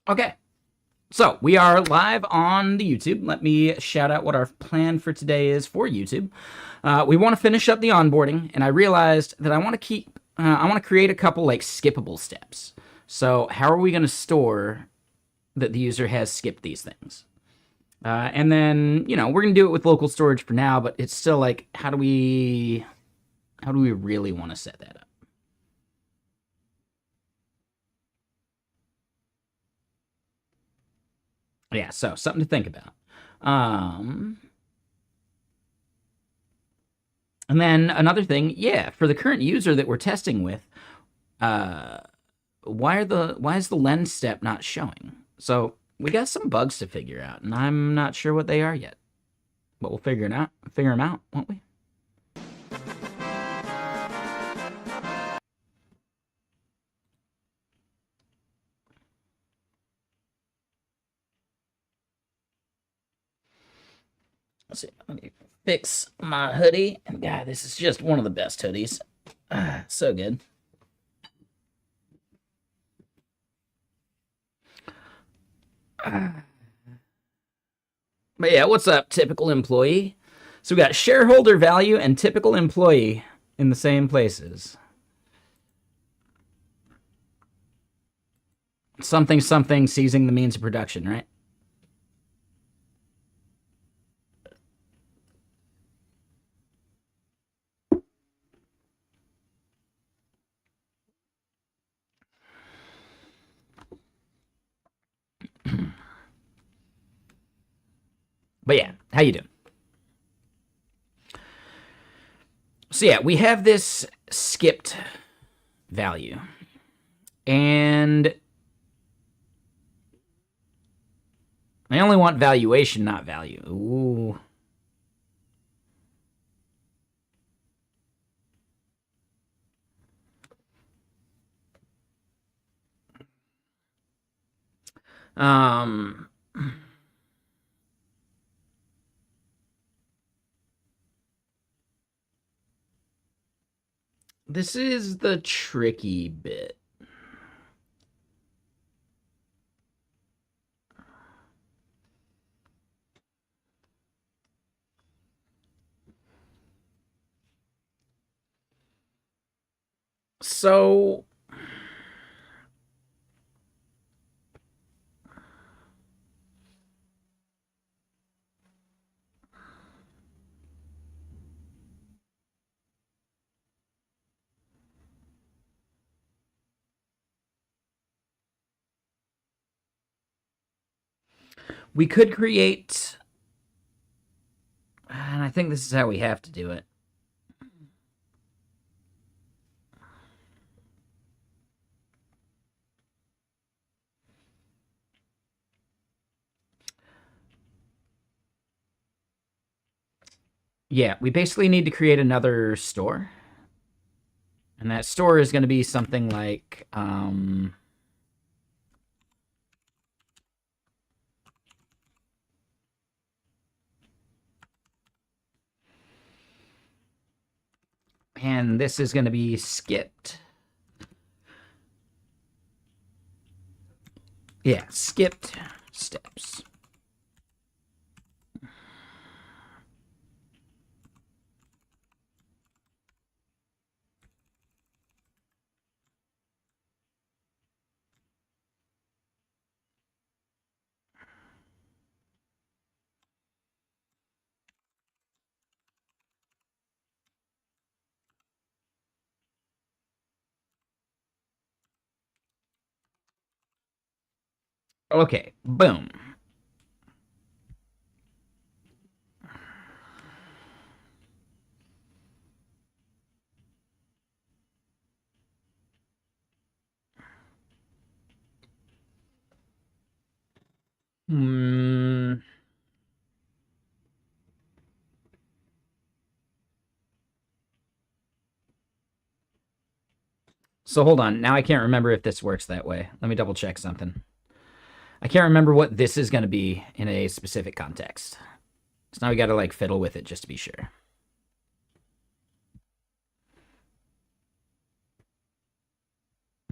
Okay, so we are live on the YouTube. Let me shout out what our plan for today is for YouTube. We want to finish up the onboarding, and I realized that I want to create a couple like skippable steps. So how are we going to store that the user has skipped these things? And then, we're going to do it with local storage for now, but it's still like, how do we really want to set that up? Yeah, so something to think about. And then another thing, yeah, for the current user that we're testing with, why is the lens step not showing? So we got some bugs to figure out, and I'm not sure what they are yet. But we'll figure them out, won't we? Let's see. Let me fix my hoodie. And God, this is just one of the best hoodies. So good. But yeah, what's up, typical employee? So we got shareholder value and typical employee in the same places. Something, seizing the means of production, right? But yeah, how you doing? So yeah, we have this skipped value. And I only want valuation, not value. Ooh. This is the tricky bit. So we could create, and I think this is how we have to do it. Yeah, we basically need to create another store. And that store is going to be something like, and this is going to be skipped. Yeah, skipped steps. Okay, boom. So hold on. Now I can't remember if this works that way. Let me double check something. I can't remember what this is going to be in a specific context. So now we got to like fiddle with it just to be sure.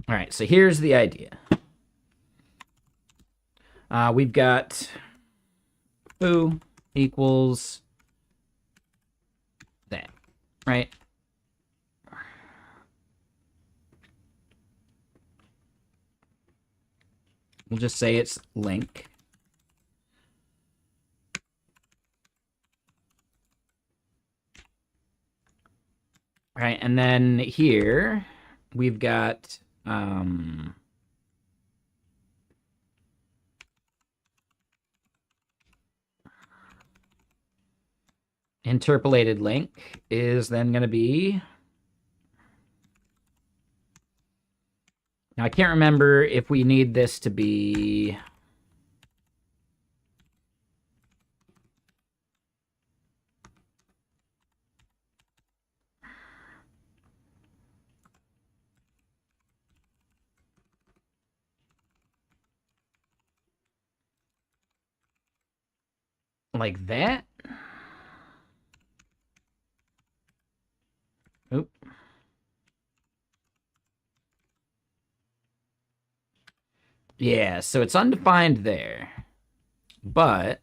All right, so here's the idea. We've got foo equals that, right? We'll just say it's link. Right, and then here we've got interpolated link is then going to be. Now I can't remember if we need this to be. Like that? Oop. Yeah, so it's undefined there. But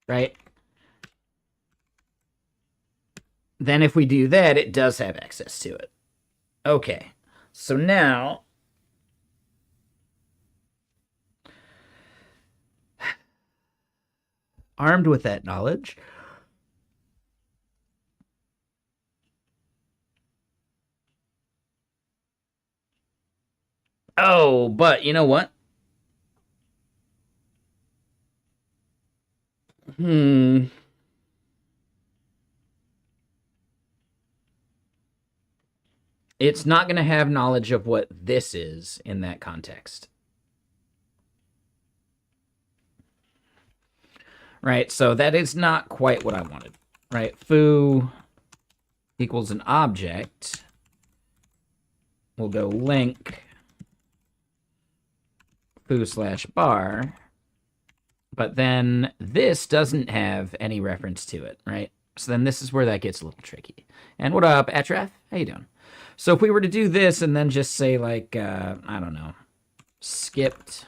right? Then if we do that, it does have access to it. Okay. So now armed with that knowledge, oh, but you know what? It's not going to have knowledge of what this is in that context. Right, so that is not quite what I wanted. Right, foo equals an object. We'll go link foo slash bar. But then this doesn't have any reference to it, right? So then this is where that gets a little tricky. And what up, Atraf? How you doing? So if we were to do this and then just say like, I don't know, skipped.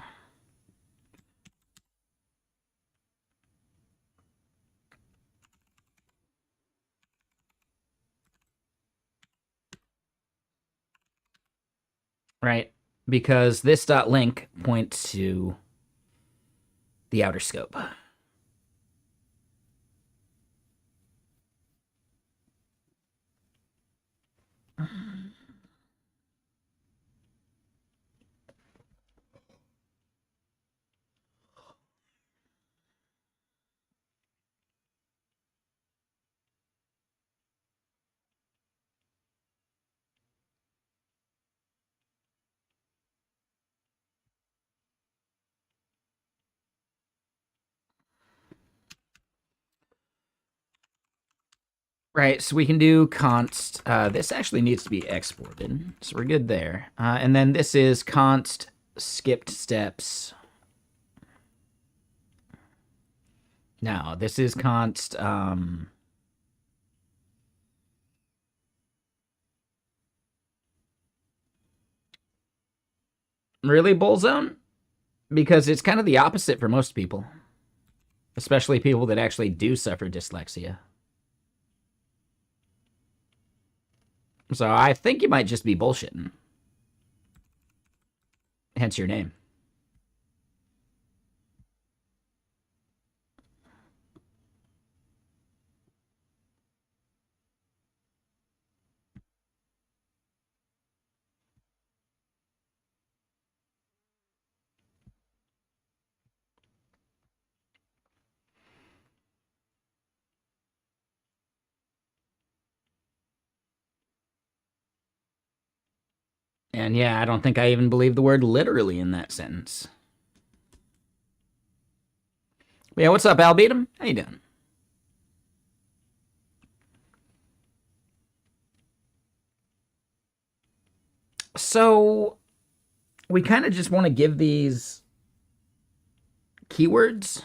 Right? Because this dot link points to the outer scope. Right, so we can do const. This actually needs to be exported, so we're good there. And then this is const skipped steps. Now, this is const. Really, Bullzone? Because it's kind of the opposite for most people, especially people that actually do suffer dyslexia. So I think you might just be bullshitting. Hence your name. And yeah, I don't think I even believe the word literally in that sentence. But yeah, what's up, Al Beatum? How you doing? So we kind of just want to give these keywords.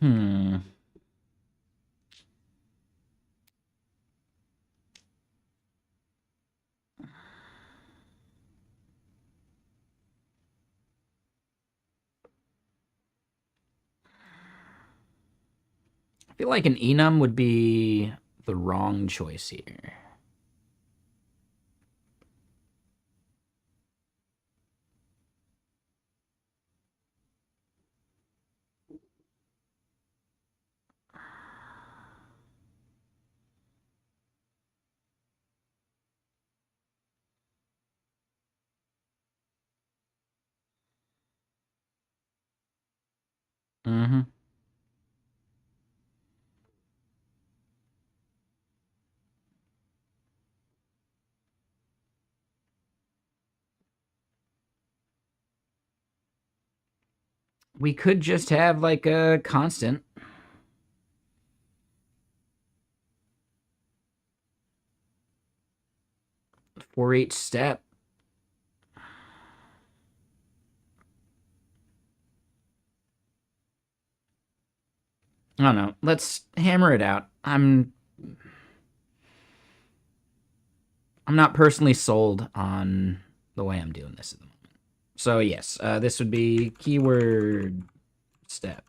I feel like an enum would be the wrong choice here. Mm-hmm. We could just have like a constant. For each step. I don't know. Let's hammer it out. I'm not personally sold on the way I'm doing this at the moment. So yes, this would be keyword step.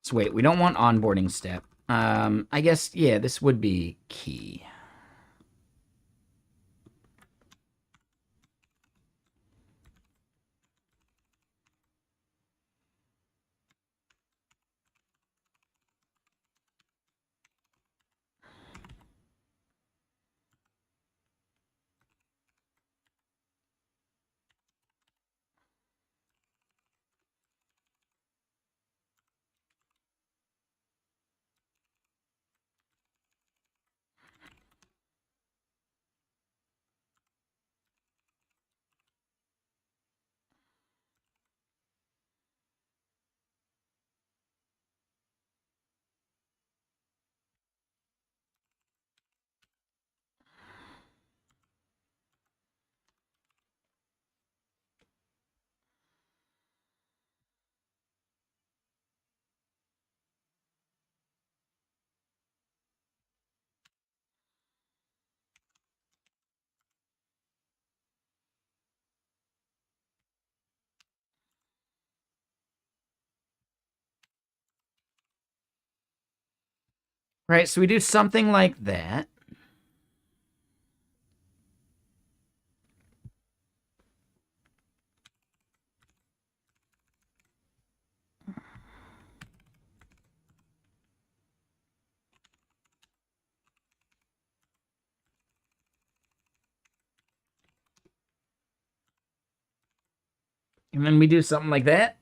So wait, we don't want onboarding step. I guess, yeah, this would be key. Right, so we do something like that. And then we do something like that.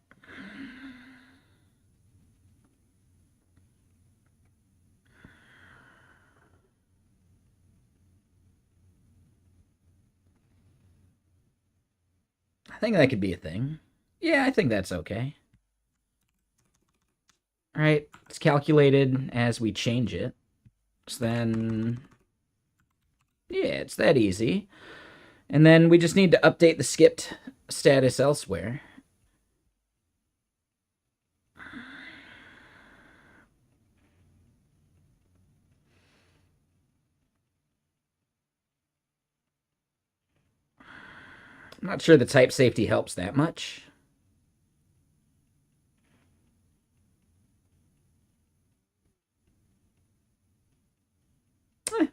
I think that could be a thing. Yeah, I think that's okay. All right, it's calculated as we change it. So then, yeah, it's that easy. And then we just need to update the skipped status elsewhere. I'm not sure the type safety helps that much.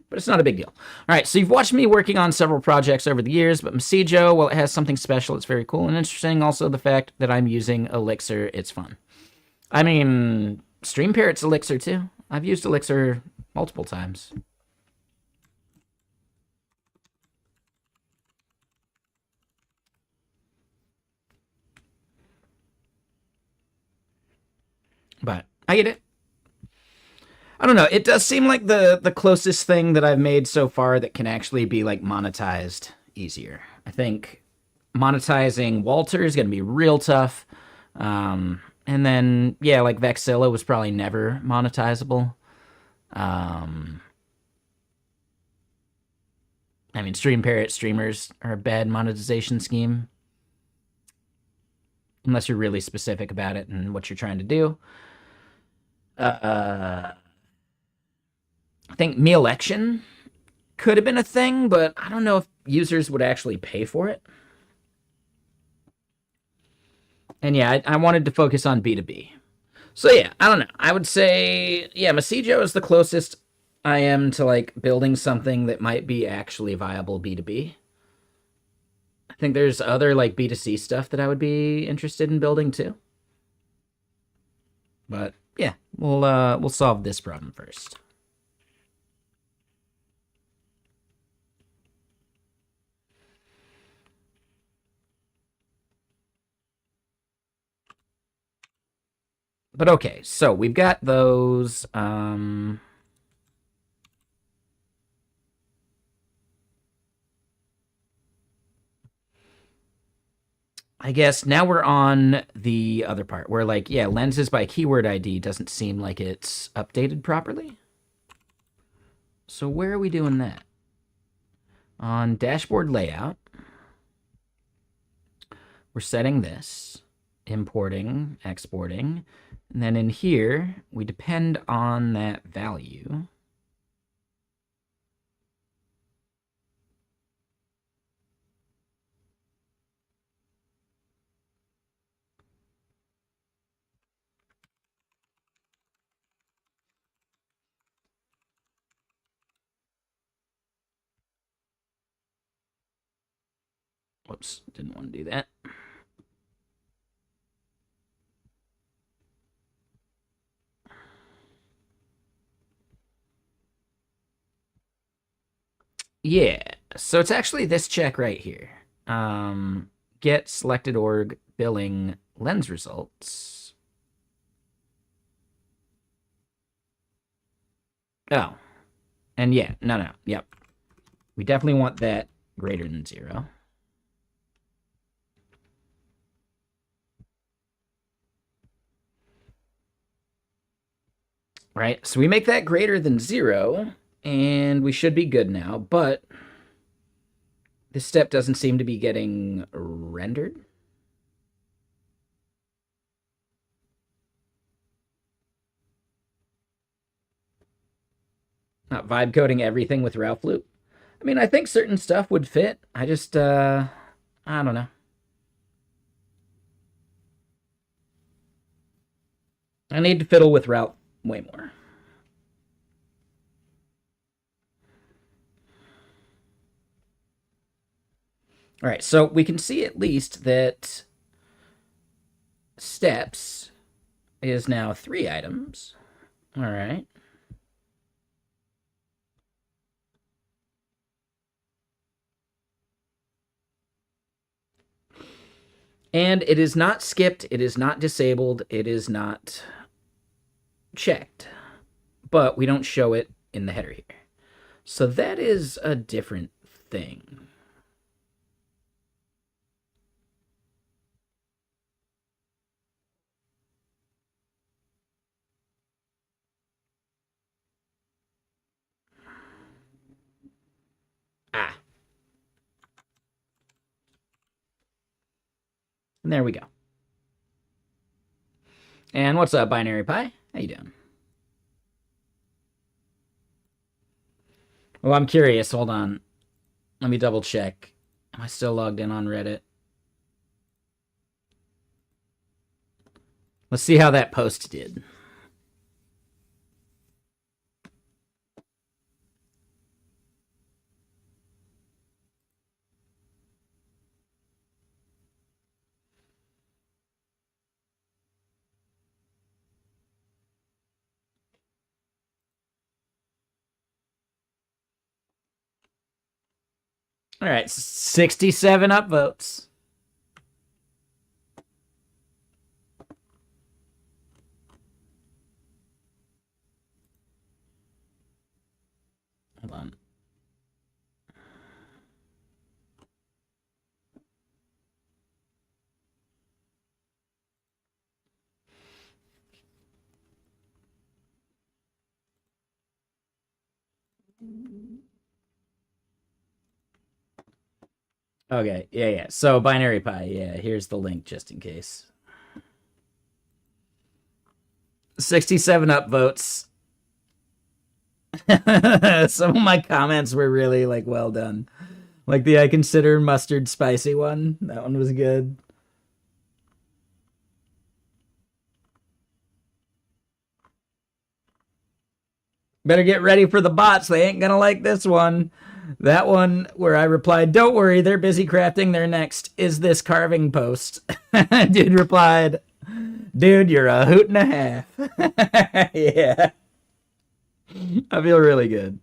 But it's not a big deal. All right, so you've watched me working on several projects over the years, but Messijo, well, it has something special. It's very cool and interesting. Also, the fact that I'm using Elixir, it's fun. I mean, Stream Parrot's Elixir too. I've used Elixir multiple times. But I get it. I don't know. It does seem like the closest thing that I've made so far that can actually be like monetized easier. I think monetizing Walter is going to be real tough. And then, yeah, like Vexilla was probably never monetizable. I mean, Stream Parrot streamers are a bad monetization scheme. Unless you're really specific about it and what you're trying to do. I think Me Election could have been a thing, but I don't know if users would actually pay for it. And yeah, I wanted to focus on B2B. So yeah, I don't know. I would say, yeah, Messijo is the closest I am to like building something that might be actually viable B2B. I think there's other like B2C stuff that I would be interested in building too. But yeah, we'll solve this problem first. But okay, so we've got those. I guess now we're on the other part where, like, yeah, lenses by keyword ID doesn't seem like it's updated properly. So where are we doing that? On dashboard layout, we're setting this, importing, exporting, and then in here, we depend on that value. Whoops, didn't want to do that. Yeah, so it's actually this check right here. Get selected org billing lens results. Oh, and yeah, no, yep. We definitely want that greater than 0. Right, so we make that greater than 0, and we should be good now, but this step doesn't seem to be getting rendered. Not vibe coding everything with Ralph Loop. I mean, I think certain stuff would fit. I just, I don't know. I need to fiddle with Ralph way more. All right, so we can see at least that steps is now 3 items. All right. And it is not skipped, it is not disabled, it is not checked. But we don't show it in the header here. So that is a different thing. Ah. And there we go. And what's up, Binary Pie? How you doing? Well, I'm curious. Hold on. Let me double check. Am I still logged in on Reddit? Let's see how that post did. All right, 67 upvotes. Hold on. Okay, yeah. So binary pi, yeah. Here's the link just in case. 67 upvotes. Some of my comments were really like well done. Like the I consider mustard spicy one. That one was good. Better get ready for the bots. They ain't gonna like this one. That one where I replied, "Don't worry, they're busy crafting their next is this carving post." Dude replied, "Dude, you're a hoot and a half." Yeah. I feel really good.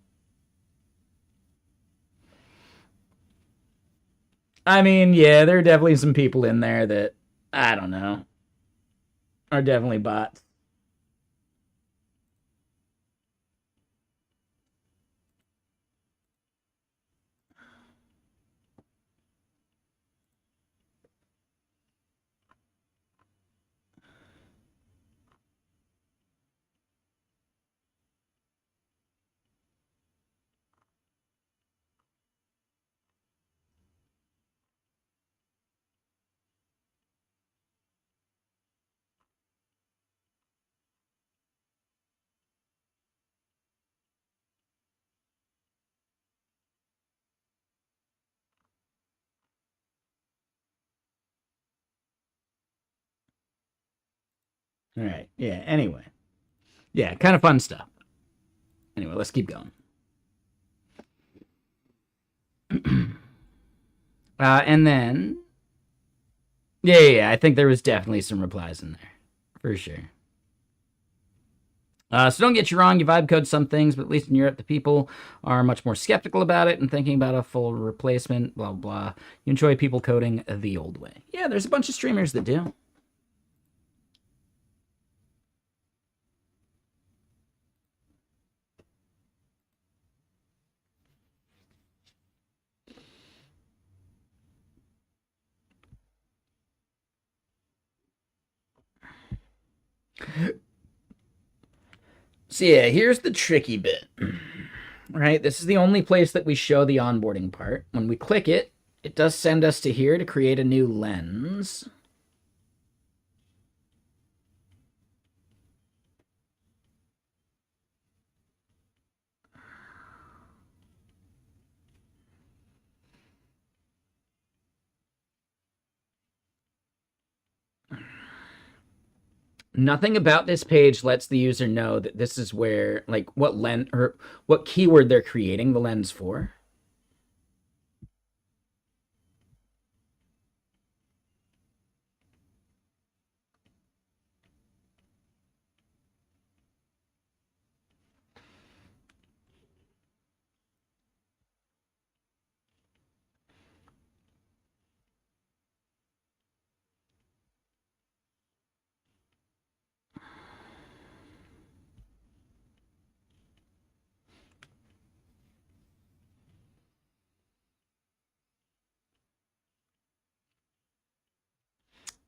I mean, yeah, there are definitely some people in there that I don't know are definitely bots. All right. Yeah. Anyway. Yeah. Kind of fun stuff. Anyway, let's keep going. And then, yeah. I think there was definitely some replies in there for sure. So don't get you wrong, you vibe code some things, but at least in Europe, the people are much more skeptical about it and thinking about a full replacement, blah, blah. You enjoy people coding the old way. Yeah, there's a bunch of streamers that do. So yeah, here's the tricky bit, right? This is the only place that we show the onboarding part. When we click it, it does send us to here to create a new lens. Nothing about this page lets the user know that this is where, like, what lens or what keyword they're creating the lens for.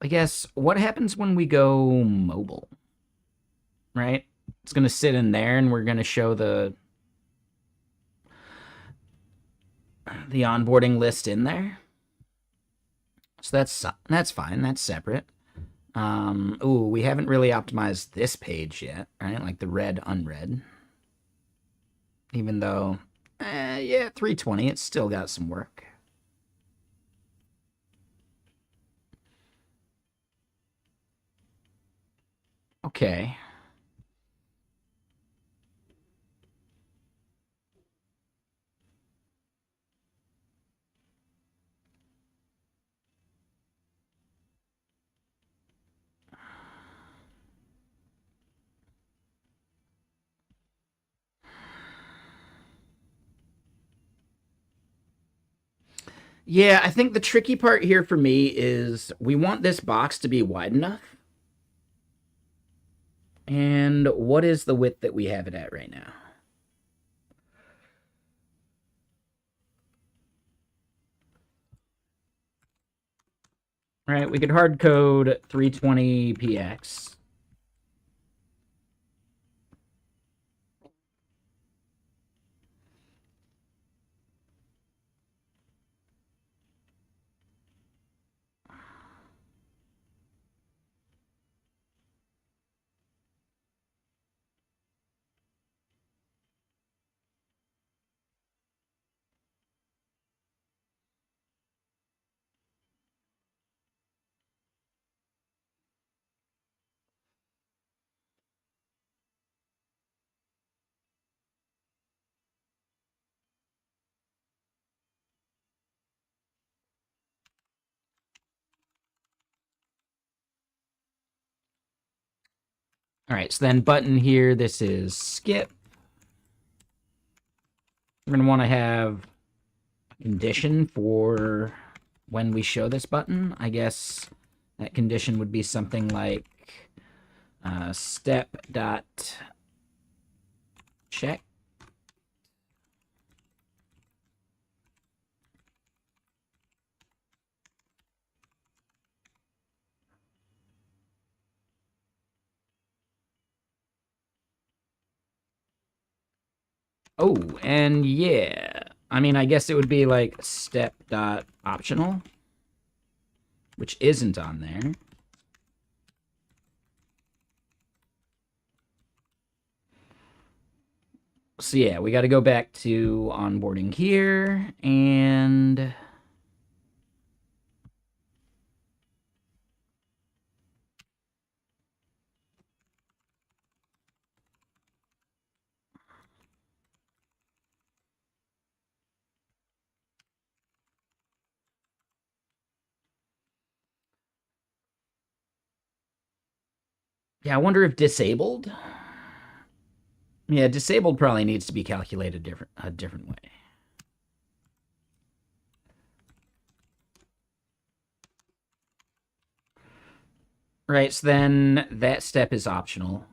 I guess what happens when we go mobile, right? It's going to sit in there and we're going to show the onboarding list in there. So that's fine. That's separate. Ooh, we haven't really optimized this page yet, right? Like the red unread. Even though, yeah, 320, it's still got some work. Okay. Yeah, I think the tricky part here for me is we want this box to be wide enough. And what is the width that we have it at right now? right? We could hard code 320px. All right, so then button here, this is skip. We're going to want to have a condition for when we show this button. I guess that condition would be something like step dot check. Oh, and yeah. I mean, I guess it would be like step dot optional, which isn't on there. So yeah, we got to go back to onboarding here, and yeah, I wonder if disabled. Yeah, disabled probably needs to be calculated a different way. Right, so then that step is optional.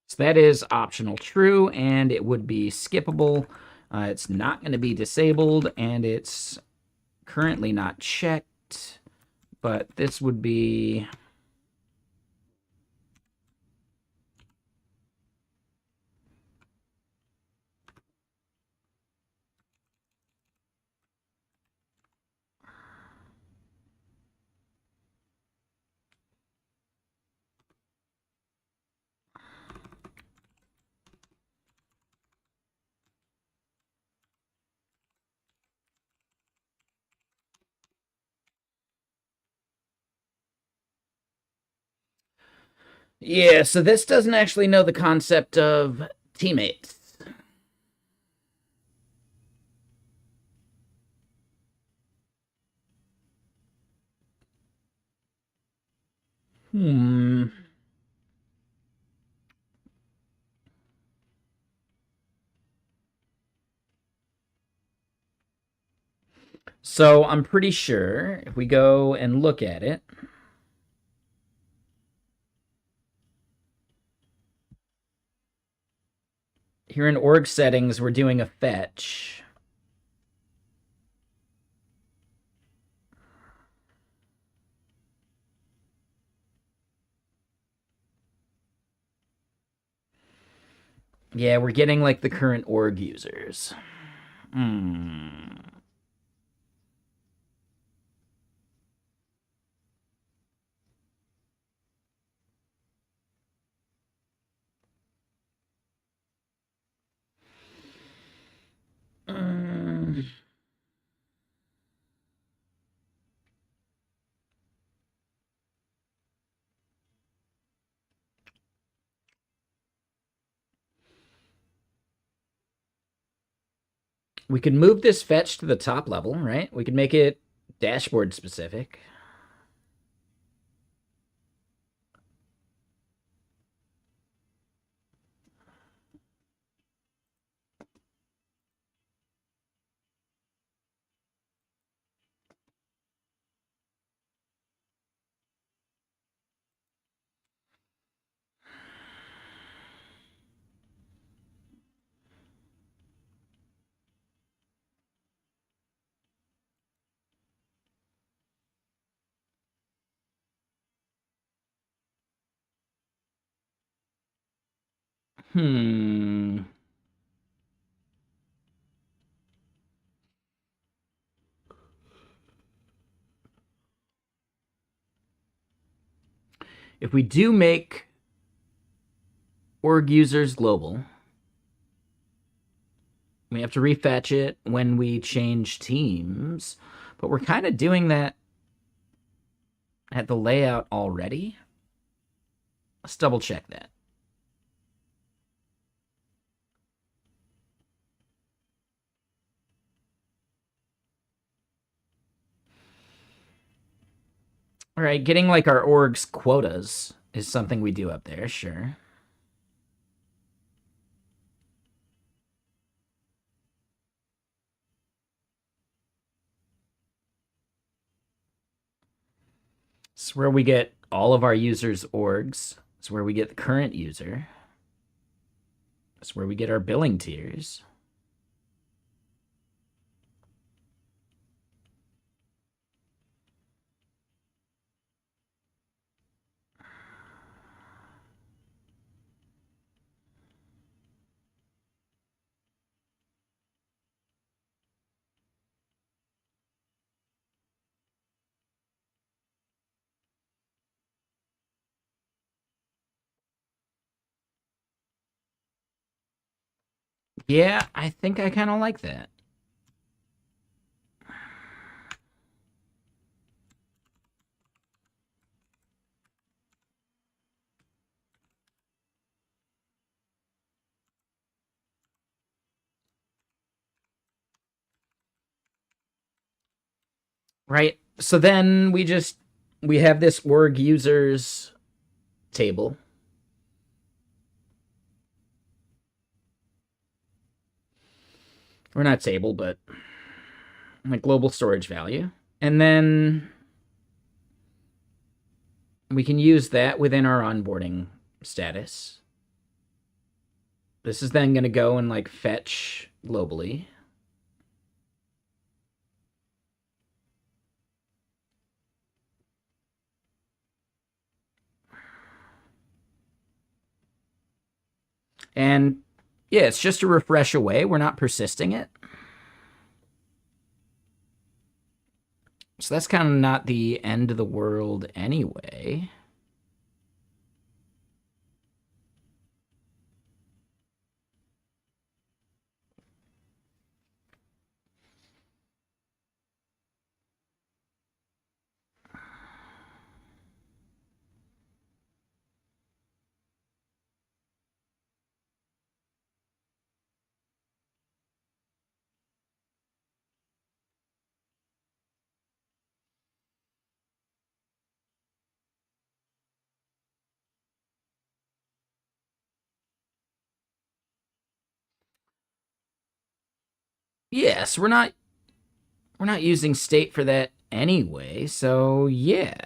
So that is optional true, and it would be skippable. It's not going to be disabled, and it's currently not checked, but this would be... Yeah, so this doesn't actually know the concept of teammates. So I'm pretty sure if we go and look at it, here in org settings, we're doing a fetch. Yeah, we're getting like the current org users. We could move this fetch to the top level, right? We could make it dashboard specific. If we do make org users global, we have to refetch it when we change teams, but we're kind of doing that at the layout already. Let's double check that. All right, getting like our org's quotas is something we do up there, sure. It's where we get all of our users' orgs. It's where we get the current user. It's where we get our billing tiers. Yeah, I think I kind of like that. Right? So then we have this org users table. Or not table, but like global storage value. And then we can use that within our onboarding status. This is then going to go and like fetch globally. And yeah, it's just a refresh away. We're not persisting it. So that's kind of not the end of the world anyway. Yes, we're not using state for that anyway. So yeah,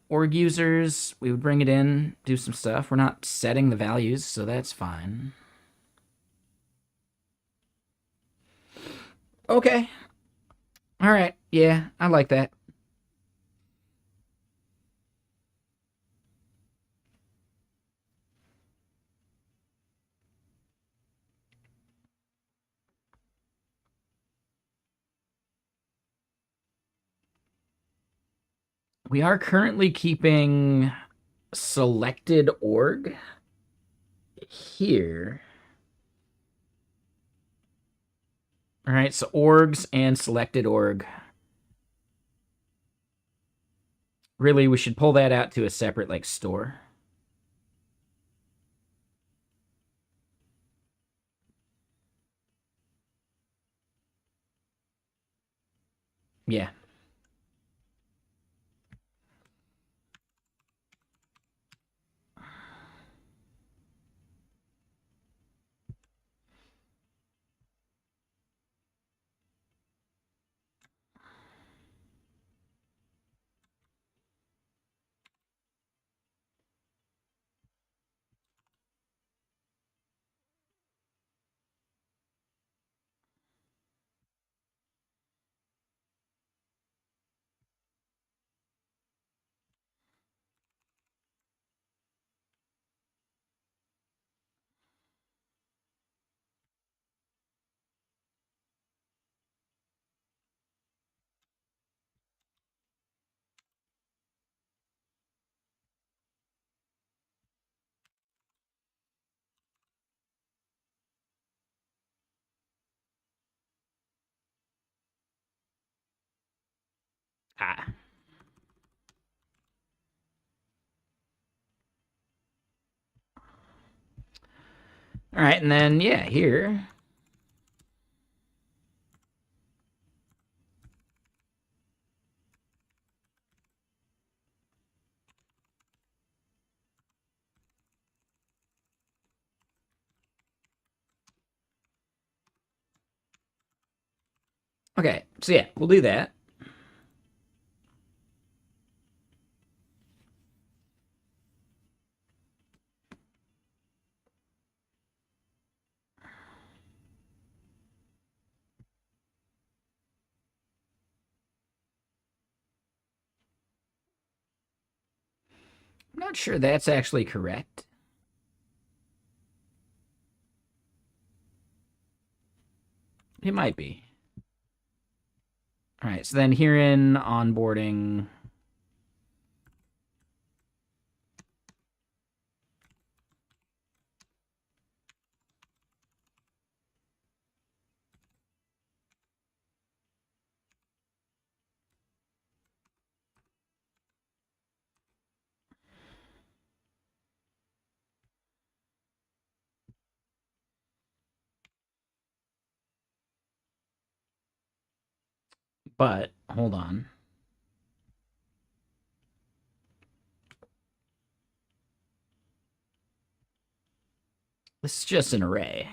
org users, we would bring it in, do some stuff. We're not setting the values, so that's fine. Okay. All right. Yeah, I like that. We are currently keeping selected org here. All right, so orgs and selected org. Really, we should pull that out to a separate like store. Yeah. Ah. All right, and then, yeah, here. Okay, so yeah, we'll do that. I'm not sure that's actually correct. It might be. All right, so then here in onboarding, but hold on. This is just an array.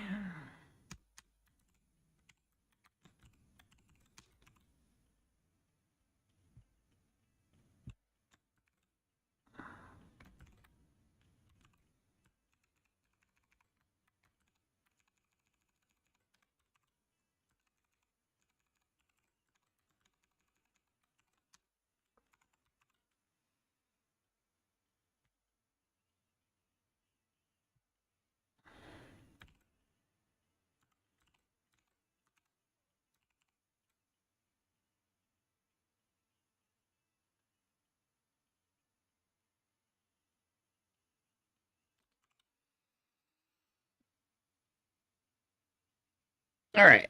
All right.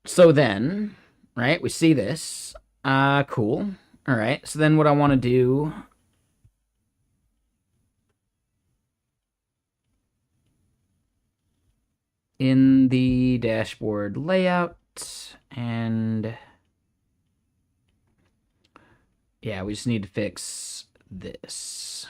So then, right, we see this. Cool. All right. So then what I want to do in the dashboard layout, and yeah, we just need to fix this.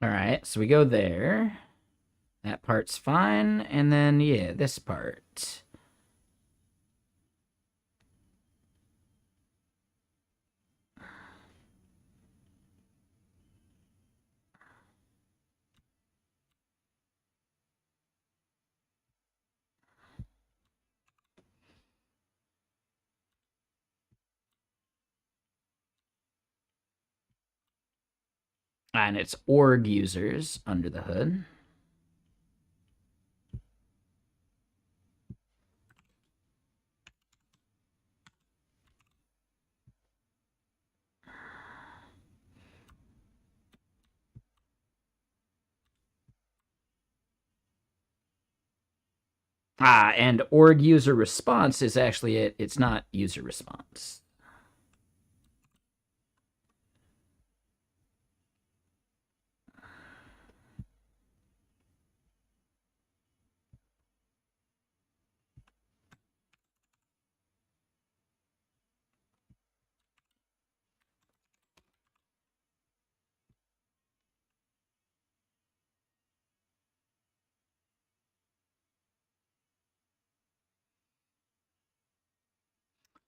All right, so we go there. That part's fine. And then, yeah, this part. And it's org users under the hood. And org user response is actually it. It's not user response.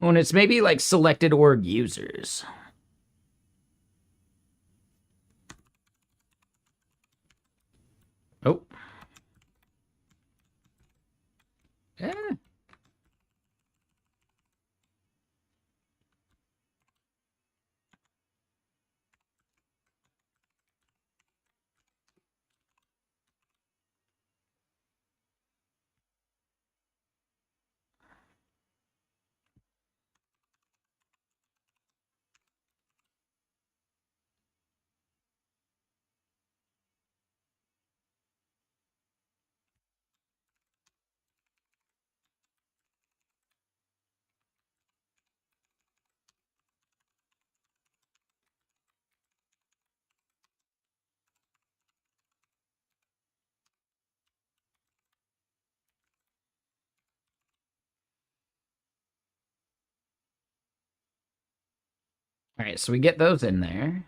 When it's maybe like selected org users. Oh. Yeah. All right, so we get those in there.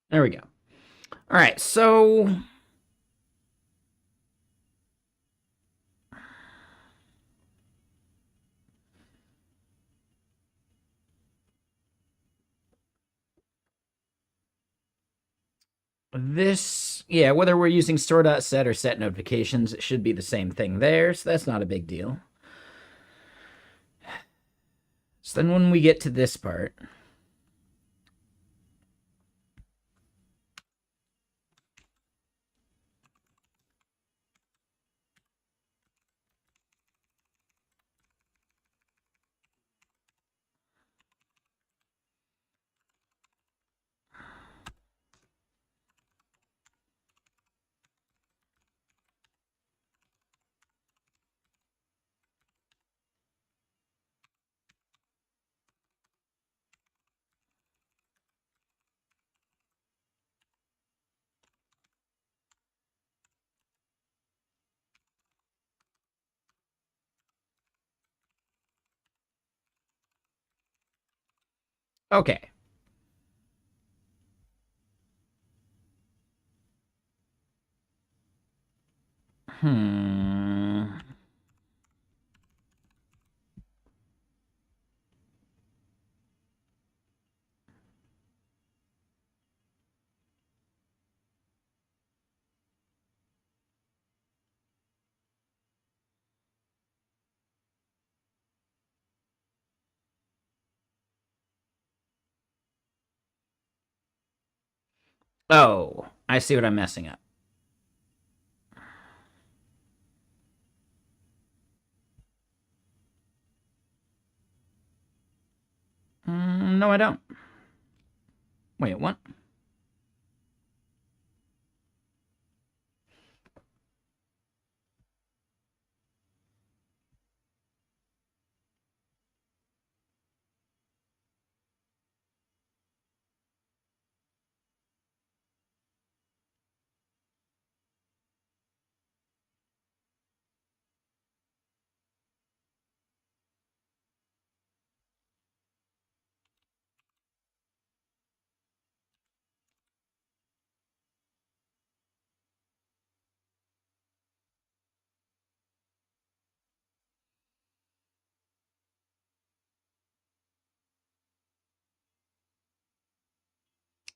There we go. All right, so this, yeah, whether we're using store.set or set notifications, it should be the same thing there, so that's not a big deal. So then when we get to this part, okay. Hmm. Oh, I see what I'm messing up. No, I don't. Wait, what?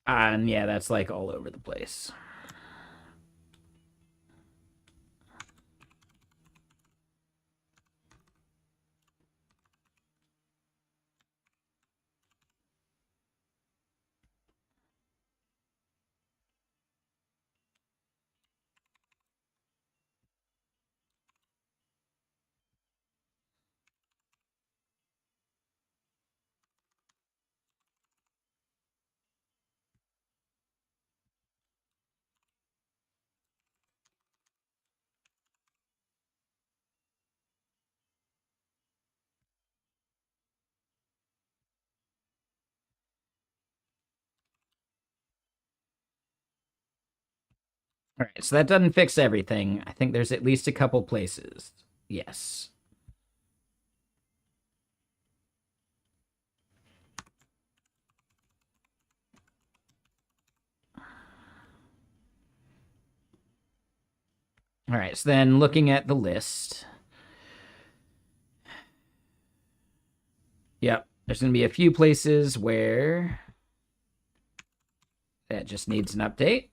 And yeah, that's like all over the place. All right, so that doesn't fix everything. I think there's at least a couple places. Yes. All right, so then looking at the list. Yep, there's going to be a few places where that just needs an update.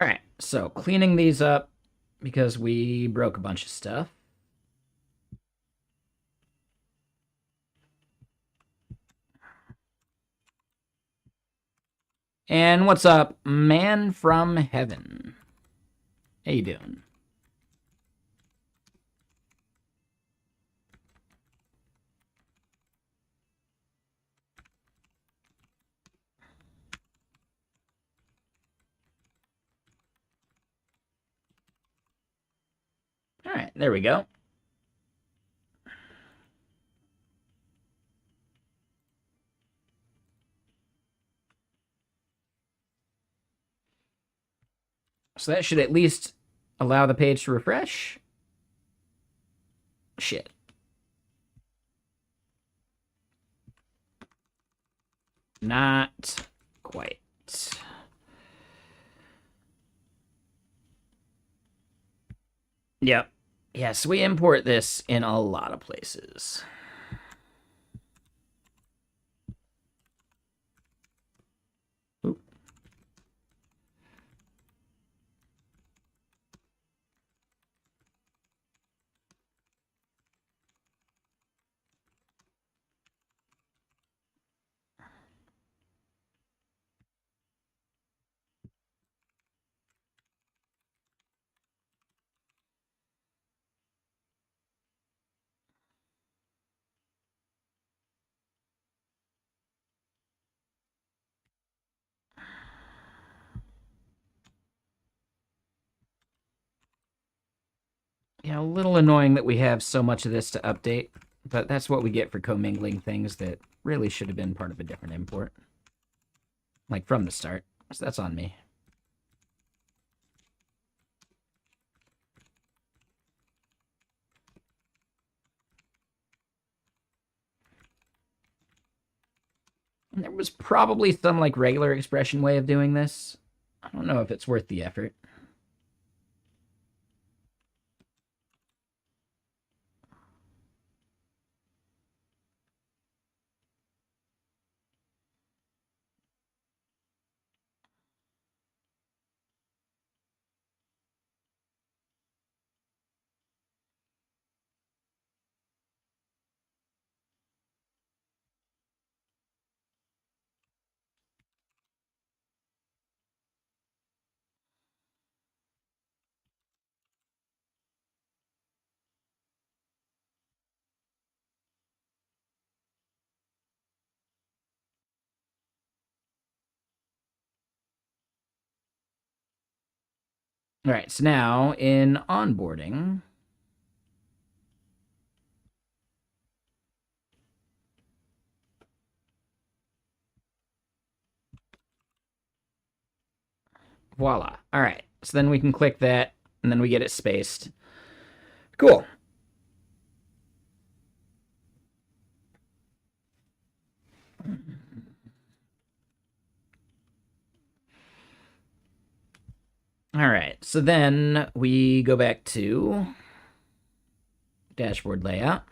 All right, so cleaning these up because we broke a bunch of stuff. And what's up, man from heaven? How you doing? All right, there we go. So that should at least allow the page to refresh. Shit. Not quite. Yep. Yes, we import this in a lot of places. Oop. Yeah, a little annoying that we have so much of this to update, but that's what we get for commingling things that really should have been part of a different import. Like from the start. So that's on me. And there was probably some like regular expression way of doing this. I don't know if it's worth the effort. All right, so now in onboarding, voila. All right, so then we can click that, and then we get it spaced. Cool. All right, so then we go back to dashboard layout.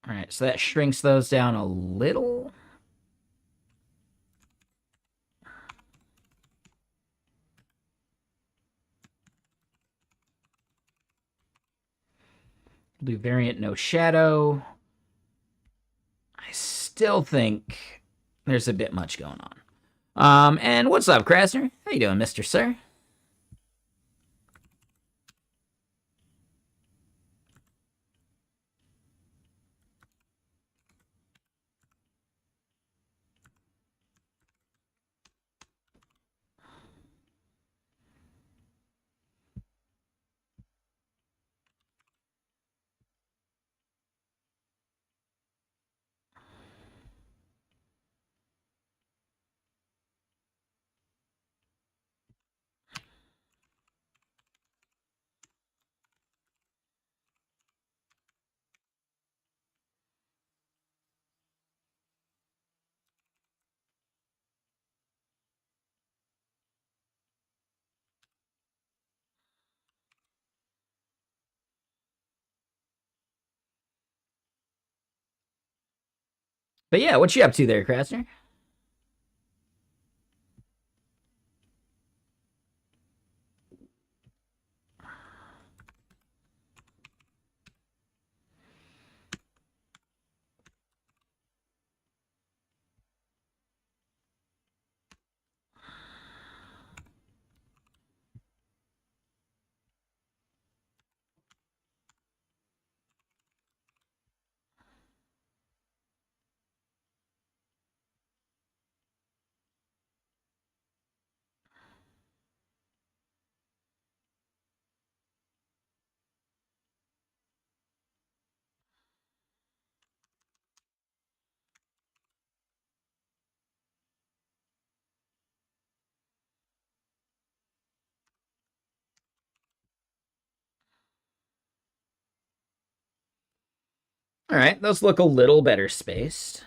All right, so that shrinks those down a little. Do variant no shadow. I still think there's a bit much going on. And what's up, Krasner? How you doing, Mr. Sir? But yeah, what you up to there, Krasner? All right, those look a little better spaced.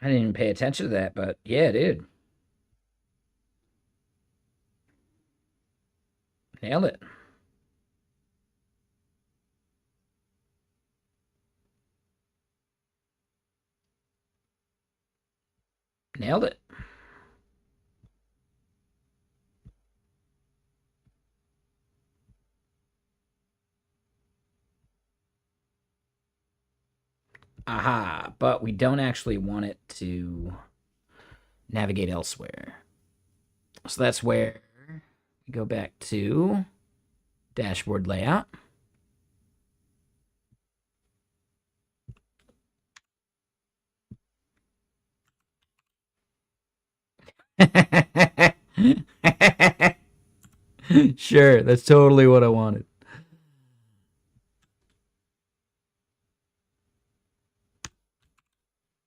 I didn't even pay attention to that, but yeah, dude. Nailed it. Nailed it. Aha, but we don't actually want it to navigate elsewhere. So that's where we go back to dashboard layout. Sure, that's totally what I wanted.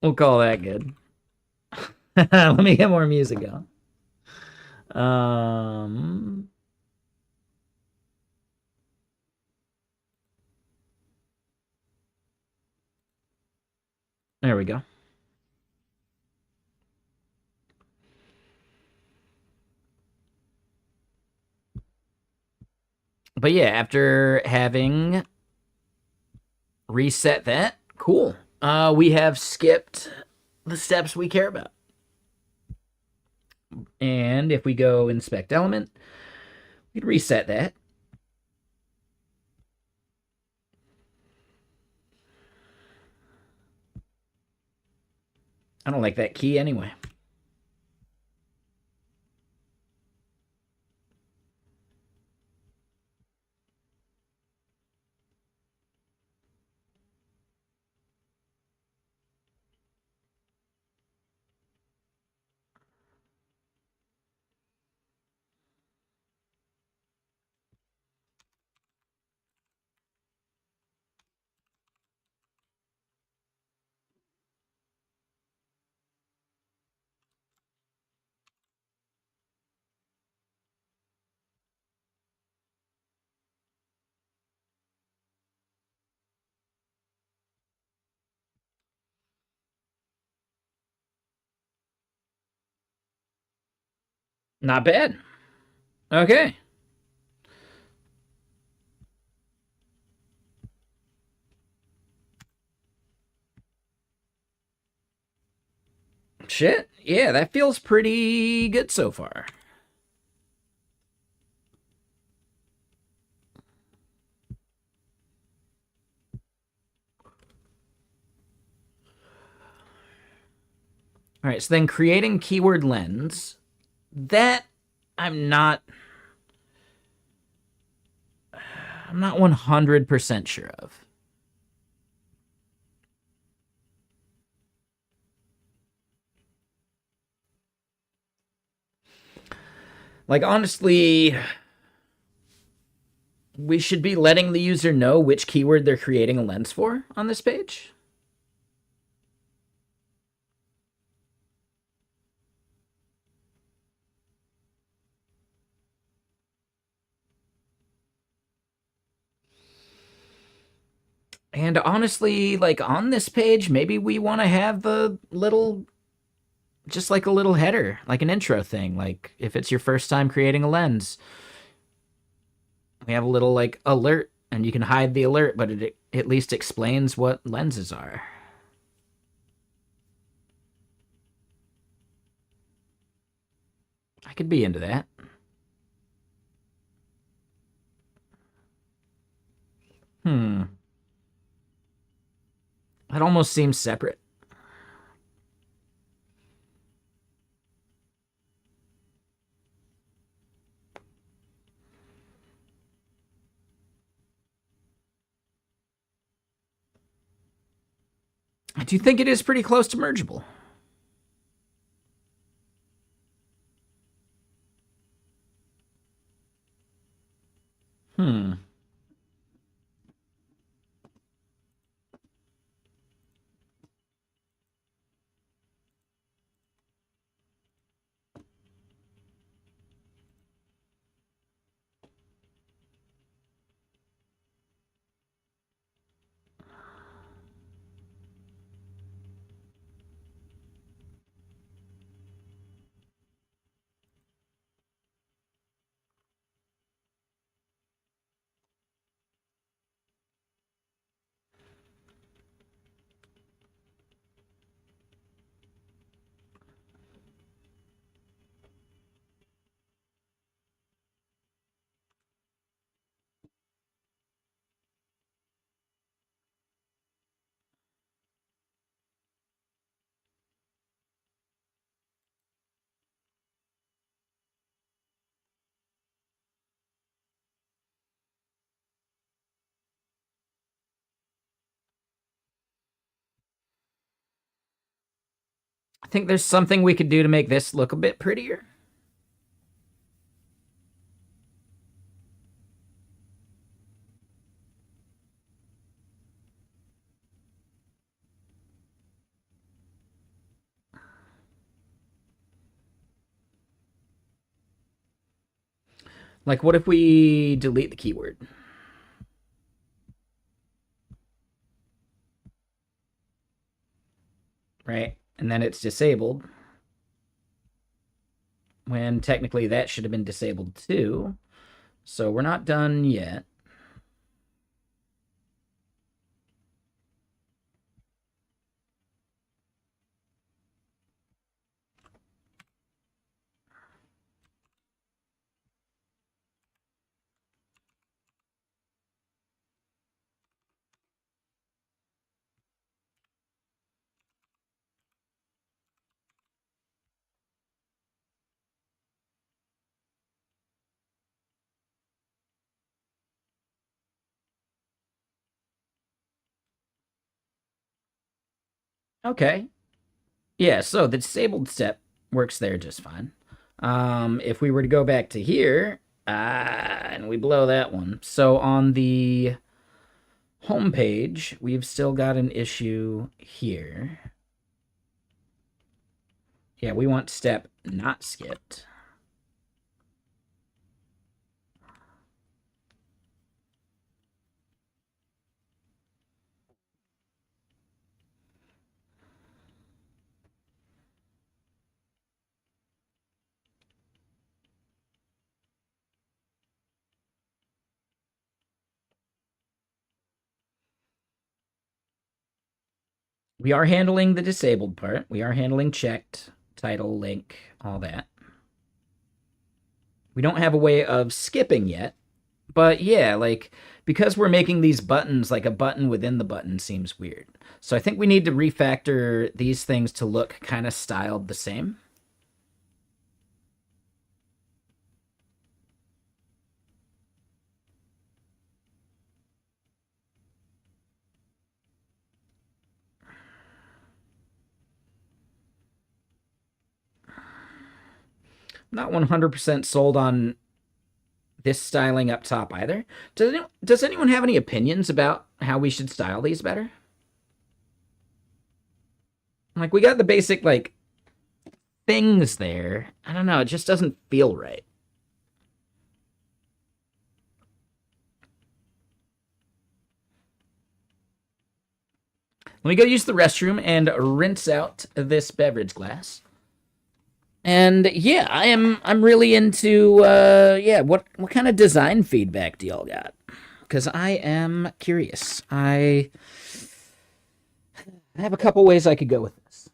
We'll call that good. Let me get more music going. There we go. But yeah, after having reset that, cool. We have skipped the steps we care about. And if we go inspect element, we can reset that. I don't like that key anyway. Not bad. Okay. Shit. Yeah, that feels pretty good so far. All right, so then creating keyword lens. That I'm not I'm not 100% sure of. Like honestly, we should be letting the user know which keyword they're creating a lens for on this page. And honestly, like on this page, maybe we want to have a little, just like a little header, like an intro thing. Like if it's your first time creating a lens, we have a little like alert, and you can hide the alert, but it at least explains what lenses are. I could be into that. Hmm. That almost seems separate. I do think it is pretty close to mergeable. Hmm. I think there's something we could do to make this look a bit prettier. Like, what if we delete the keyword? Right? And then it's disabled. When technically that should have been disabled too. So we're not done yet. Okay. Yeah, so the disabled step works there just fine. If we were to go back to here, and we blow that one. So on the home page, we've still got an issue here. Yeah, we want step not skipped. We are handling the disabled part. We are handling checked, title, link, all that. We don't have a way of skipping yet. But yeah, like, because we're making these buttons, like a button within the button seems weird. So I think we need to refactor these things to look kind of styled the same. Not 100% sold on this styling up top either. Does anyone have any opinions about how we should style these better? Like, we got the basic, like, things there. I don't know, it just doesn't feel right. Let me go use the restroom and rinse out this beverage glass. And yeah, I'm really into yeah, what kind of design feedback do y'all got? Because I am curious. I have a couple ways I could go with this.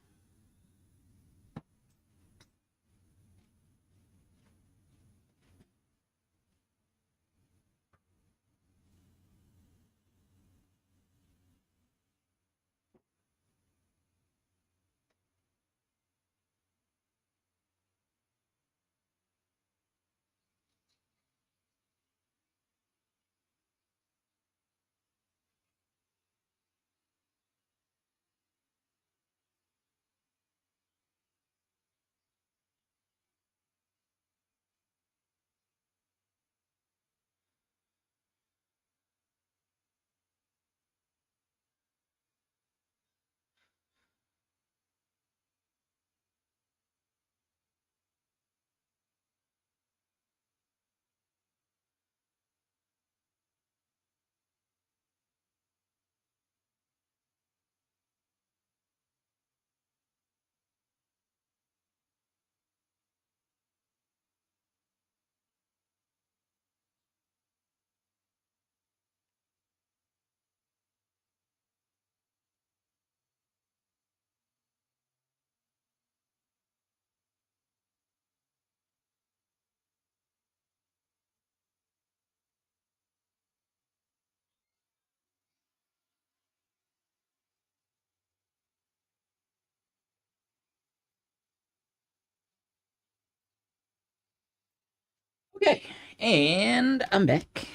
Okay, and I'm back.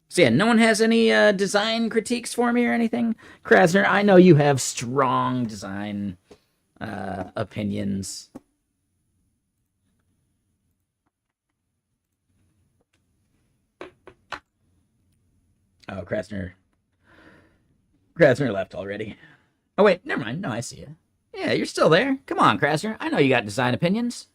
So yeah, no one has any design critiques for me or anything? Krasner, I know you have strong design opinions. Oh, Krasner left already. Oh wait, never mind. No, I see you. Yeah, you're still there. Come on, Krasner. I know you got design opinions.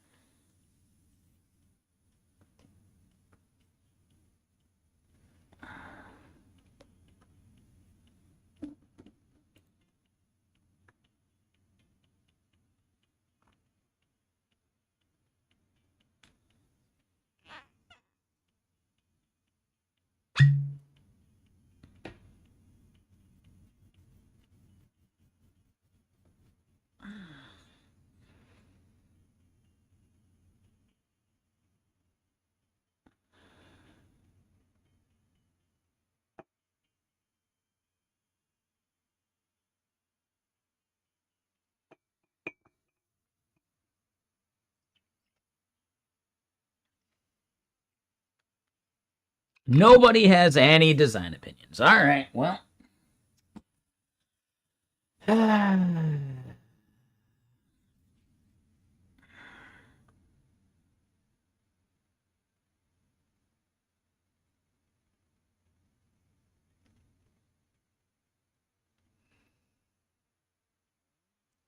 Nobody has any design opinions. All right, well.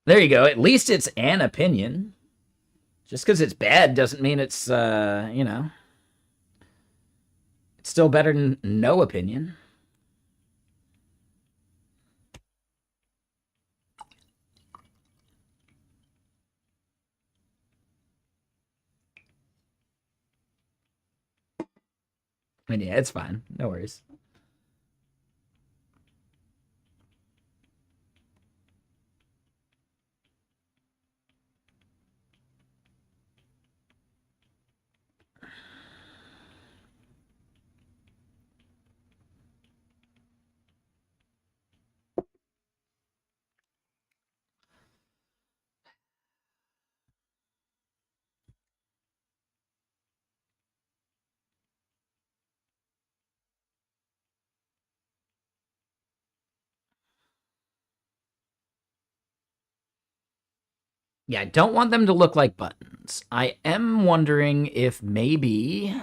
There you go. At least it's an opinion. Just because it's bad doesn't mean it's, you know, it's still better than no opinion. I mean, yeah, it's fine. No worries. Yeah, I don't want them to look like buttons. I am wondering if maybe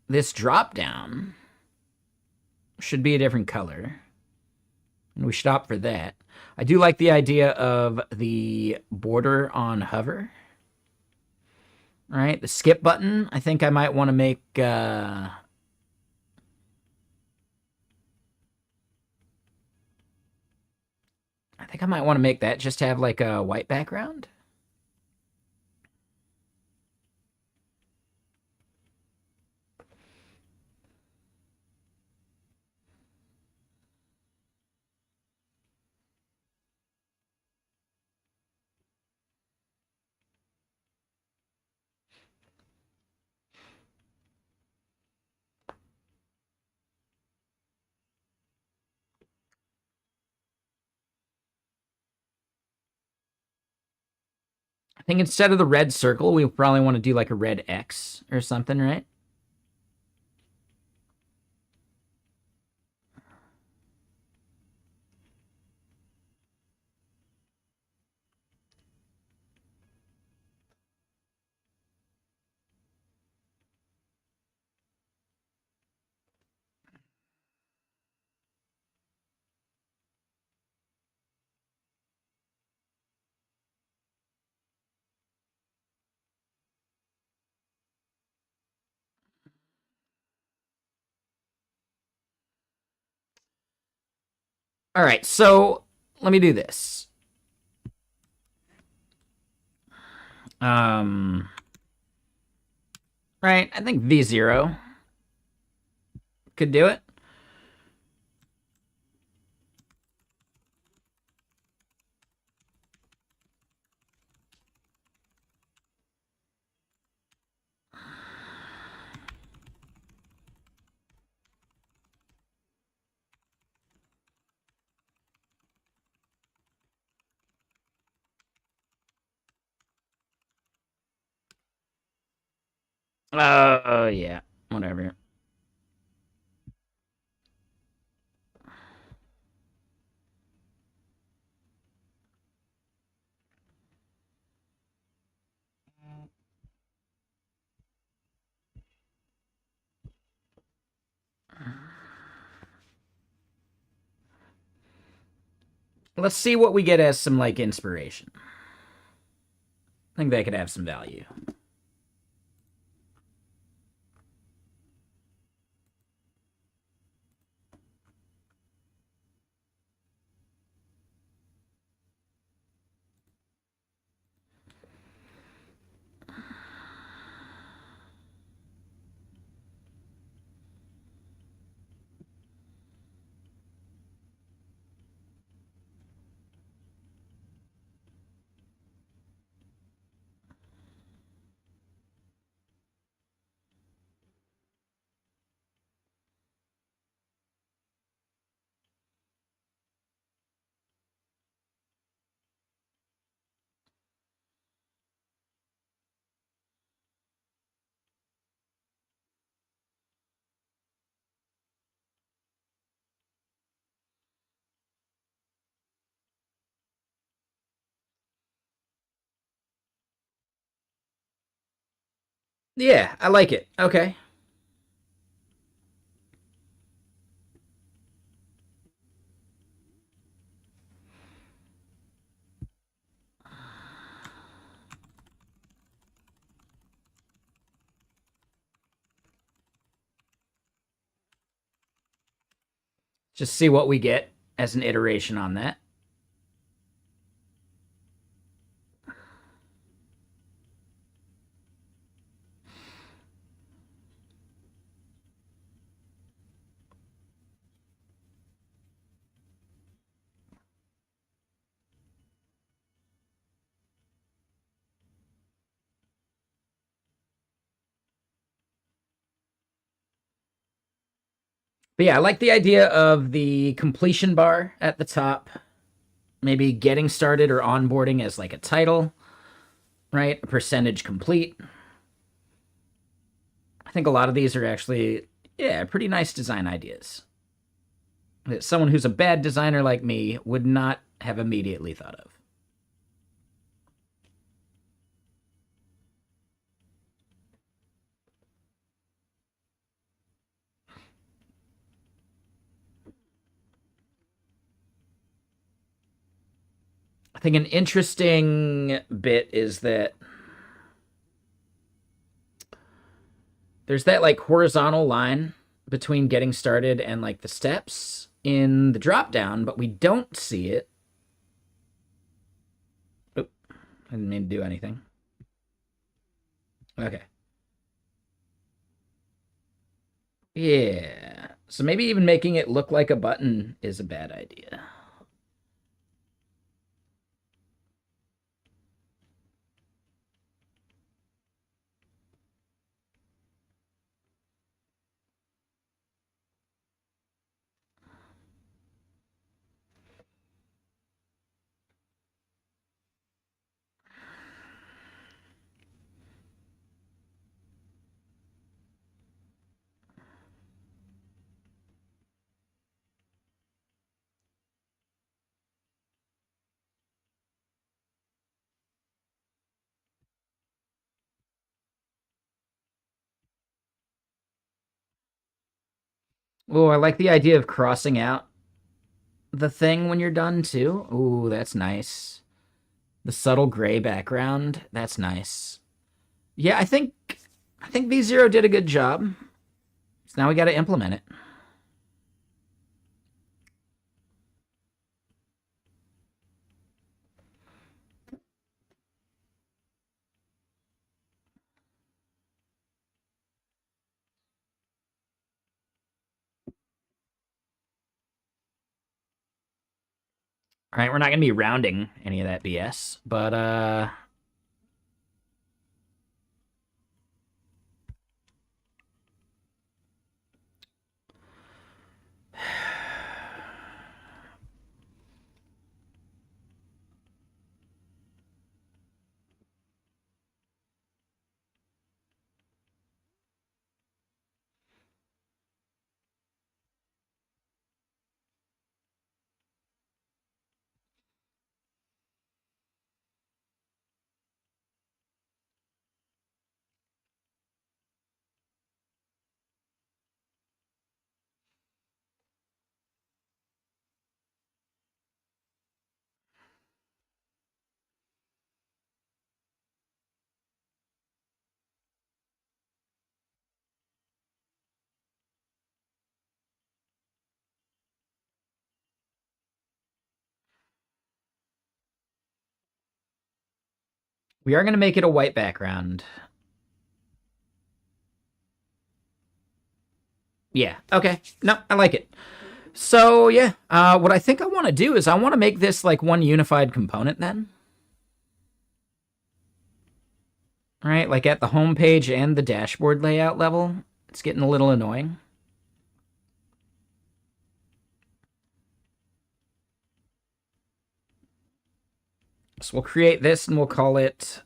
this drop down should be a different color. And we should opt for that. I do like the idea of the border on hover. All right, the skip button, I think I might want to make... I think I might want to make that just have like a white background. I think instead of the red circle, we probably want to do like a red X or something, right? All right, so let me do this. Right, I think V0 could do it. Yeah, whatever. Let's see what we get as some, like, inspiration. I think that could have some value. Yeah, I like it. Okay. Just see what we get as an iteration on that. But yeah, I like the idea of the completion bar at the top. Maybe getting started or onboarding as like a title, right? A percentage complete. I think a lot of these are actually, yeah, pretty nice design ideas that someone who's a bad designer like me would not have immediately thought of. think an interesting bit is that there's that like horizontal line between getting started and like the steps in the drop down, but we don't see it. Oop, I didn't mean to do anything. Okay. Yeah. So maybe even making it look like a button is a bad idea. Oh, I like the idea of crossing out the thing when you're done too. Ooh, that's nice. The subtle gray background, that's nice. Yeah, I think V0 did a good job. So now we got to implement it. All right, we're not going to be rounding any of that BS, but we are going to make it a white background. Yeah, okay. No, I like it. So, yeah, what I think I want to do is I want to make this like one unified component then. All right, like at the home page and the dashboard layout level. It's getting a little annoying. So we'll create this and we'll call it,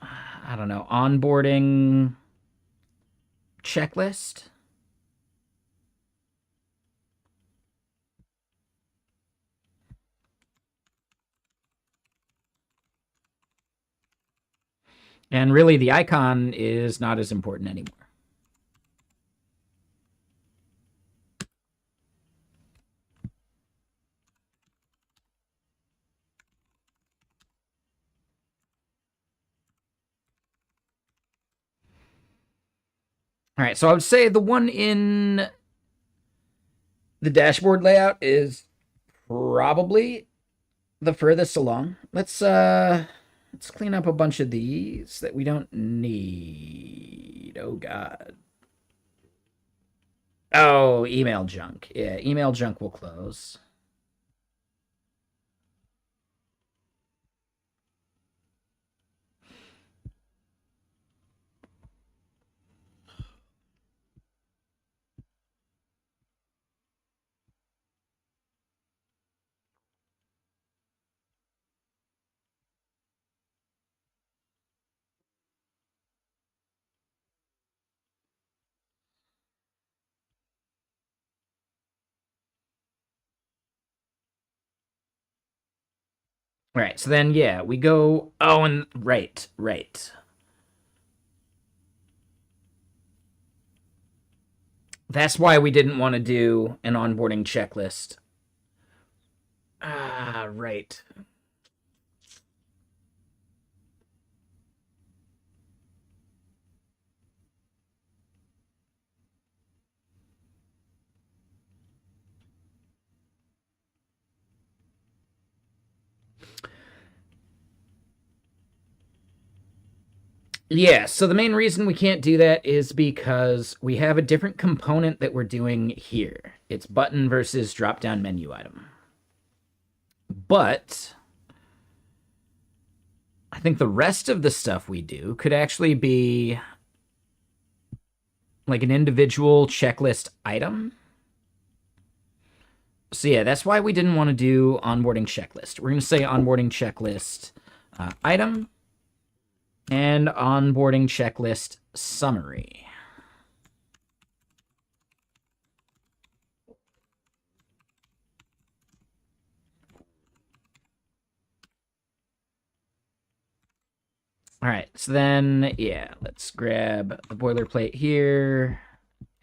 I don't know, onboarding checklist. And really, the icon is not as important anymore. All right, so I would say the one in the dashboard layout is probably the furthest along. Let's clean up a bunch of these that we don't need. Oh god. Oh, email junk. Yeah, email junk will close. All right, so then, yeah, we go... Oh, and right. That's why we didn't want to do an onboarding checklist. Ah, right. Yeah, so the main reason we can't do that is because we have a different component that we're doing here. It's button versus drop-down menu item. But I think the rest of the stuff we do could actually be like an individual checklist item. So yeah, that's why we didn't want to do onboarding checklist. We're going to say onboarding checklist item and onboarding checklist summary. All right, so then, yeah, let's grab the boilerplate here,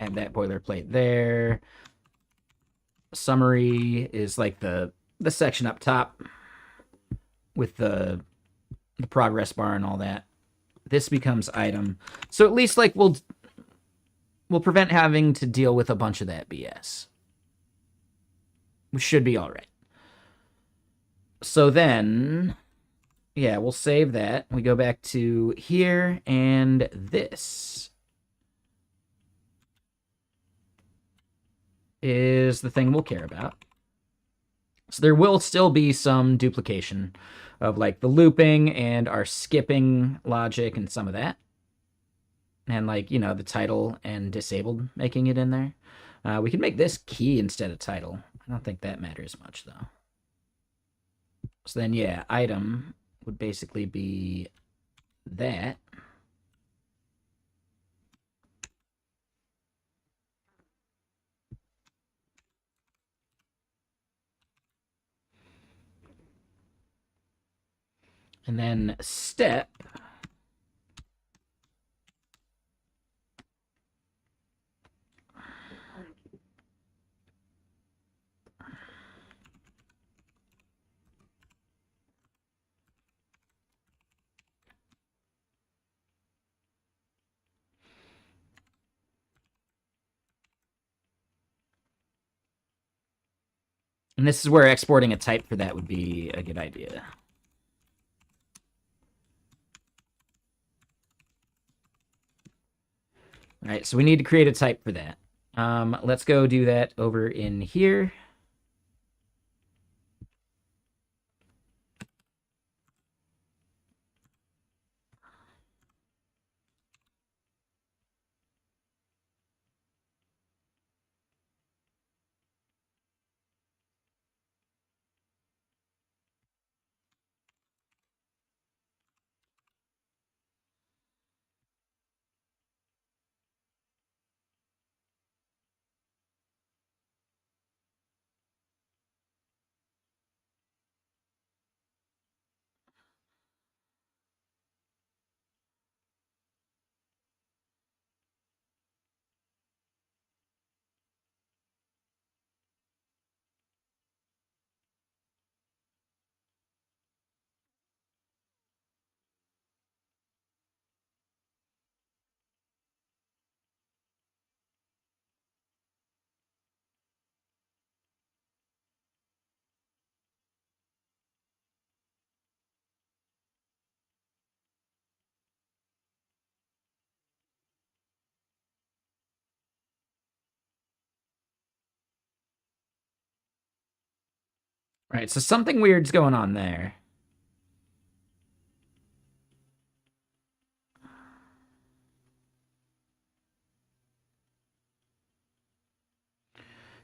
add that boilerplate there. Summary is like the section up top with the progress bar and all that. This becomes item. So at least like we'll prevent having to deal with a bunch of that BS. We should be all right. So then, yeah, we'll save that. We go back to here, and this is the thing we'll care about. So there will still be some duplication of like the looping and our skipping logic and some of that. And like, you know, the title and disabled making it in there. We can make this key instead of title. I don't think that matters much though. So then, yeah, item would basically be that. And then step and this is where exporting a type for that would be a good idea. All right, so we need to create a type for that. Let's go do that over in here. All right, so something weird's going on there.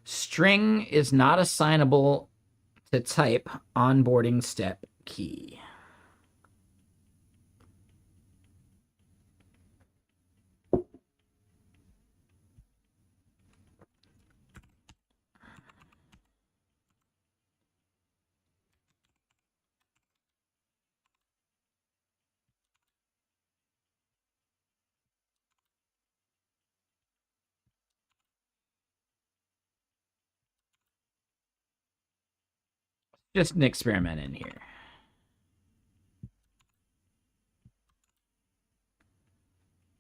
String is not assignable to type onboarding step key. Just an experiment in here.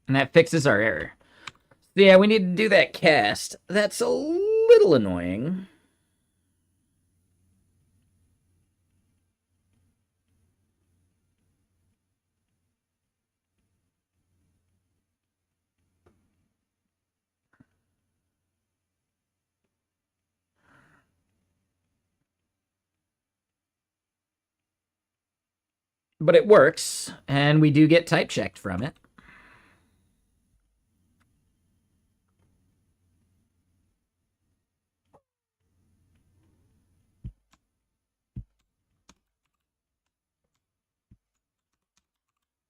And that fixes our error. So yeah, we need to do that cast. That's a little annoying. But it works, and we do get type checked from it.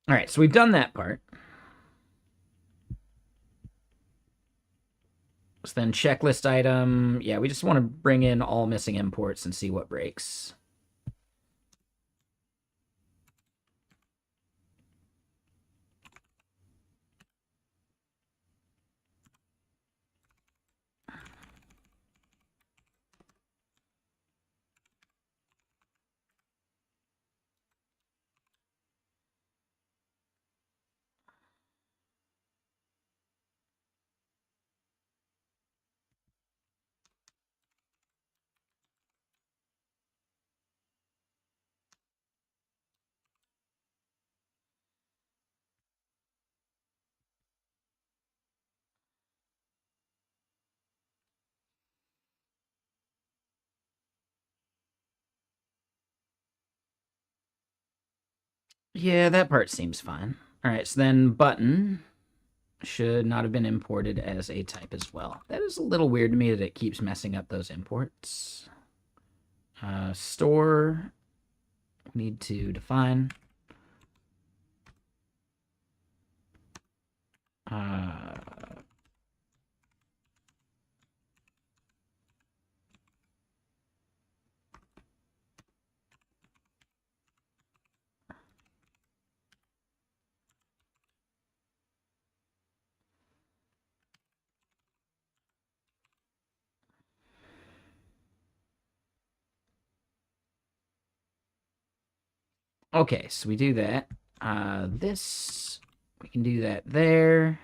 All right, so we've done that part. So then checklist item. Yeah, we just want to bring in all missing imports and see what breaks. Yeah, that part seems fine. All right, so then button should not have been imported as a type as well. That is a little weird to me that it keeps messing up those imports. Store, we need to define. Okay, so we do that. This, we can do that there.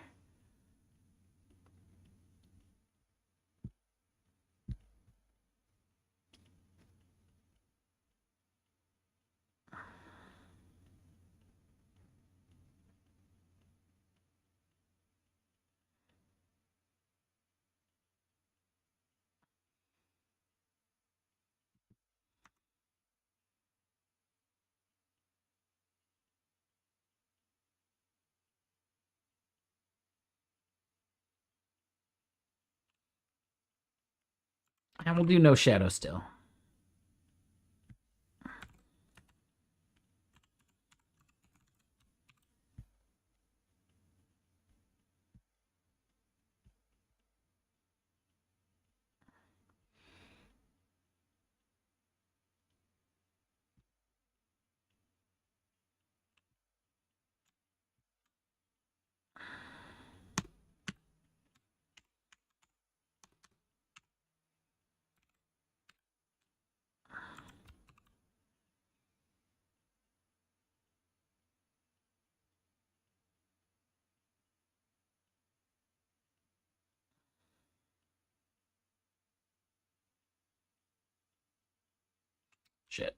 And we'll do no shadow still. Shit.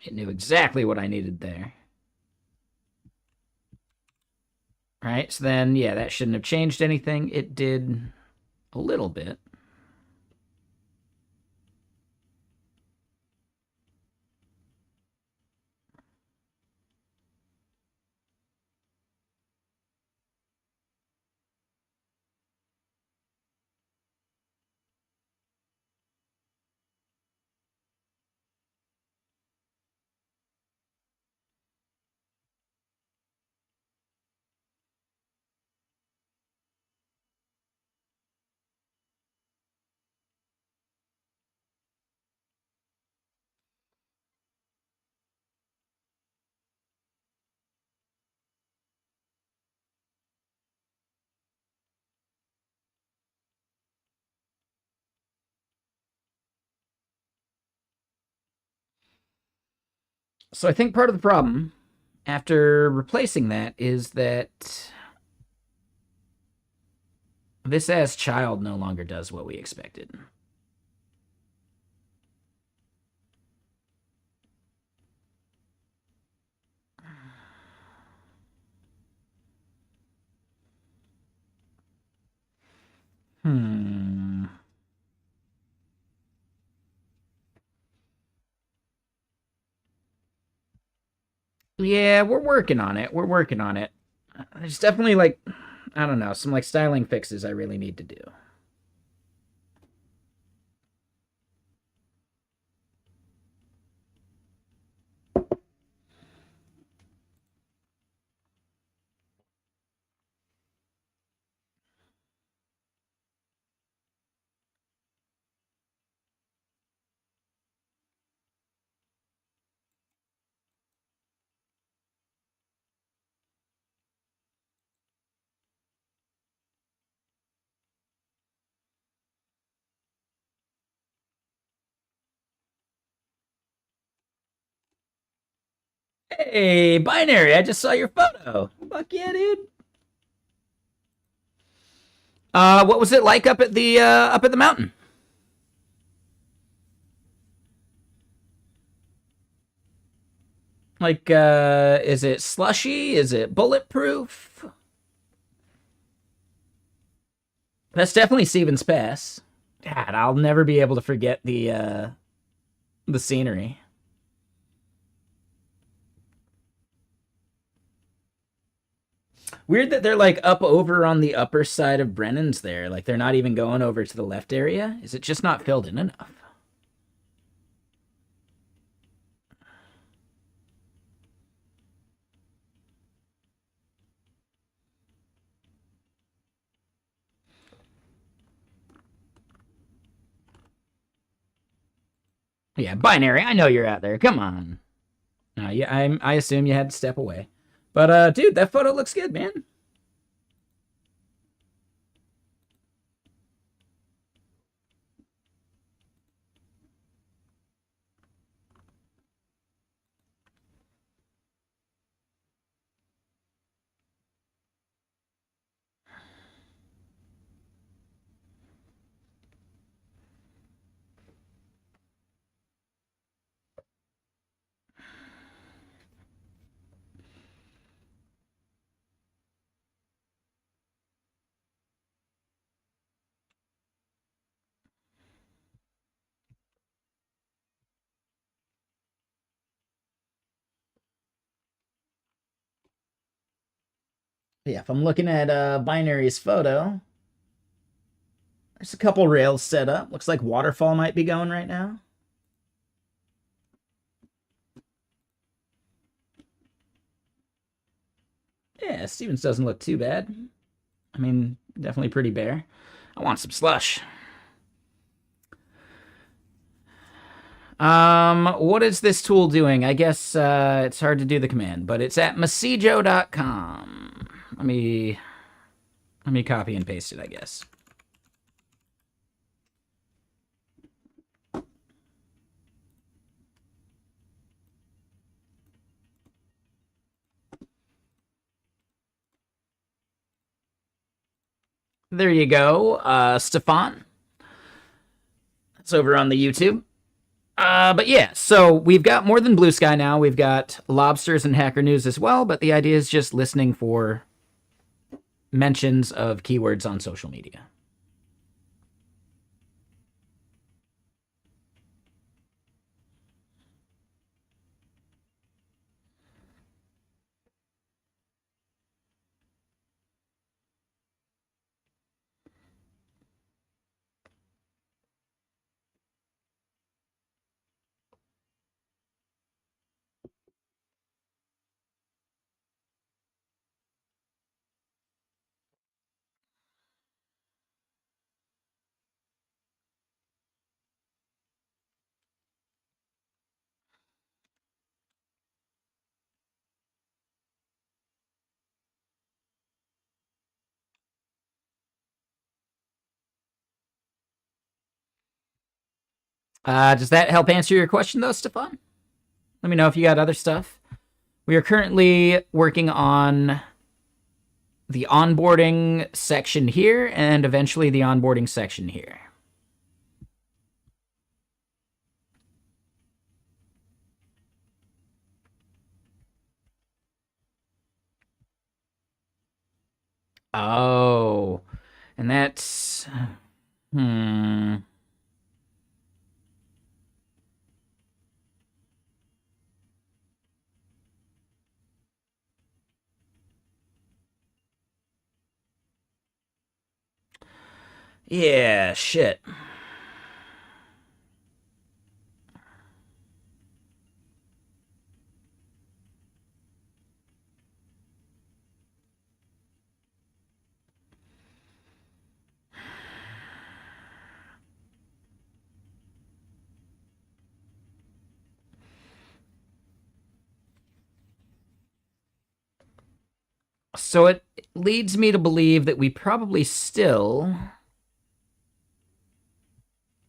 It knew exactly what I needed there. All right, so then, yeah, that shouldn't have changed anything. It did a little bit. So I think part of the problem after replacing that is that this as child no longer does what we expected. Yeah, we're working on it. We're working on it. There's definitely like, I don't know, some like styling fixes I really need to do. Hey, Binary, I just saw your photo. Fuck yeah, dude. What was it like up at the mountain? Like, is it slushy? Is it bulletproof? That's definitely Stevens Pass. God, I'll never be able to forget the scenery. Weird that they're like up over on the upper side of Brennan's there. Like they're not even going over to the left area. Is it just not filled in enough? Yeah, Binary, I know you're out there. Come on. Yeah, I assume you had to step away. But dude, that photo looks good, man. Yeah, if I'm looking at Binary's photo, there's a couple rails set up. Looks like waterfall might be going right now. Yeah, Stevens doesn't look too bad. I mean, definitely pretty bare. I want some slush. What is this tool doing? I guess it's hard to do the command, but it's at Messijo.com. Let me copy and paste it, I guess. There you go, Stefan. It's over on the YouTube. But yeah, so we've got more than Blue Sky now. We've got Lobsters and Hacker News as well, but the idea is just listening for mentions of keywords on social media. Does that help answer your question, though, Stefan? Let me know if you got other stuff. We are currently working on the onboarding section here and eventually the onboarding section here. Oh, and that's, yeah, shit. So it leads me to believe that we probably still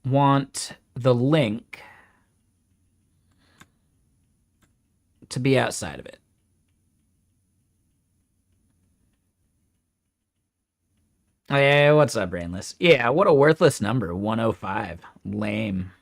want the link to be outside of it. Oh, yeah, what's up, Brainless? Yeah, what a worthless number, 105. Lame.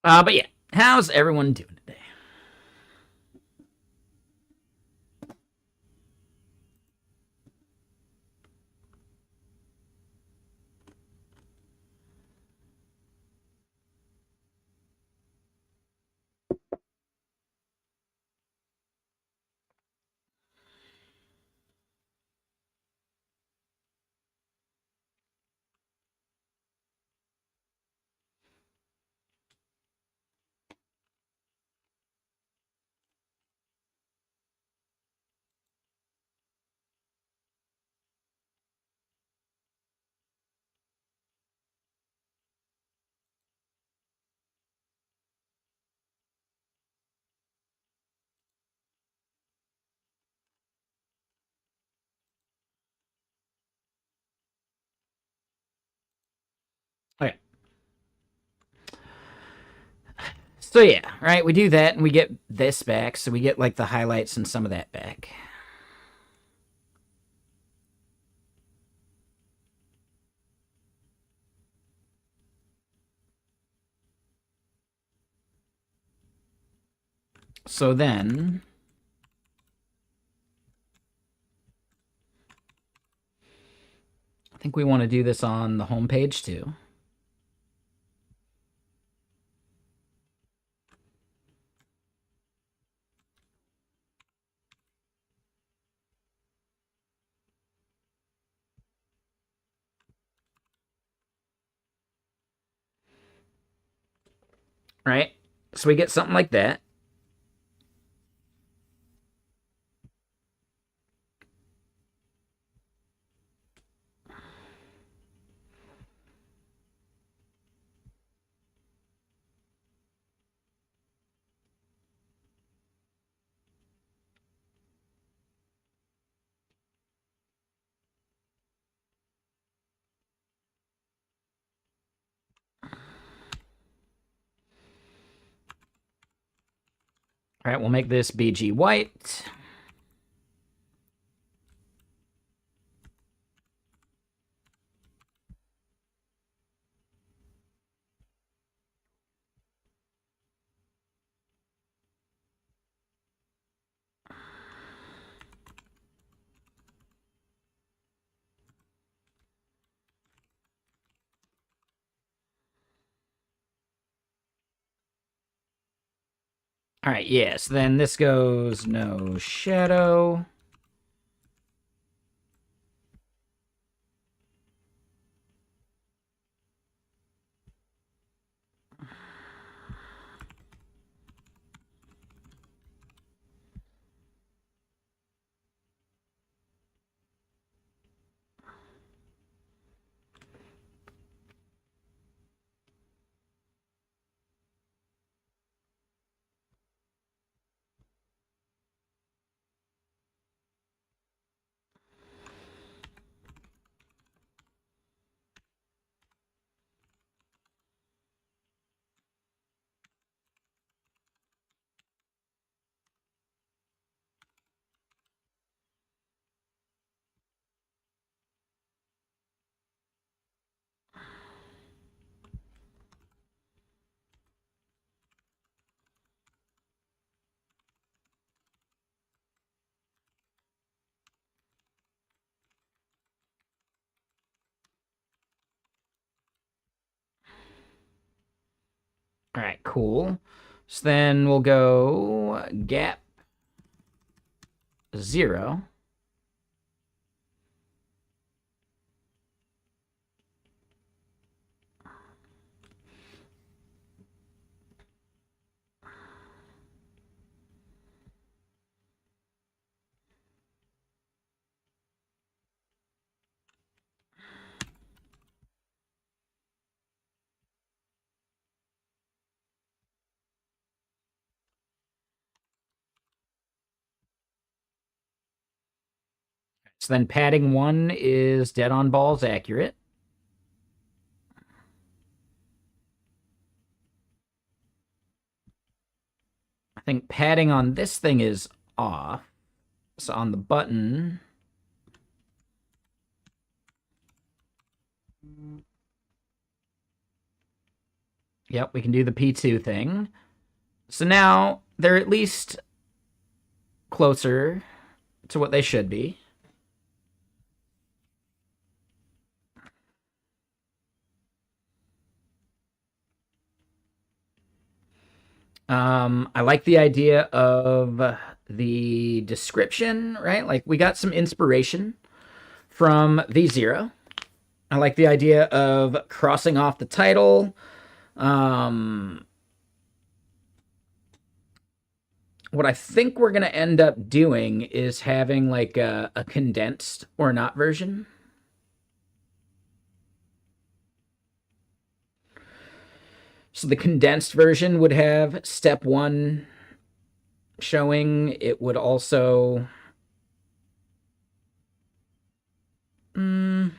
But yeah, how's everyone doing today? Okay. So yeah, right, we do that and we get this back, so we get like the highlights and some of that back. So then I think we want to do this on the home page too. Right? So we get something like that. All right, we'll make this BG white. All right, yes, then this goes no shadow. All right, cool. So then we'll go gap 0. So then padding 1 is dead on balls accurate. I think padding on this thing is off. So on the button, yep, we can do the P2 thing. So now they're at least closer to what they should be. I like the idea of the description, right? Like we got some inspiration from V0. I like the idea of crossing off the title. What I think we're going to end up doing is having like a condensed or not version. So the condensed version would have step 1 showing. It would also... yeah,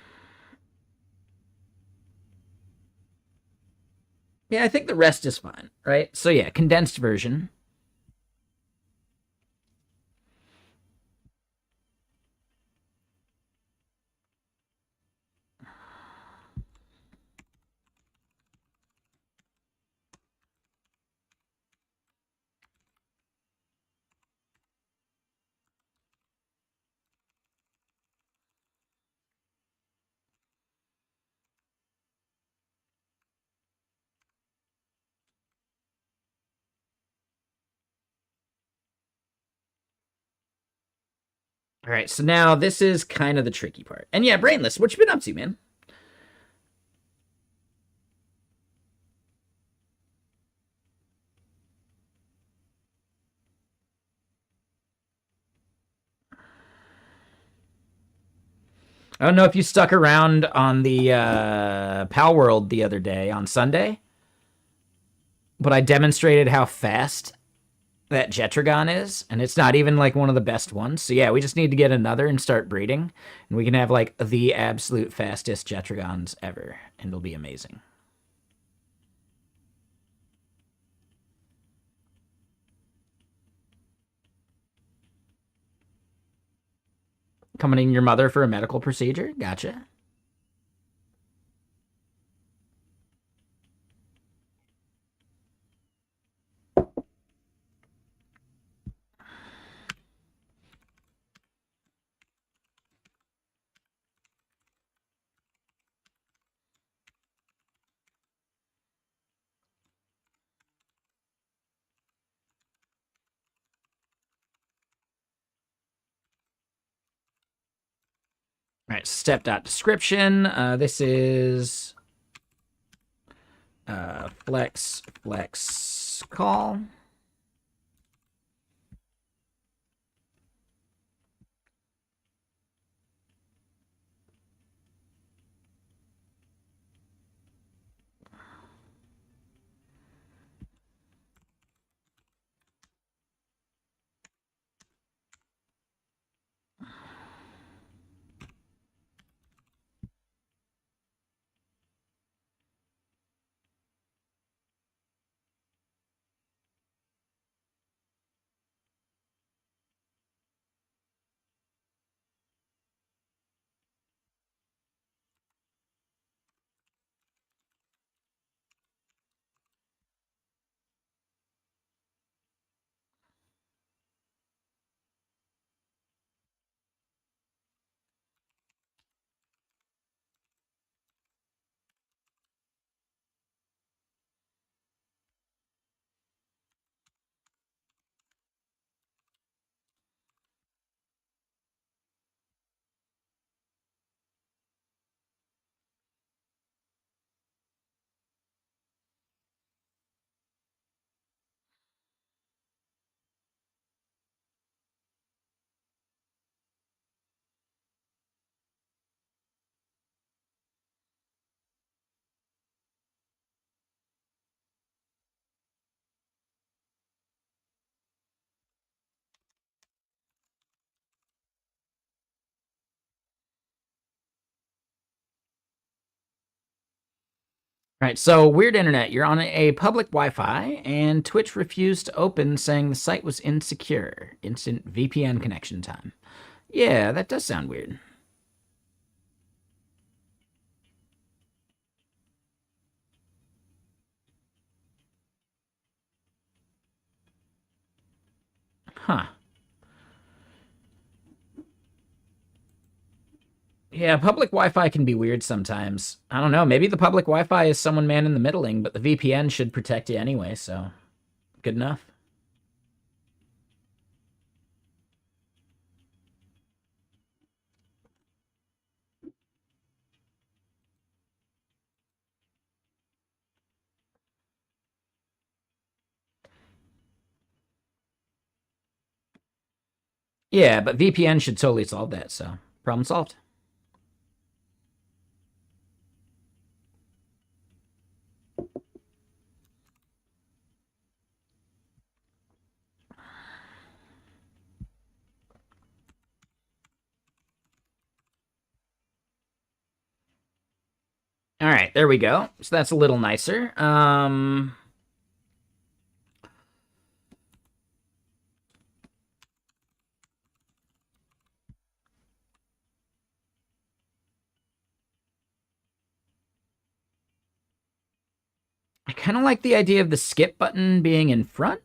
I think the rest is fine, right? So yeah, condensed version. All right, so now this is kind of the tricky part. And yeah, Brainless, what you been up to, man? I don't know if you stuck around on the Pal World the other day on Sunday, but I demonstrated how fast that Jetragon is, and it's not even like one of the best ones. So yeah, we just need to get another and start breeding, and we can have like the absolute fastest Jetragons ever, and it'll be amazing. Accompanying your mother for a medical procedure. Gotcha. All right, step.description. This is flex call. All right, so weird internet. You're on a public Wi-Fi, and Twitch refused to open, saying the site was insecure. Instant VPN connection time. Yeah, that does sound weird. Huh. Yeah, public Wi-Fi can be weird sometimes. I don't know. Maybe the public Wi-Fi is someone man in the middling, but the VPN should protect you anyway, so good enough. Yeah, but VPN should totally solve that, so problem solved. All right, there we go. So that's a little nicer. I kind of like the idea of the skip button being in front.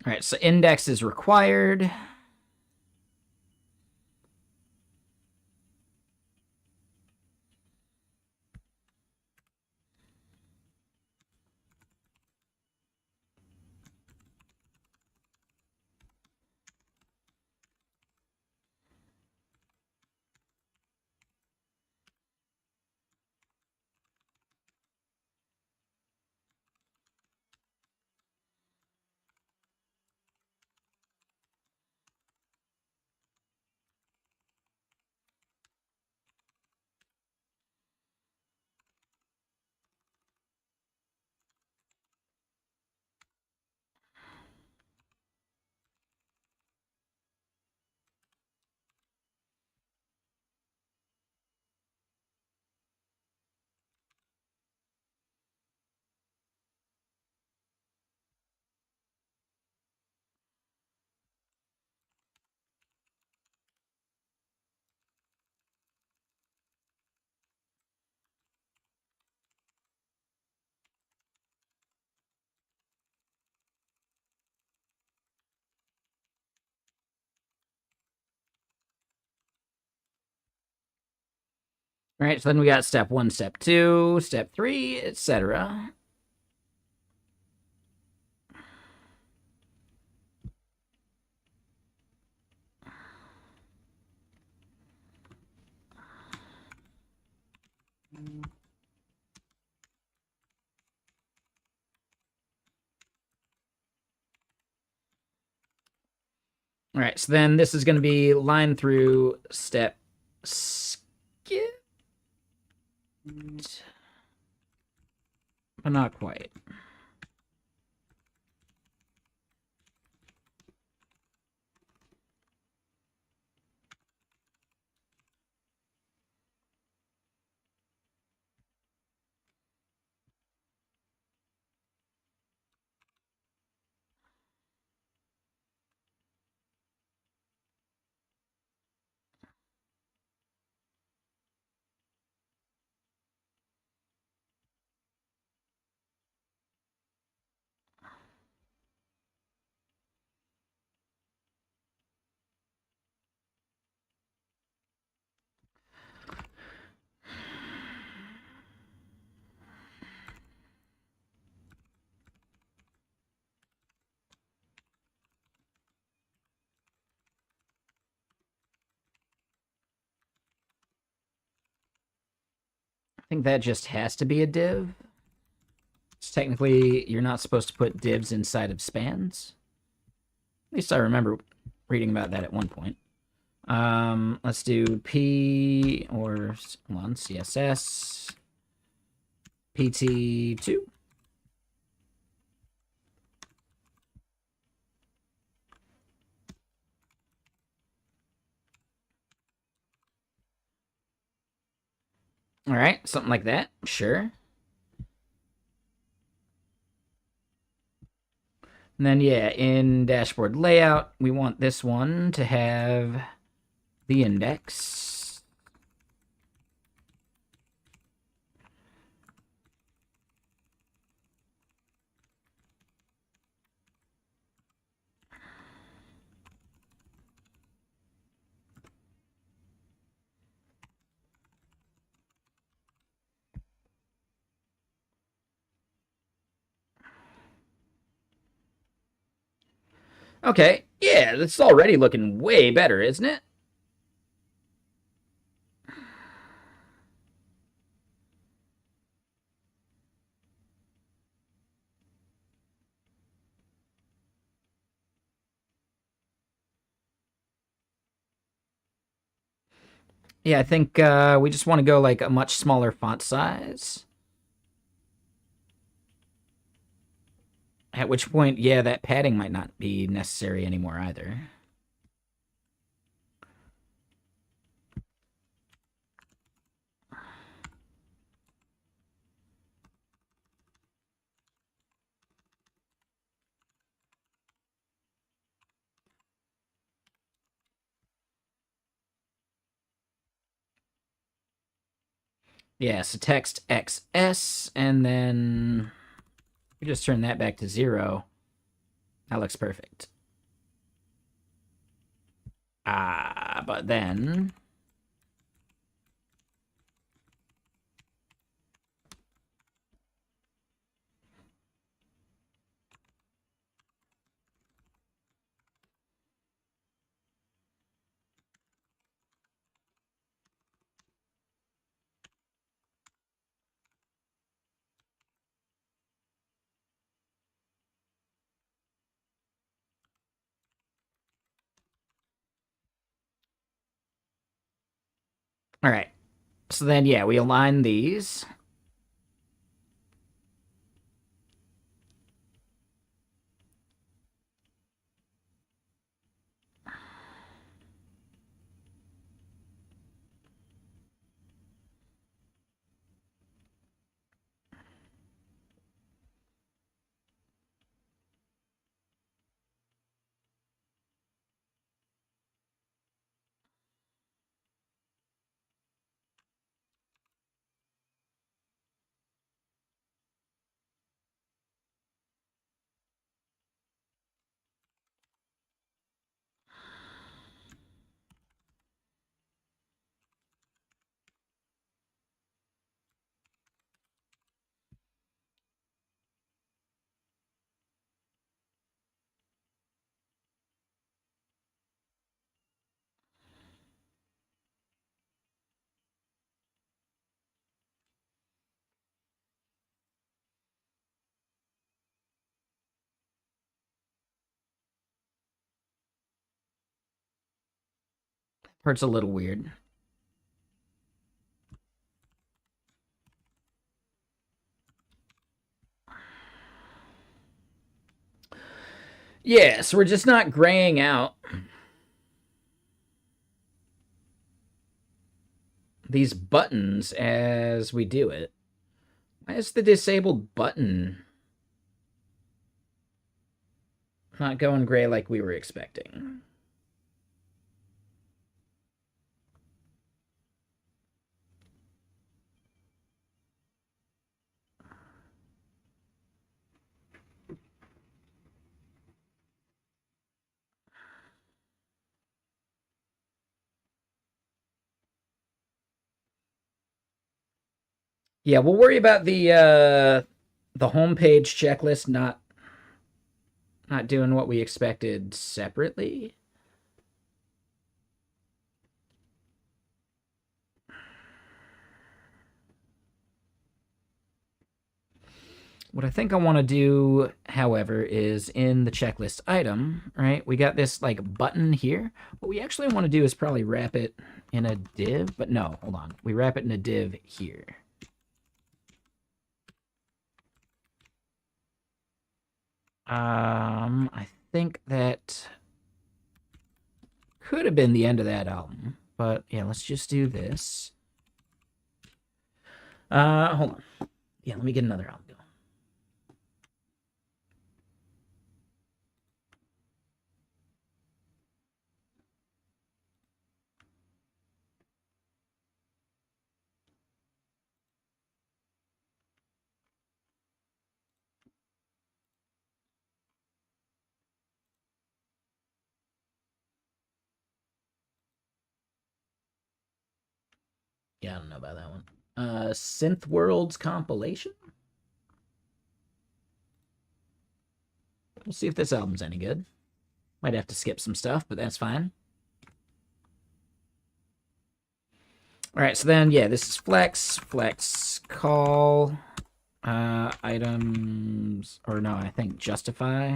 All right, so index is required. All right, so then we got step 1, step 2, step 3, etc. All right, so then this is going to be line through step skip, but not quite. I think that just has to be a div. It's technically, you're not supposed to put divs inside of spans. At least I remember reading about that at one point. Let's do P or hold on, CSS PT2. All right, something like that. Sure. And then, yeah, in dashboard layout, we want this one to have the index. Okay, yeah, that's already looking way better, isn't it? Yeah, I think we just want to go like a much smaller font size. At which point, yeah, that padding might not be necessary anymore either. Yeah, so text XS, and then we just turn that back to 0. That looks perfect. But then... All right. So then, yeah, we align these. Part's a little weird. Yeah, so we're just not graying out these buttons as we do it. Why is the disabled button not going gray like we were expecting? Yeah, we'll worry about the homepage checklist not doing what we expected separately. What I think I want to do, however, is in the checklist item, right? We got this like button here. What we actually want to do is probably wrap it in a div, but no, hold on. We wrap it in a div here. I think that could have been the end of that album, but yeah, let's just do this. Hold on. Yeah, let me get another album going. Yeah, I don't know about that one. Synth Worlds compilation. We'll see if this album's any good. Might have to skip some stuff, but that's fine. All right, so then, yeah, this is flex call, items, or no, I think justify.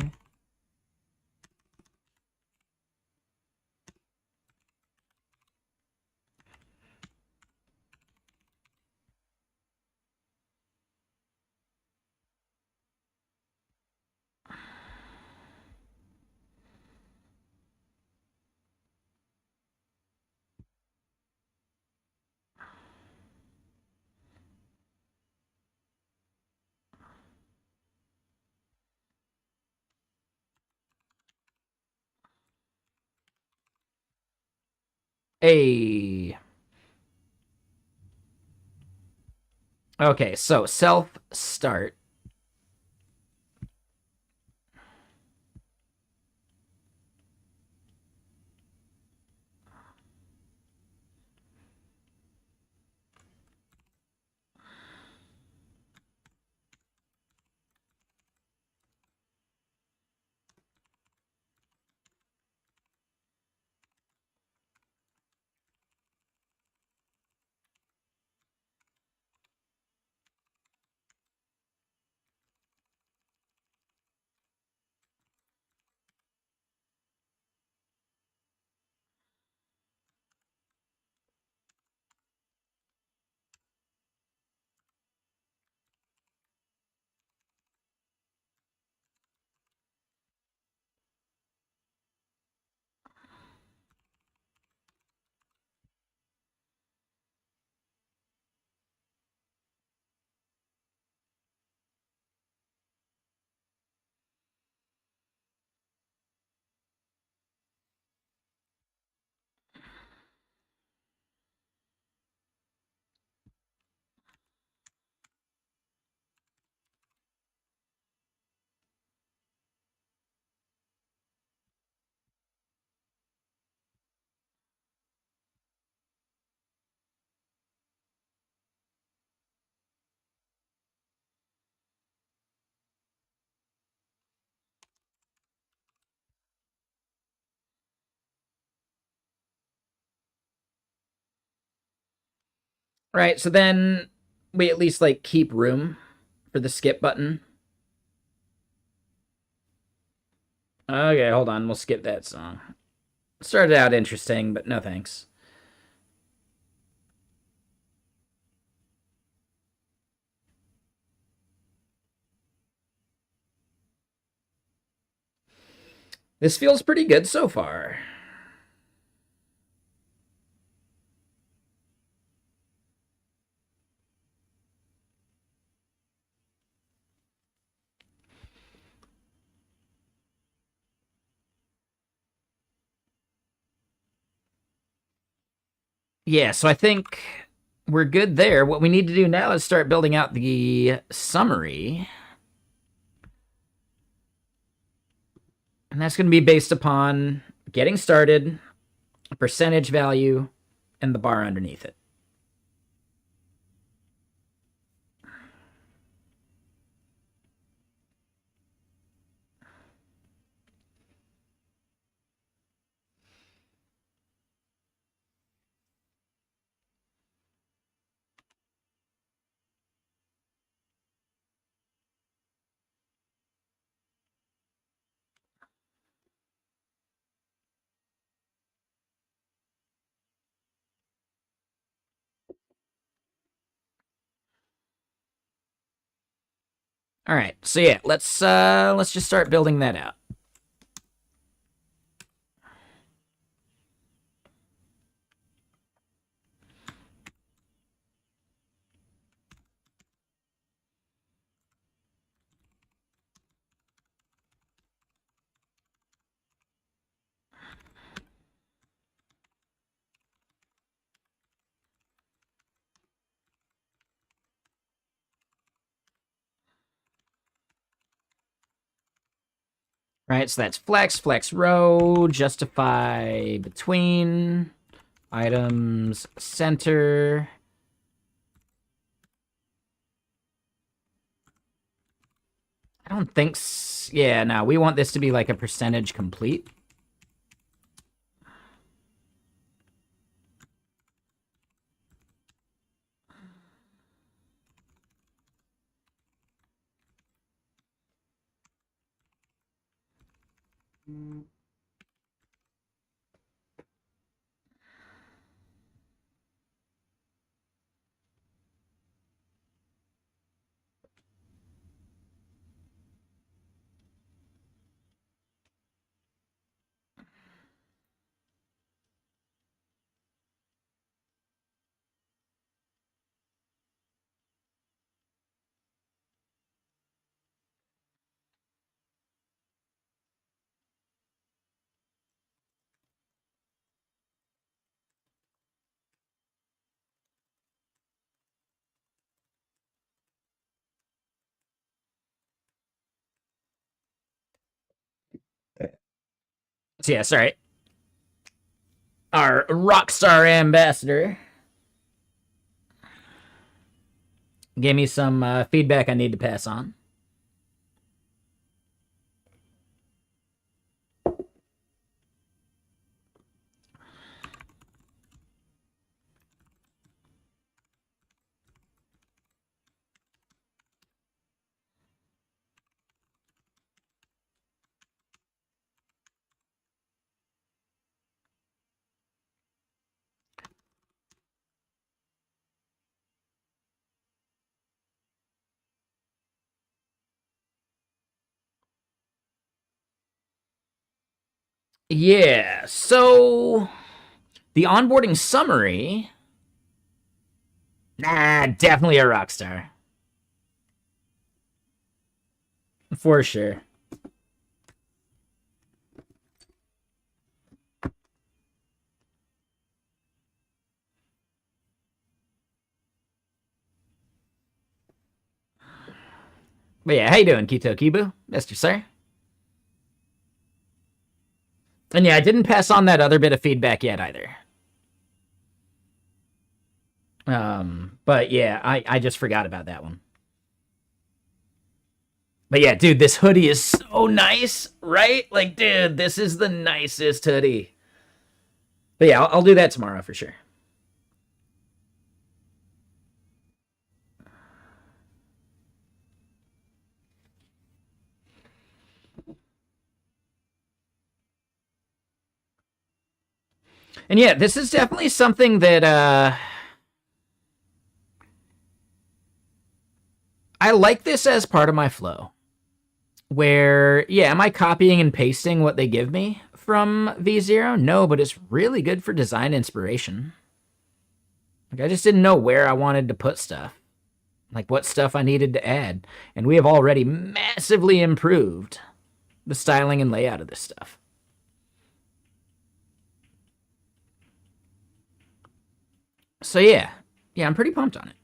A. Okay, so self start. Right, so then we at least like keep room for the skip button. Okay, hold on, we'll skip that song. Started out interesting, but no thanks. This feels pretty good so far. Yeah, so I think we're good there. What we need to do now is start building out the summary. And that's going to be based upon getting started, a percentage value, and the bar underneath it. All right, so yeah, let's just start building that out. Right, so that's flex row, justify between, items, center. I don't think, yeah, no, we want this to be like a percentage complete. So yeah, sorry. Our rockstar ambassador gave me some feedback I need to pass on. Yeah, so the onboarding summary. Nah, definitely a rock star. For sure. But yeah, how you doing, Kito Kibu? Mr. Sir? And yeah, I didn't pass on that other bit of feedback yet either. But yeah, I just forgot about that one. But yeah, dude, this hoodie is so nice, right? Like, dude, this is the nicest hoodie. But yeah, I'll do that tomorrow for sure. And yeah, this is definitely something that I like this as part of my flow. where, yeah, am I copying and pasting what they give me from V0? No, but it's really good for design inspiration. Like, I just didn't know where I wanted to put stuff, like what stuff I needed to add. And we have already massively improved the styling and layout of this stuff. So yeah, I'm pretty pumped on it.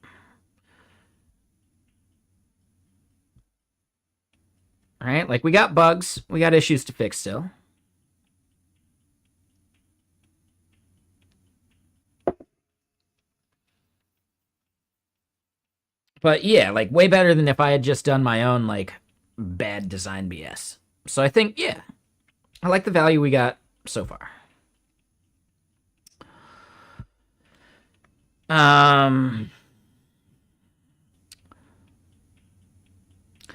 All right, like we got bugs, we got issues to fix still. But yeah, like way better than if I had just done my own like bad design BS. So I think, yeah, I like the value we got so far.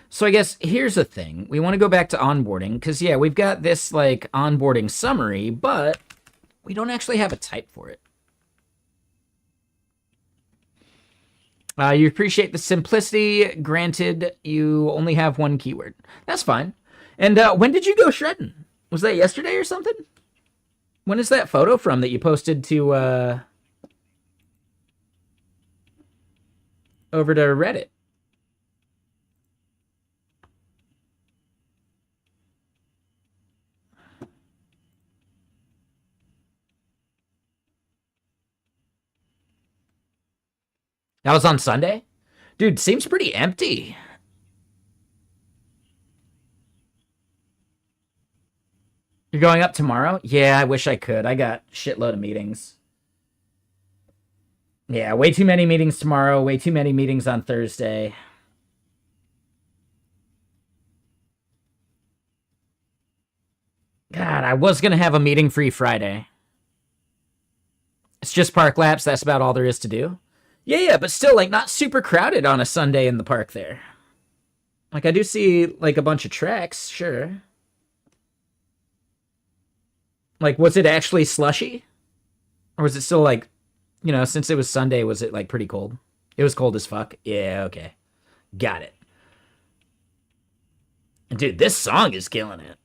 So I guess here's the thing. We want to go back to onboarding because, yeah, we've got this like onboarding summary, but we don't actually have a type for it. You appreciate the simplicity. Granted, you only have one keyword. That's fine. And when did you go shredding? Was that yesterday or something? When is that photo from that you posted to over to Reddit? That was on Sunday? Dude, seems pretty empty. You're going up tomorrow? Yeah, I wish I could. I got shitload of meetings. Yeah, way too many meetings tomorrow, way too many meetings on Thursday. God, I was going to have a meeting free Friday. It's just park laps. That's about all there is to do. Yeah, but still, like, not super crowded on a Sunday in the park there. Like, I do see, like, a bunch of tracks, sure. Like, was it actually slushy? Or was it still, like, you know, since it was Sunday, was it, like, pretty cold? It was cold as fuck? Yeah, okay. Got it. Dude, this song is killing it.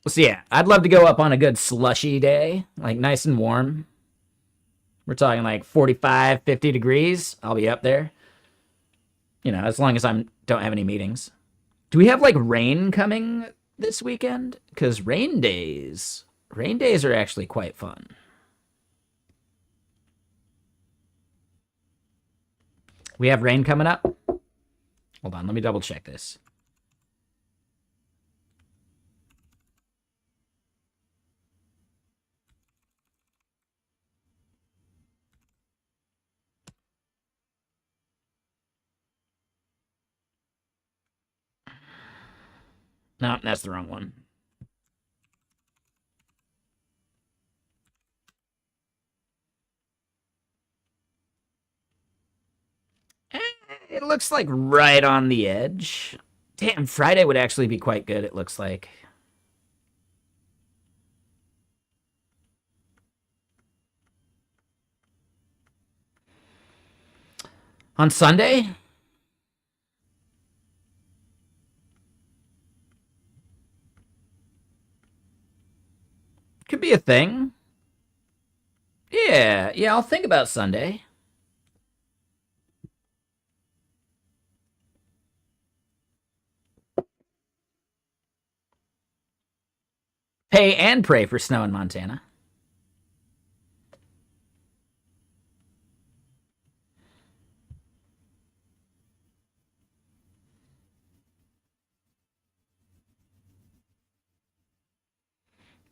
So yeah, I'd love to go up on a good slushy day, like nice and warm. We're talking like 45, 50 degrees. I'll be up there. You know, as long as I don't have any meetings. Do we have like rain coming this weekend? Because rain days are actually quite fun. We have rain coming up. Hold on, let me double check this. No, that's the wrong one. It looks like right on the edge. Damn, Friday would actually be quite good, it looks like. On Sunday? Could be a thing. Yeah, I'll think about Sunday. Pay and pray for snow in Montana.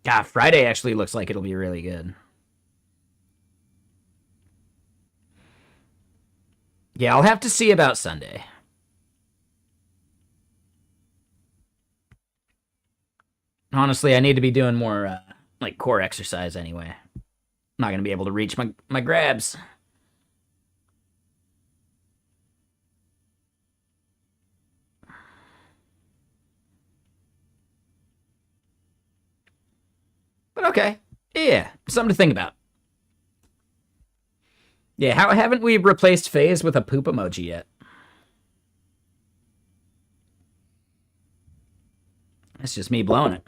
God, Friday actually looks like it'll be really good. Yeah, I'll have to see about Sunday. Honestly, I need to be doing more like core exercise anyway. I'm not gonna be able to reach my grabs. doing okay. Yeah, something to think about. Yeah, how haven't we replaced phase with a poop emoji yet? That's just me blowing it.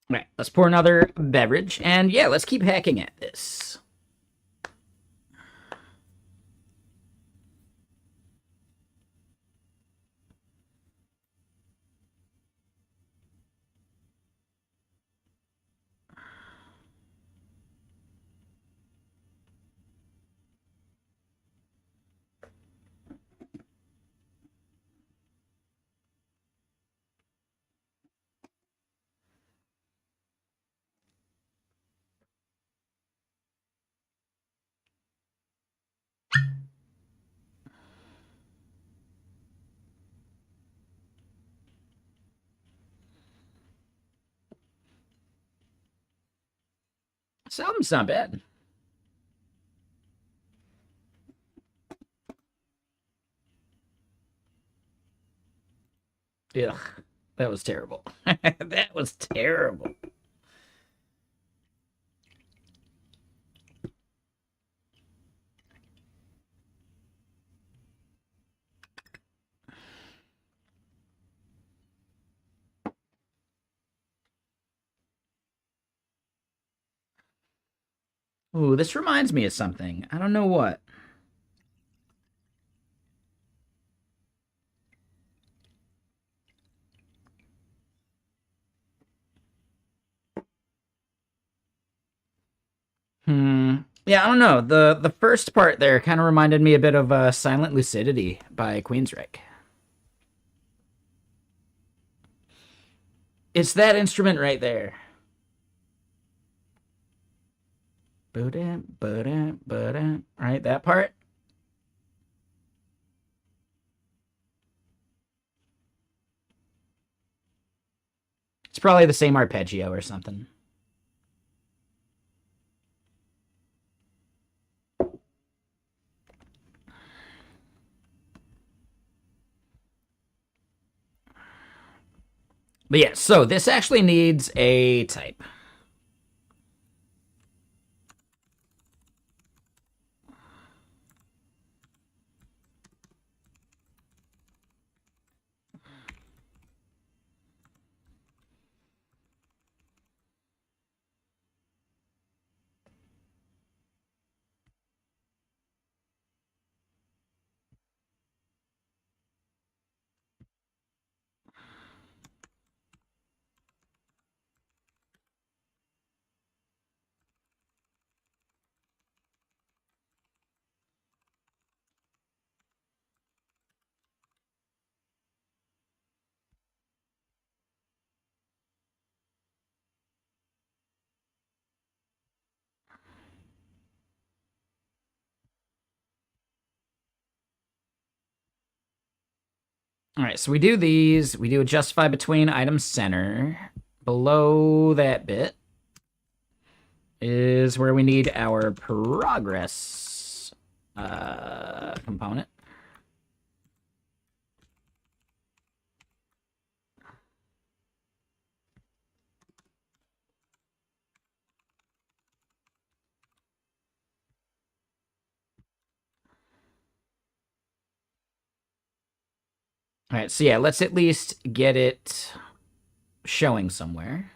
All right, let's pour another beverage, and yeah, let's keep hacking at this. This album's not bad. Ugh, that was terrible. That was terrible. Ooh, this reminds me of something. I don't know what. Yeah, I don't know. The first part there kind of reminded me a bit of Silent Lucidity by Queensryche. It's that instrument right there. Right, that part. It's probably the same arpeggio or something. But yeah, so this actually needs a type. All right, so we do these. We do a justify between item center. Below that bit is where we need our progress component. All right, so yeah, let's at least get it showing somewhere.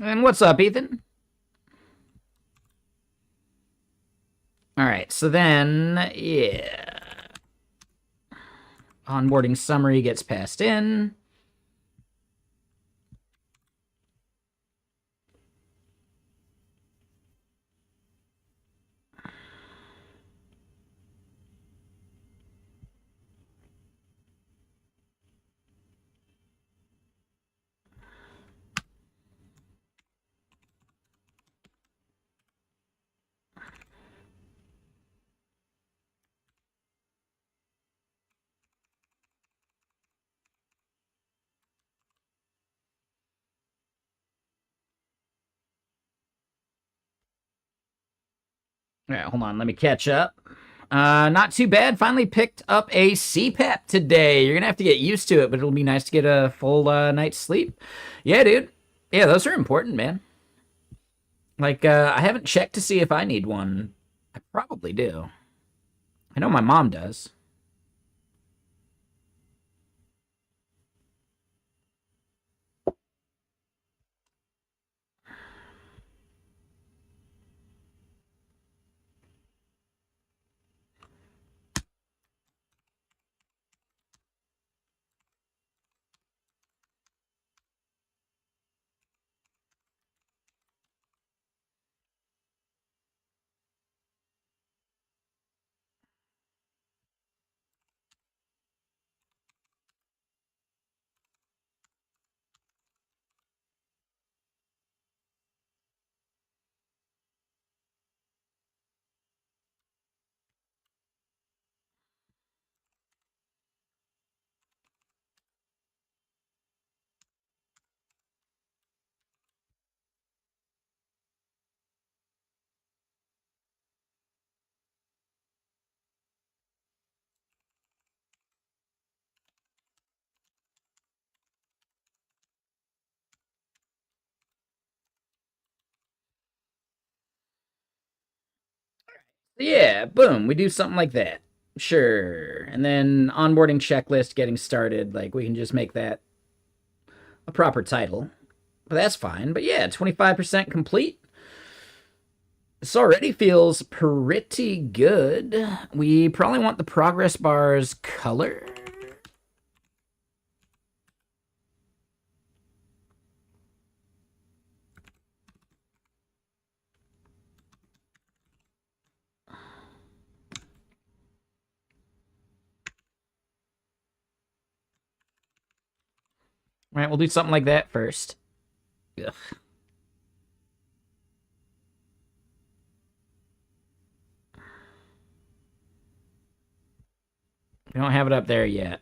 And what's up, Ethan? All right, so then, yeah. Onboarding summary gets passed in. All right, hold on. Let me catch up. Not too bad. Finally picked up a CPAP today. You're going to have to get used to it, but it'll be nice to get a full night's sleep. Yeah, dude. Yeah, those are important, man. Like, I haven't checked to see if I need one. I probably do. I know my mom does. Yeah, boom. We do something like that. Sure. And then onboarding checklist getting started. Like, we can just make that a proper title. But that's fine. But yeah, 25% complete. This already feels pretty good. We probably want the progress bars color. All right, we'll do something like that first. Ugh. We don't have it up there yet.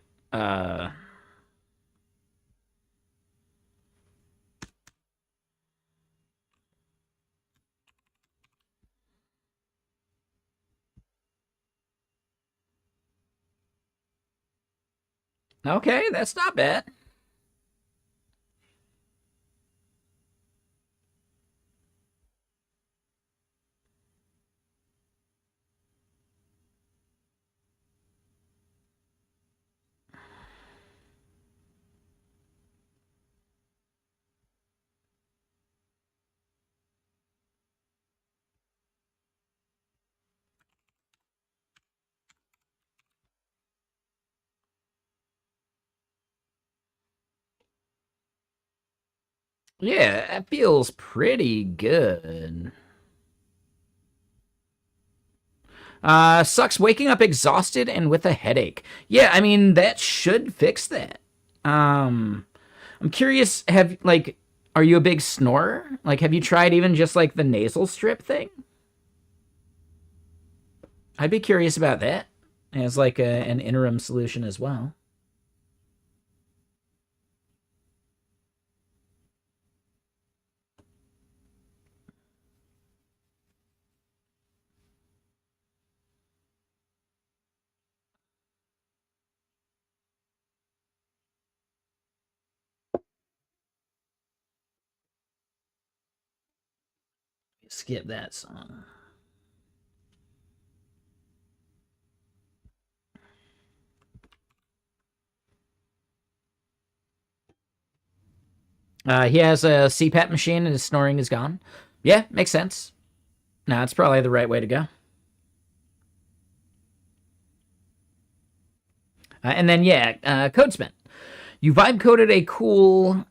Okay, that's not bad. Yeah, that feels pretty good. Sucks waking up exhausted and with a headache. Yeah, I mean, that should fix that. I'm curious, are you a big snorer? Like, have you tried even just like the nasal strip thing? I'd be curious about that as like an interim solution as well. Skip that song. He has a CPAP machine and his snoring is gone. Yeah, makes sense. No, it's probably the right way to go. And then, yeah, Codesmith. You vibe coded a cool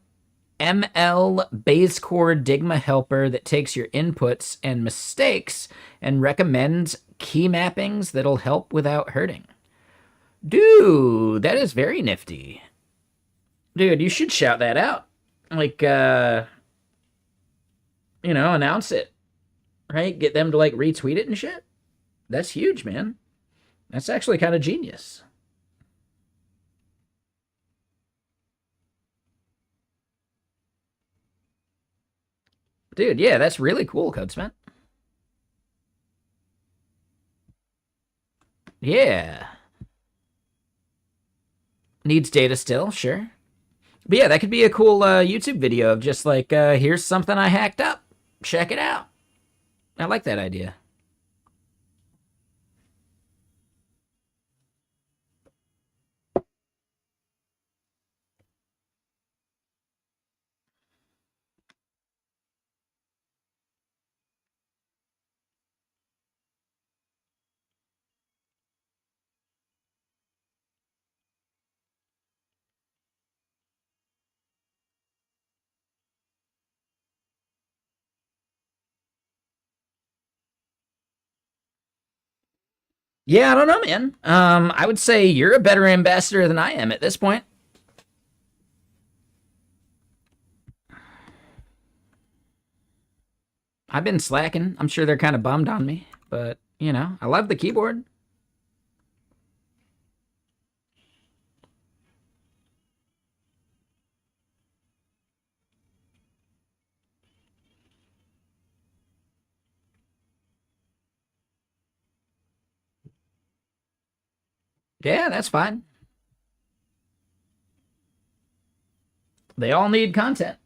ML base core Digma helper that takes your inputs and mistakes and recommends key mappings that'll help without hurting. Dude, that is very nifty. Dude, you should shout that out. Like, announce it, right? Get them to like retweet it and shit. That's huge, man. That's actually kind of genius. Dude, yeah, that's really cool, Codesmith. Yeah. Needs data still, sure. But yeah, that could be a cool YouTube video of just like, here's something I hacked up. Check it out. I like that idea. Yeah, I don't know, man. I would say you're a better ambassador than I am at this point. I've been slacking. I'm sure they're kind of bummed on me, but I love the keyboard. Yeah, that's fine. They all need content.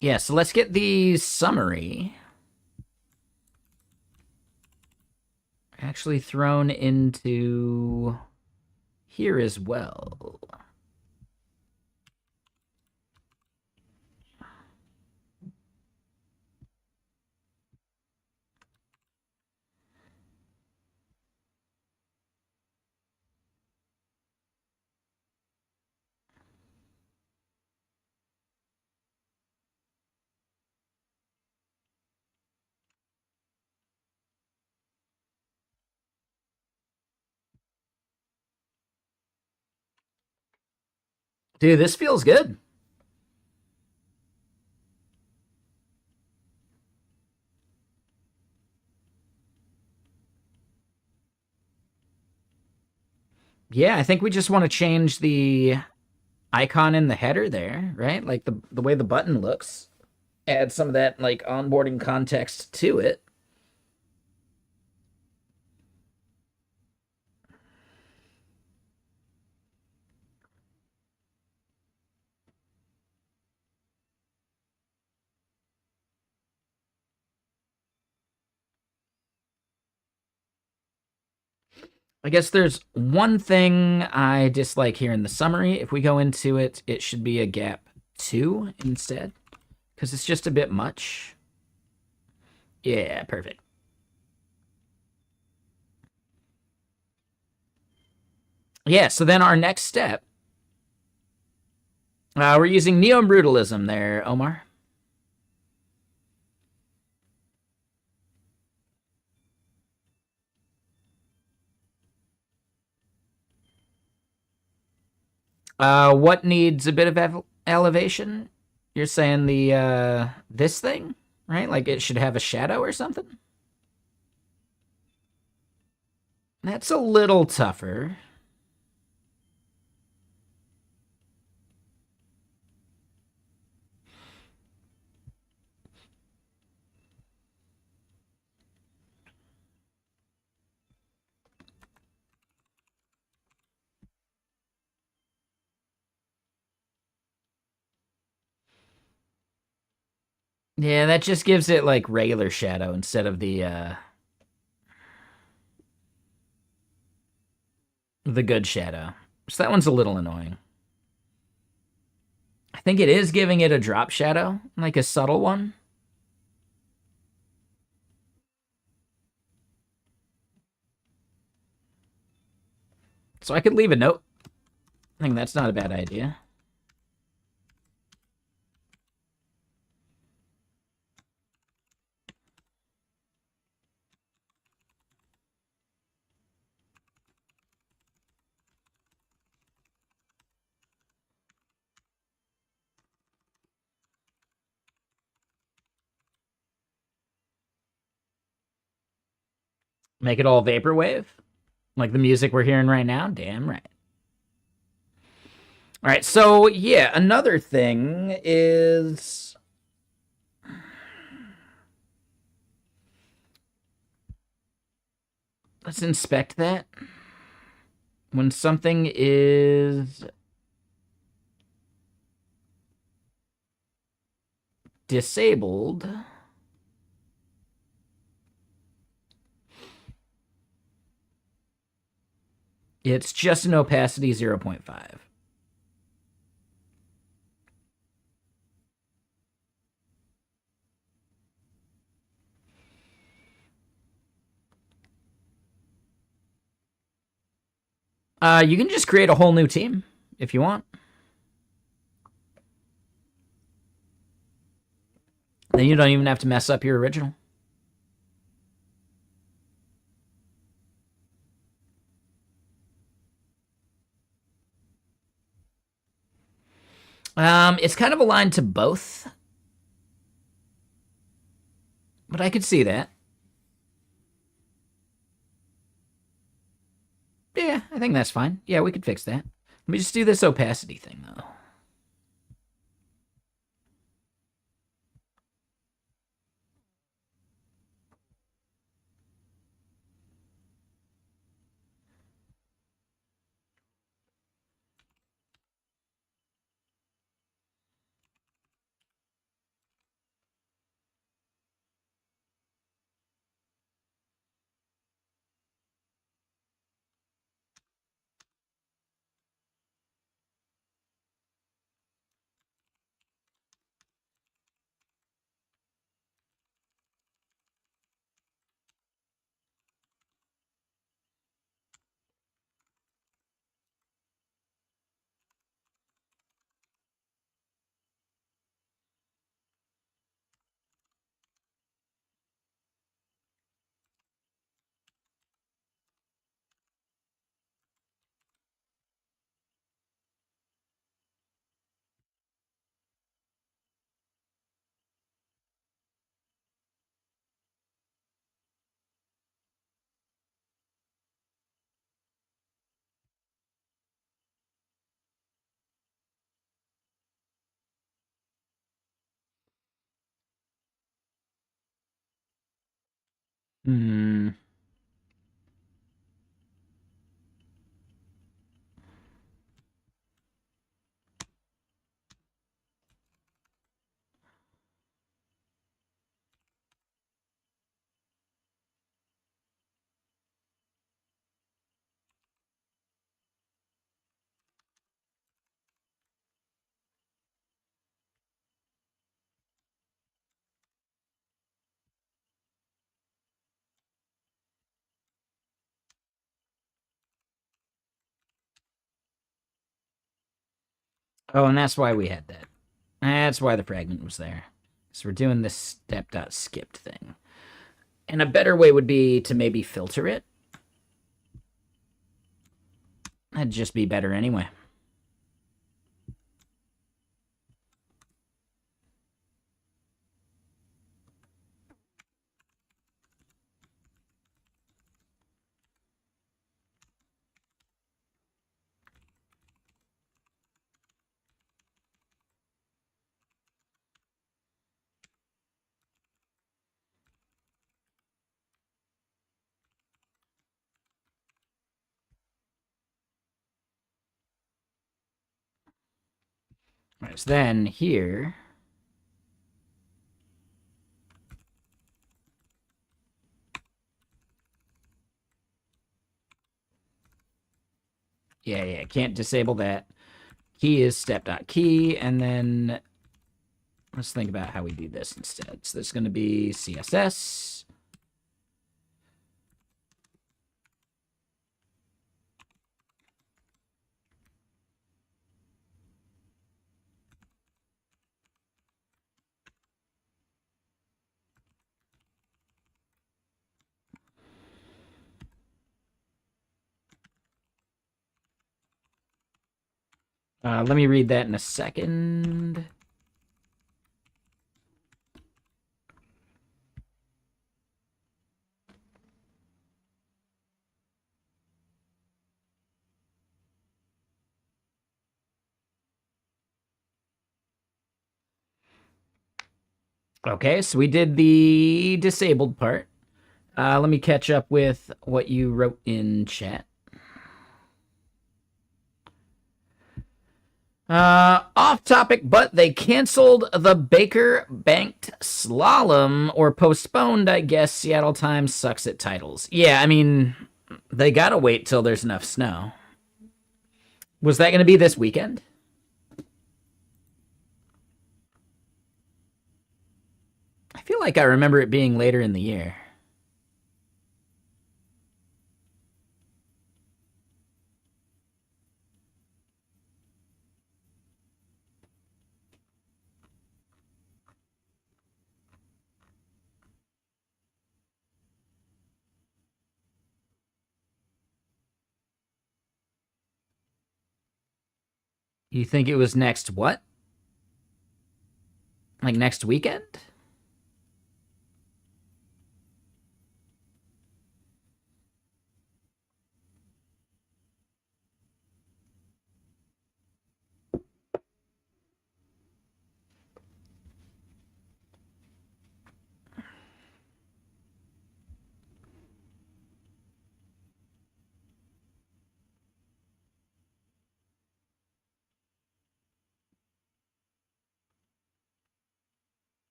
Yeah, so let's get the summary actually thrown into here as well. Dude, this feels good. Yeah, I think we just want to change the icon in the header there, right? Like the way the button looks. Add some of that like onboarding context to it. I guess there's one thing I dislike here in the summary. If we go into it, it should be a gap 2 instead, because it's just a bit much. Yeah, perfect. Yeah, so then our next step, we're using neo-brutalism there, Omar. What needs a bit of elevation? You're saying the this thing, right? Like it should have a shadow or something? That's a little tougher. Yeah, that just gives it like regular shadow instead of the good shadow. So that one's a little annoying. I think it is giving it a drop shadow, like a subtle one. So I could leave a note. I think that's not a bad idea. Make it all vaporwave, like the music we're hearing right now. Damn right. All right, so yeah, another thing is let's inspect that. When something is disabled, it's just an opacity 0.5. You can just create a whole new team if you want. Then you don't even have to mess up your original. It's kind of aligned to both, but I could see that. Yeah, I think that's fine. Yeah, we could fix that. Let me just do this opacity thing, though. Hmm. Oh, and that's why we had that. That's why the fragment was there. So we're doing this step.skipped thing. And a better way would be to maybe filter it. That'd just be better anyway. All right, so then here, Yeah, can't disable that. Key is step.key, and then let's think about how we do this instead. So there's going to be CSS. Let me read that in a second. Okay, so we did the disabled part. Let me catch up with what you wrote in chat. Off topic, but they canceled the Baker Banked Slalom, or postponed, I guess. Seattle Times sucks at titles. Yeah, I mean, they gotta wait till there's enough snow. Was that gonna be this weekend? I feel like I remember it being later in the year. You think it was next what? Like next weekend?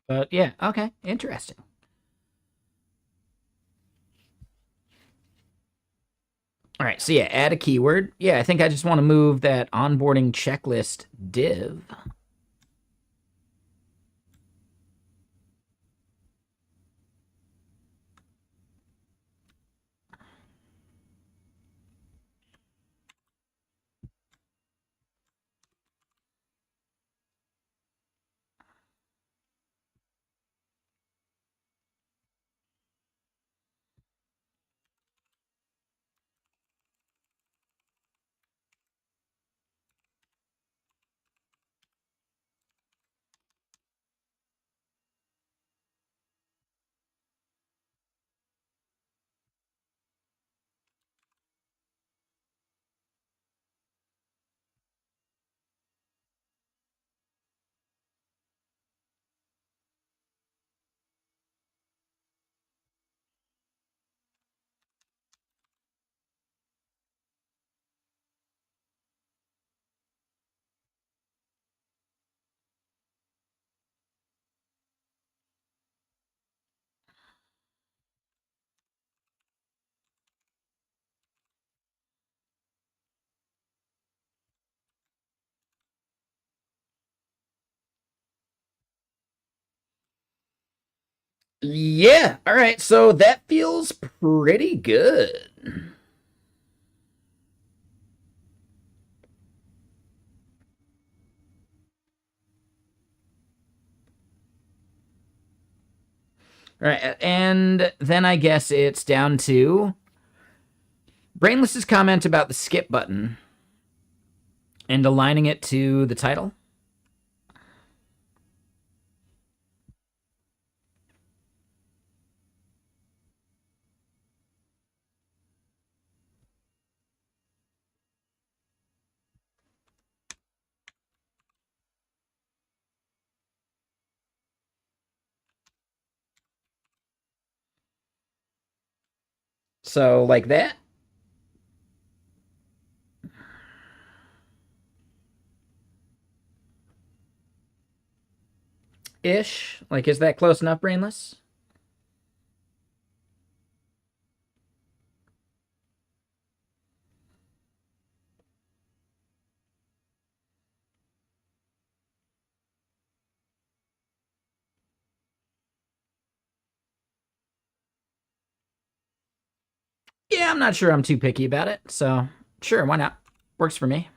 But yeah, okay, interesting. All right, so yeah, add a keyword. Yeah, I think I just want to move that onboarding checklist div. Yeah, all right, so that feels pretty good. All right, and then I guess it's down to Brainless's comment about the skip button and aligning it to the title. So like that ish. Like, is that close enough, Brainless? Yeah, I'm not sure I'm too picky about it. So sure, why not? Works for me.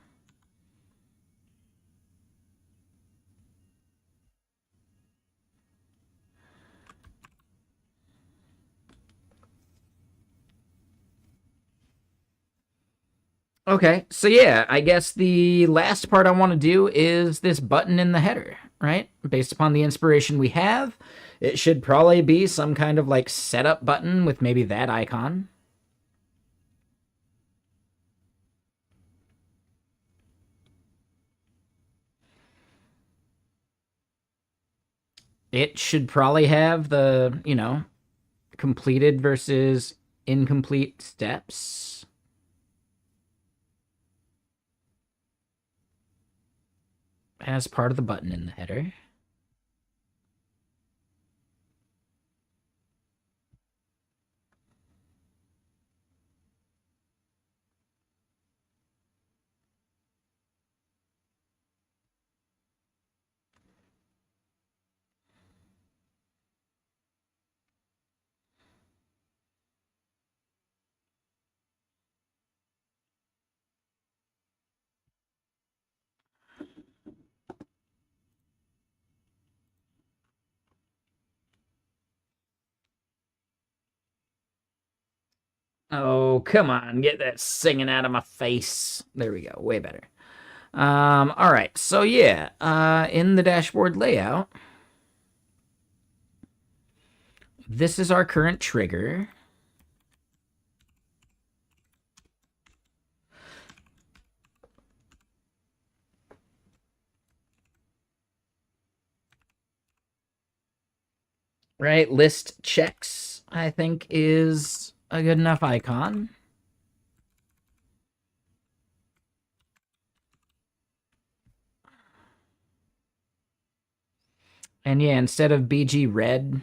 Okay, so yeah, I guess the last part I want to do is this button in the header, right? Based upon the inspiration we have, it should probably be some kind of like setup button with maybe that icon. It should probably have the, completed versus incomplete steps as part of the button in the header. Oh, come on, get that singing out of my face. There we go, way better. All right, so yeah, in the dashboard layout, this is our current trigger. Right, list checks, I think, is a good enough icon. And yeah, instead of BG red,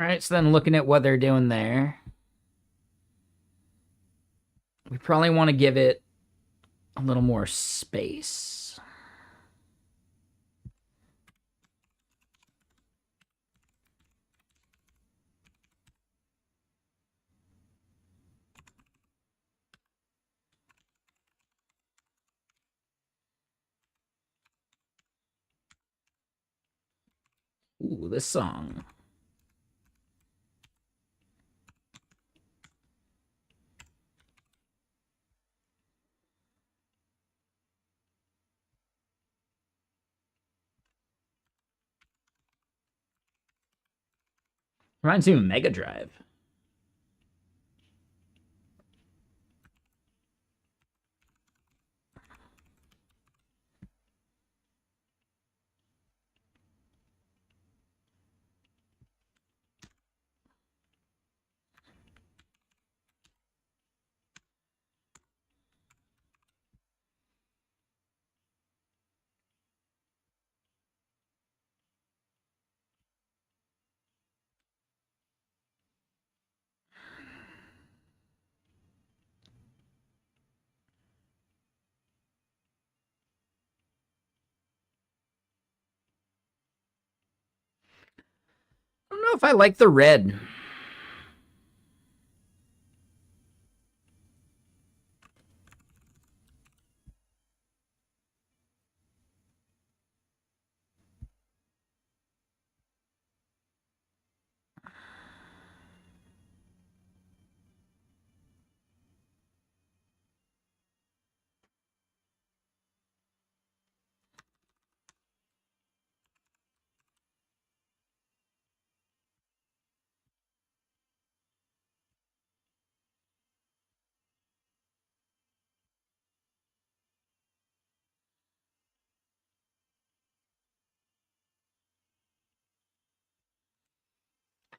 All right, so then looking at what they're doing there, we probably want to give it a little more space. Ooh, this song. Reminds me of Mega Drive. I don't know if I like the red.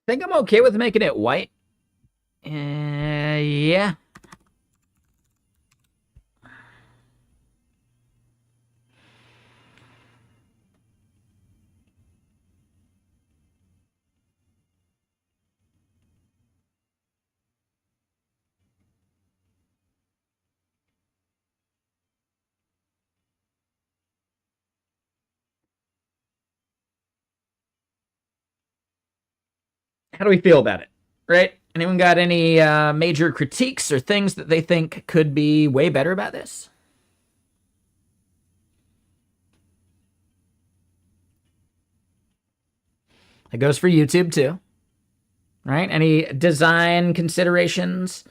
I think I'm okay with making it white. Yeah. How do we feel about it? Right? Anyone got any major critiques or things that they think could be way better about this? It goes for YouTube too. Right? Any design considerations?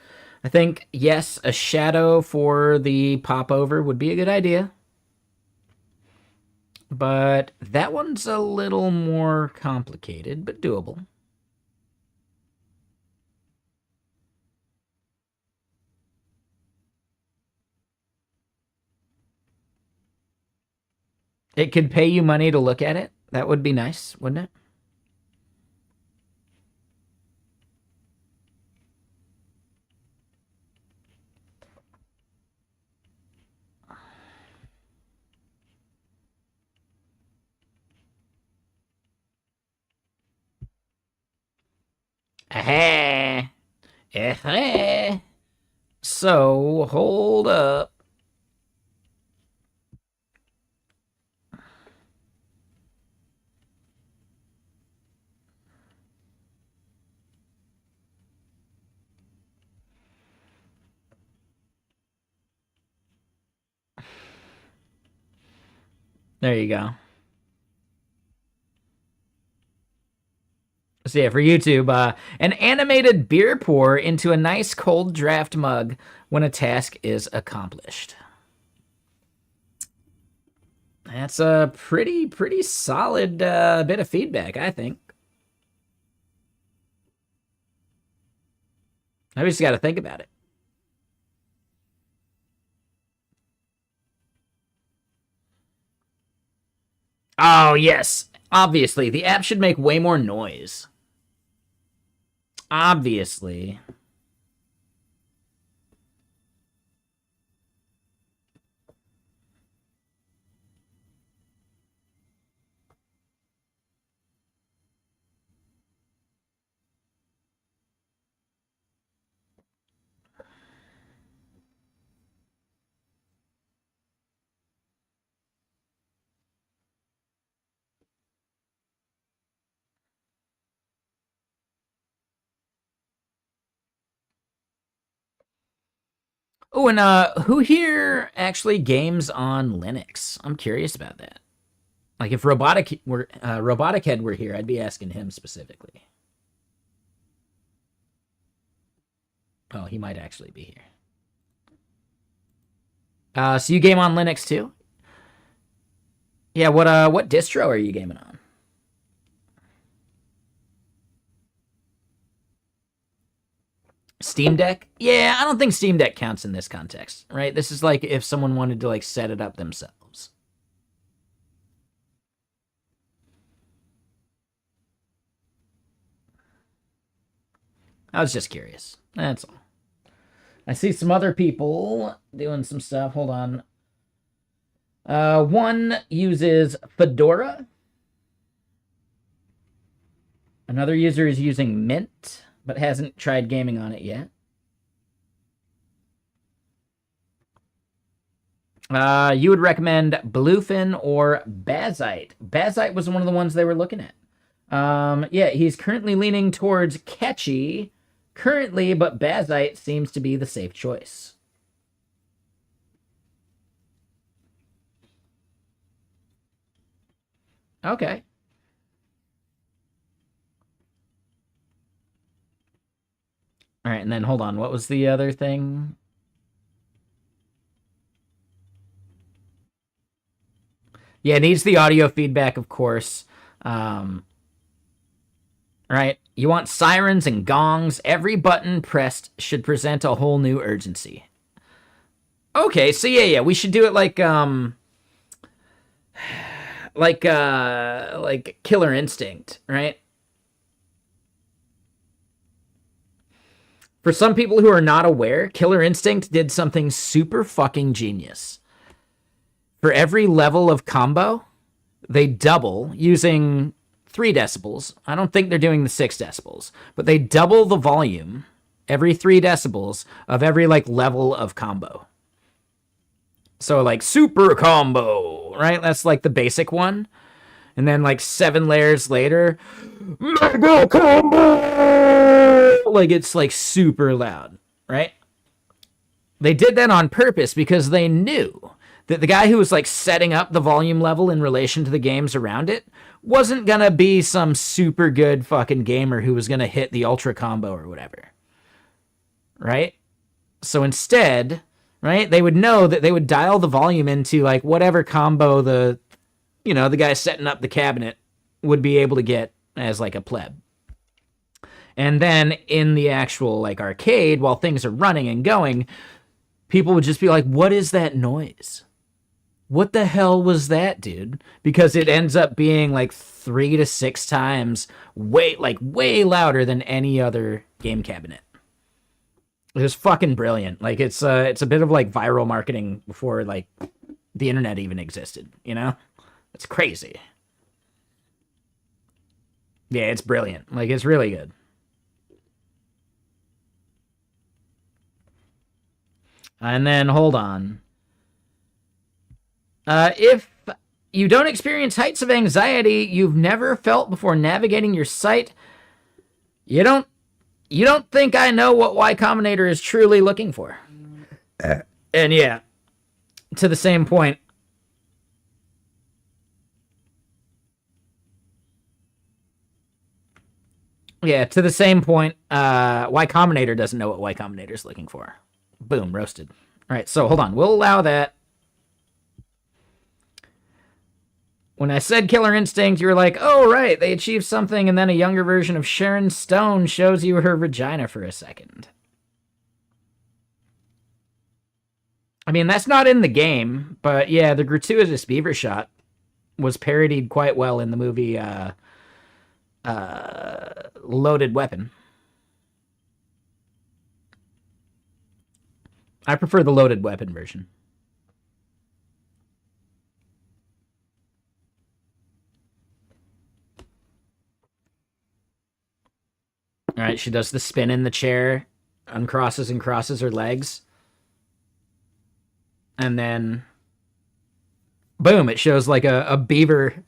I think, yes, a shadow for the popover would be a good idea. But that one's a little more complicated, but doable. It could pay you money to look at it. That would be nice, wouldn't it? Aha! Aha! So, hold up. There you go. So yeah, for YouTube, an animated beer pour into a nice cold draft mug when a task is accomplished. That's a pretty solid bit of feedback, I think. I just got to think about it. Oh, yes. Obviously, the app should make way more noise. Obviously. Oh, and who here actually games on Linux? I'm curious about that. Like if Robotic Head were here, I'd be asking him specifically. Oh, he might actually be here. So you game on Linux too? Yeah, what distro are you gaming on? Steam Deck? Yeah, I don't think Steam Deck counts in this context, right? This is like if someone wanted to like set it up themselves. I was just curious. That's all. I see some other people doing some stuff. Hold on. One uses Fedora. Another user is using Mint, but hasn't tried gaming on it yet. You would recommend Bluefin or Bazite. Bazite was one of the ones they were looking at. Yeah, he's currently leaning towards Catchy currently, but Bazite seems to be the safe choice. Okay. All right, and then hold on. What was the other thing? Yeah, it needs the audio feedback, of course. Right? You want sirens and gongs. Every button pressed should present a whole new urgency. Okay, so yeah, we should do it like Killer Instinct, right? For some people who are not aware, Killer Instinct did something super fucking genius. For every level of combo, they double using 3 decibels. I don't think they're doing the 6 decibels, but they double the volume every 3 decibels of every like level of combo. So like super combo, right? That's like the basic one. And then like 7 layers later, mega combo! Like it's like super loud, right? They did that on purpose because they knew that the guy who was like setting up the volume level in relation to the games around it wasn't gonna be some super good fucking gamer who was gonna hit the ultra combo or whatever. Right? So instead, right, they would know that they would dial the volume into like whatever combo the guy setting up the cabinet would be able to get as like a pleb. And then in the actual like arcade, while things are running and going, people would just be like, what is that noise? What the hell was that, dude? Because it ends up being like 3 to 6 times way louder than any other game cabinet. It was fucking brilliant. Like it's a bit of like viral marketing before like the internet even existed, you know? It's crazy. Yeah, it's brilliant. Like it's really good. And then hold on. If you don't experience heights of anxiety you've never felt before navigating your site, you don't think I know what Y Combinator is truly looking for. And yeah, to the same point. Yeah, to the same point, Y Combinator doesn't know what Y Combinator is looking for. Boom, roasted. All right, so hold on. We'll allow that. When I said Killer Instinct, you were like, oh, right, they achieved something, and then a younger version of Sharon Stone shows you her vagina for a second. I mean, that's not in the game, but yeah, the gratuitous beaver shot was parodied quite well in the movie Loaded Weapon. I prefer the Loaded Weapon version. All right, she does the spin in the chair, uncrosses and crosses her legs. And then, boom, it shows like a beaver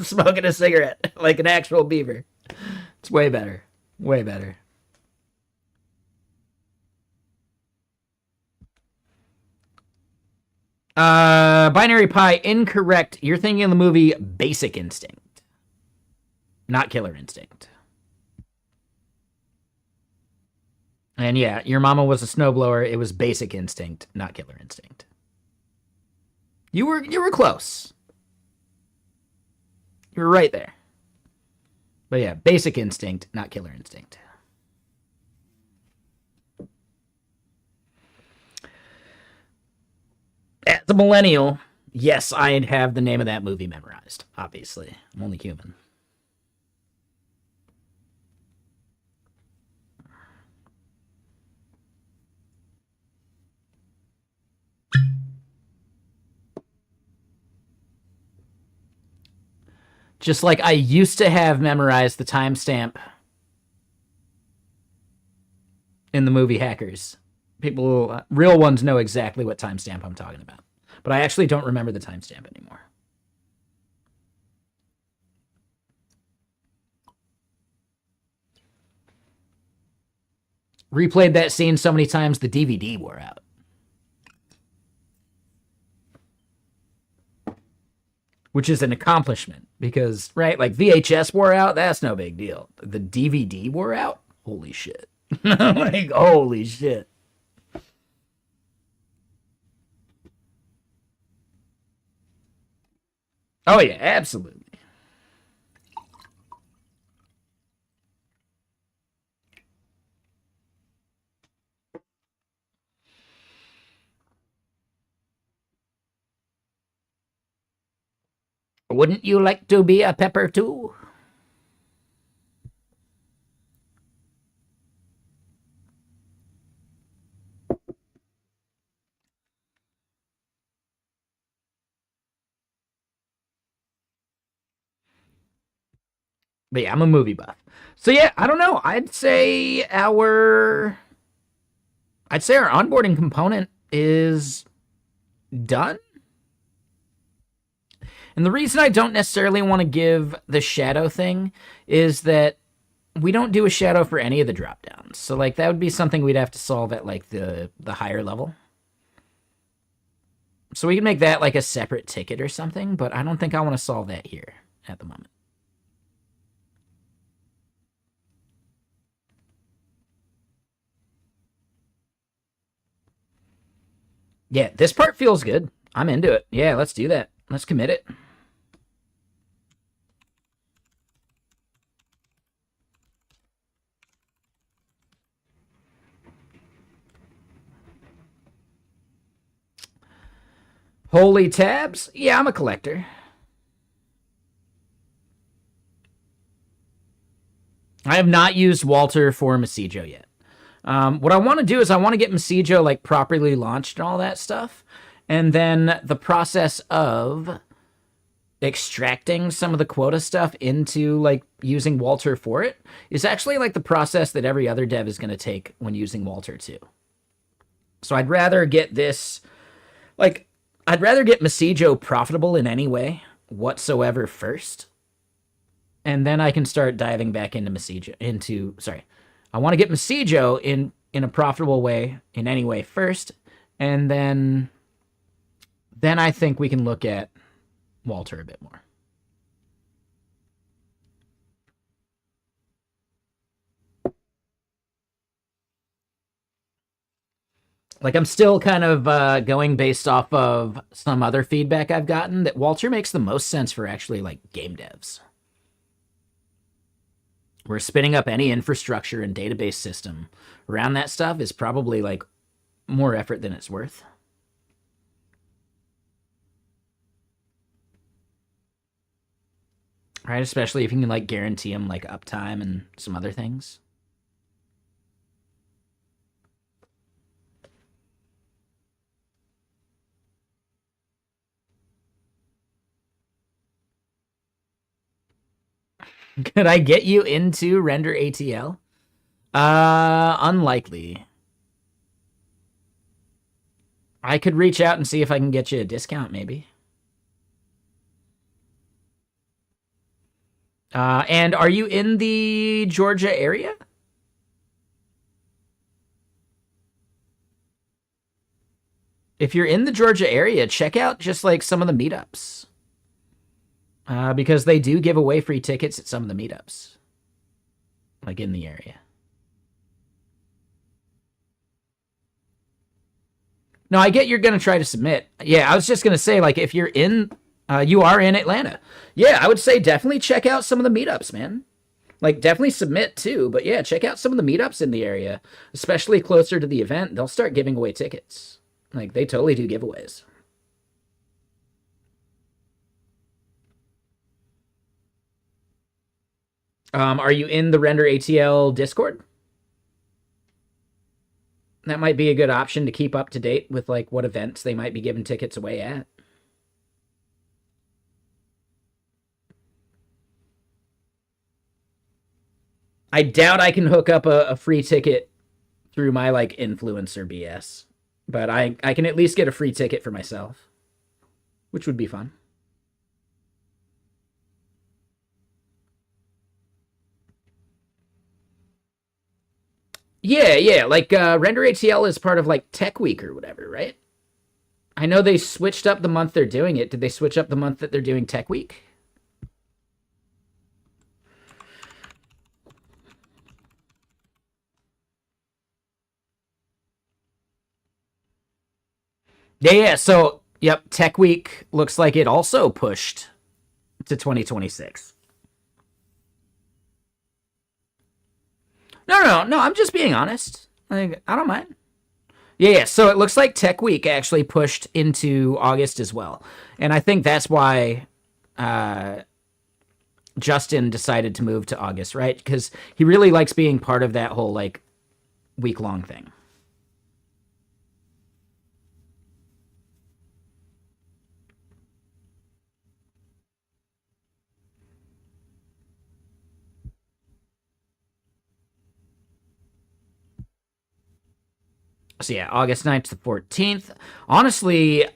smoking a cigarette, like an actual beaver. It's way better. Way better. Binary Pie, incorrect. You're thinking of the movie Basic Instinct, not Killer Instinct. And yeah, your mama was a snowblower. It was Basic Instinct, not Killer Instinct. You were close. You were right there. But yeah, Basic Instinct, not Killer Instinct. As a millennial, yes, I have the name of that movie memorized. Obviously, I'm only human. Just like I used to have memorized the timestamp in the movie Hackers. People, real ones know exactly what timestamp I'm talking about. But I actually don't remember the timestamp anymore. Replayed that scene so many times the DVD wore out. Which is an accomplishment because, right, like VHS wore out, that's no big deal. The DVD wore out? Holy shit. Like, holy shit. Oh, yeah, absolutely. Wouldn't you like to be a pepper too? But yeah, I'm a movie buff. So yeah, I don't know. I'd say our onboarding component is done. And the reason I don't necessarily want to give the shadow thing is that we don't do a shadow for any of the drop downs. So like that would be something we'd have to solve at like the higher level. So we can make that like a separate ticket or something, but I don't think I want to solve that here at the moment. Yeah, this part feels good. I'm into it. Yeah, let's do that. Let's commit it. Holy tabs? Yeah, I'm a collector. I have not used Walter for Messijo yet. What I want to do is I want to get Messijo like properly launched and all that stuff. And then the process of extracting some of the quota stuff into like using Walter for it is actually like the process that every other dev is going to take when using Walter too. So I'd rather get this, like, I'd rather get Messijo profitable in any way whatsoever first. And then I can start diving back into I want to get Messijo in a profitable way in any way first. And then I think we can look at Walter a bit more. Like I'm still kind of going based off of some other feedback I've gotten that Walter makes the most sense for actually like game devs. Where spinning up any infrastructure and database system around that stuff is probably like more effort than it's worth. Right, especially if you can like guarantee them like uptime and some other things. Could I get you into render ATL? Unlikely. I could reach out and see if I can get you a discount, maybe. And are you in the Georgia area? if you're in the Georgia area, check out just like some of the meetups. Because they do give away free tickets at some of the meetups. Like in the area. No, I get you're going to try to submit. Yeah, I was just going to say, like, if you're in, you are in Atlanta. Yeah, I would say definitely check out some of the meetups, man. Like, definitely submit too. But yeah, check out some of the meetups in the area, especially closer to the event. They'll start giving away tickets. Like, they totally do giveaways. Are you in the Render ATL Discord? That might be a good option to keep up to date with like what events they might be giving tickets away at. I doubt I can hook up a free ticket through my like influencer BS, but I can at least get a free ticket for myself, which would be fun. Yeah, like Render ATL is part of like Tech Week or whatever, right? I know they switched up the month they're doing it. Did they switch up the month that they're doing Tech Week? Yeah. So, yep, Tech Week looks like it also pushed to 2026. No. I'm just being honest. Like, I don't mind. Yeah. So it looks like Tech Week actually pushed into August as well, and I think that's why Justin decided to move to August, right? Because he really likes being part of that whole like week long thing. So yeah, August 9th to the 14th. Honestly,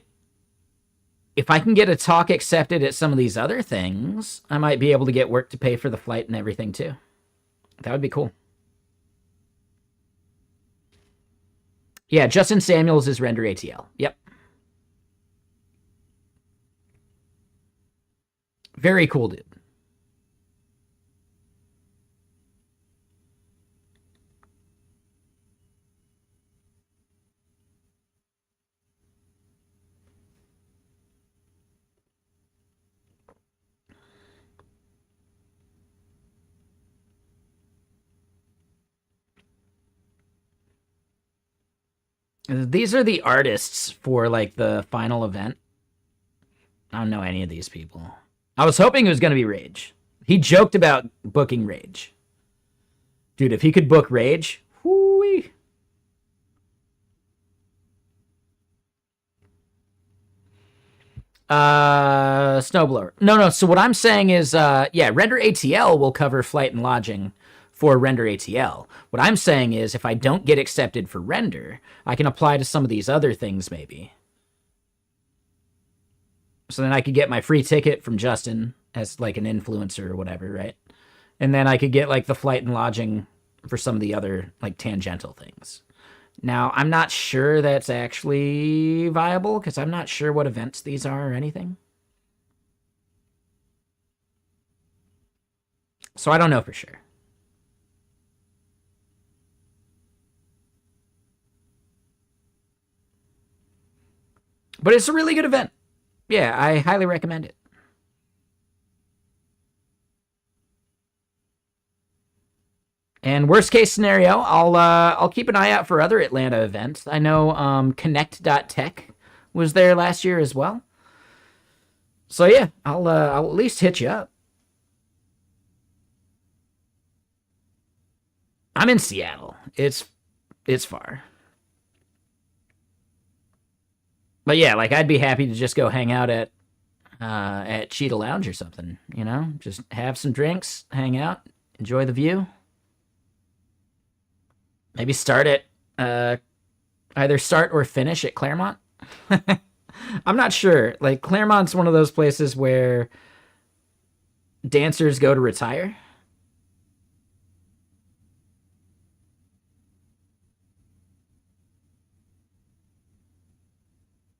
if I can get a talk accepted at some of these other things, I might be able to get work to pay for the flight and everything too. That would be cool. Yeah, Justin Samuels is Render ATL. Yep. Very cool dude. These are the artists for like the final event. I don't know any of these people. I was hoping it was going to be Rage. He joked about booking Rage. Dude, if he could book Rage, whoo-wee. Snowblower. No. So what I'm saying is, yeah, Render ATL will cover flight and lodging for Render ATL. What I'm saying is, if I don't get accepted for Render, I can apply to some of these other things maybe. So then I could get my free ticket from Justin as like an influencer or whatever, right? And then I could get like the flight and lodging for some of the other like tangential things. Now, I'm not sure that's actually viable because I'm not sure what events these are or anything. So I don't know for sure. But it's a really good event. Yeah, I highly recommend it. And worst case scenario, I'll keep an eye out for other Atlanta events. I know Connect.tech was there last year as well. So yeah, I'll at least hit you up. I'm in Seattle. It's far. But yeah, like I'd be happy to just go hang out at Cheetah Lounge or something, you know? Just have some drinks, hang out, enjoy the view. Maybe start at either start or finish at Claremont. I'm not sure. Like Claremont's one of those places where dancers go to retire.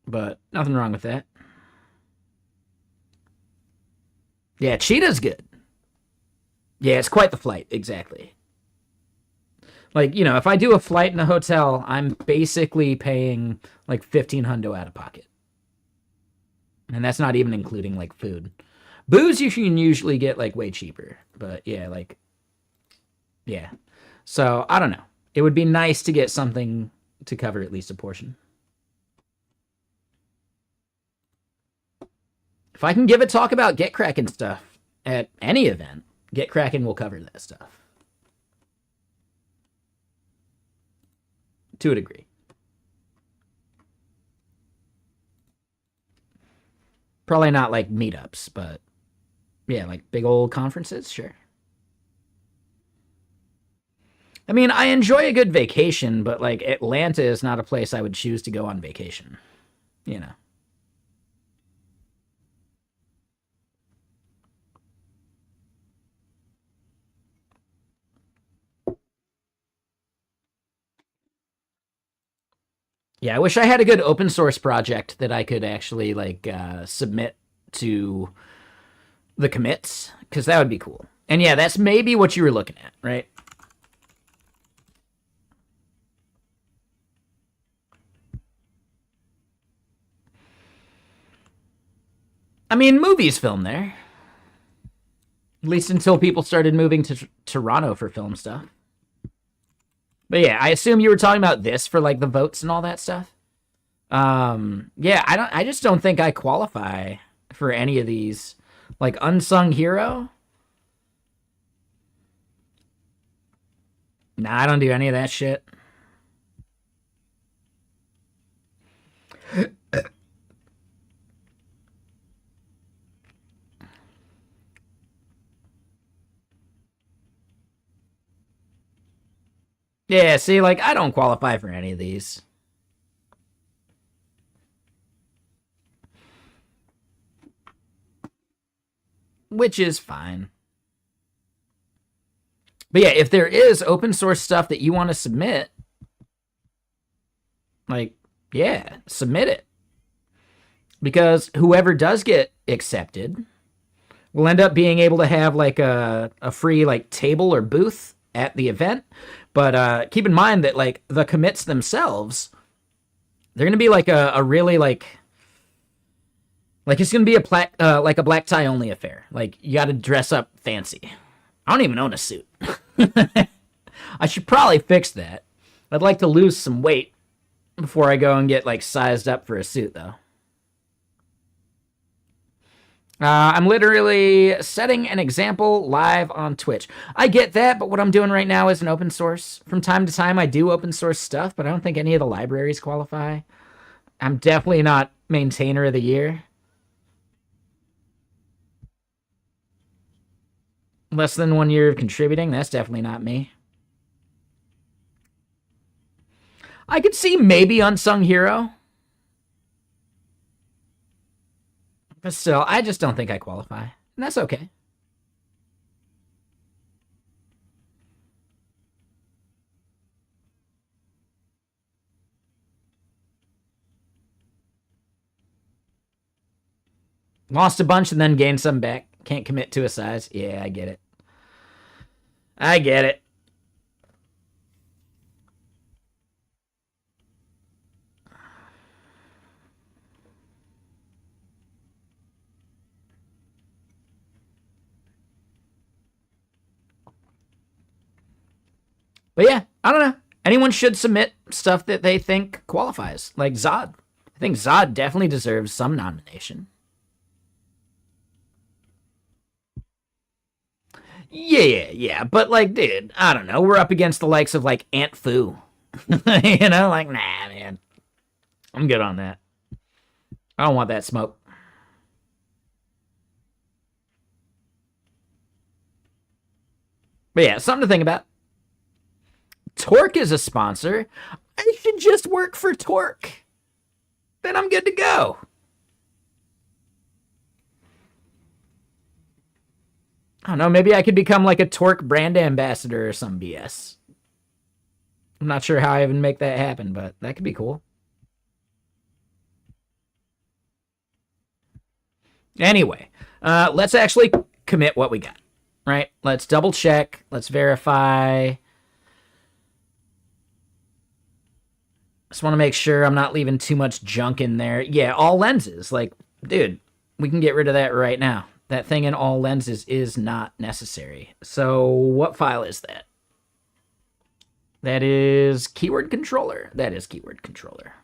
But nothing wrong with that. Yeah, Cheetah's good. Yeah, it's quite the flight, exactly. Like, you know, if I do a flight in a hotel, I'm basically paying like 1,500 out of pocket. And that's not even including like food. Booze you can usually get like way cheaper. But yeah, like, yeah. So I don't know. It would be nice to get something to cover at least a portion. If I can give a talk about Get Kraken stuff at any event, Get Kraken will cover that stuff. To a degree. Probably not like meetups, but yeah, like big old conferences, sure. I mean, I enjoy a good vacation, but like Atlanta is not a place I would choose to go on vacation, you know. Yeah, I wish I had a good open source project that I could actually like submit to the commits, because that would be cool. And yeah, that's maybe what you were looking at, right? I mean, movies film there. At least until people started moving to Toronto for film stuff. But yeah, I assume you were talking about this for like the votes and all that stuff. Yeah, I just don't think I qualify for any of these. Like unsung hero? Nah, I don't do any of that shit. Yeah, see, like I don't qualify for any of these. Which is fine. But yeah, if there is open source stuff that you want to submit, like, yeah, submit it. Because whoever does get accepted will end up being able to have like a free like table or booth at the event. But keep in mind that like the commits themselves, they're gonna be like a really like it's gonna be like a black tie only affair. Like you got to dress up fancy. I don't even own a suit. I should probably fix that. I'd like to lose some weight before I go and get like sized up for a suit though. I'm literally setting an example live on Twitch. I get that, but what I'm doing right now is an open source. From time to time, I do open source stuff, but I don't think any of the libraries qualify. I'm definitely not maintainer of the year. Less than 1 year of contributing, that's definitely not me. I could see maybe Unsung Hero. But still, I just don't think I qualify. And that's okay. Lost a bunch and then gained some back. Can't commit to a size. Yeah, I get it. I get it. But yeah, I don't know. Anyone should submit stuff that they think qualifies. Like Zod. I think Zod definitely deserves some nomination. Yeah. But like, dude, I don't know. We're up against the likes of like Aunt Fu. You know, like, nah, man. I'm good on that. I don't want that smoke. But yeah, something to think about. Torque is a sponsor. I should just work for Torque. Then I'm good to go. I don't know, maybe I could become like a Torque brand ambassador or some BS. I'm not sure how I even make that happen, but that could be cool. Anyway, let's actually commit what we got, right? Let's double check. Let's verify. Just want to make sure I'm not leaving too much junk in there. Yeah, all lenses. Like, dude, we can get rid of that right now. That thing in all lenses is not necessary. So what file is that? That is keyword controller. That is keyword controller.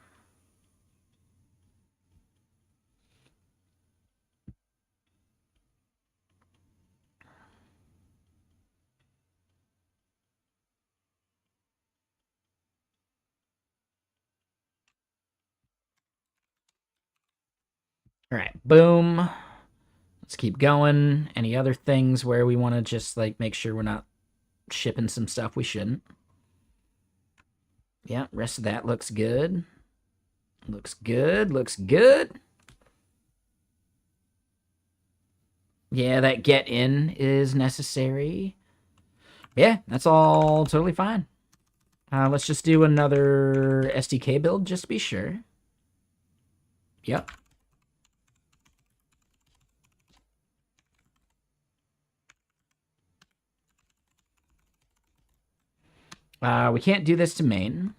All right, boom. Let's keep going. Any other things where we want to just like make sure we're not shipping some stuff we shouldn't? Yeah, rest of that looks good. Looks good, looks good. Yeah, that get in is necessary. Yeah, that's all totally fine. Let's just do another SDK build just to be sure. Yep. We can't do this to main.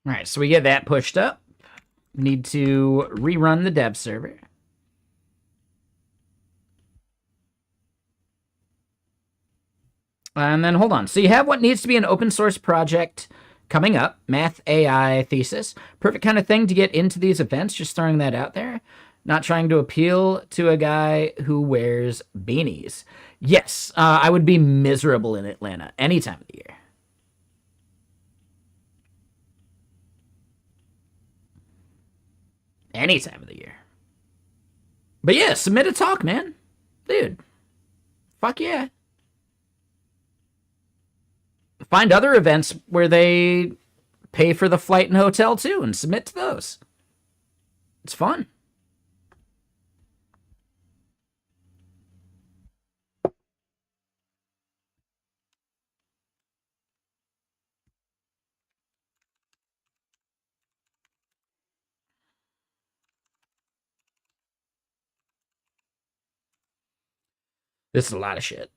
All right, so we get that pushed up. We need to rerun the dev server. And then hold on. So you have what needs to be an open source project coming up, Math AI thesis. Perfect kind of thing to get into these events, just throwing that out there. Not trying to appeal to a guy who wears beanies. Yes, I would be miserable in Atlanta any time of the year. Any time of the year. But yeah, submit a talk, man. Dude, fuck yeah. Find other events where they pay for the flight and hotel too and submit to those. It's fun. This is a lot of shit.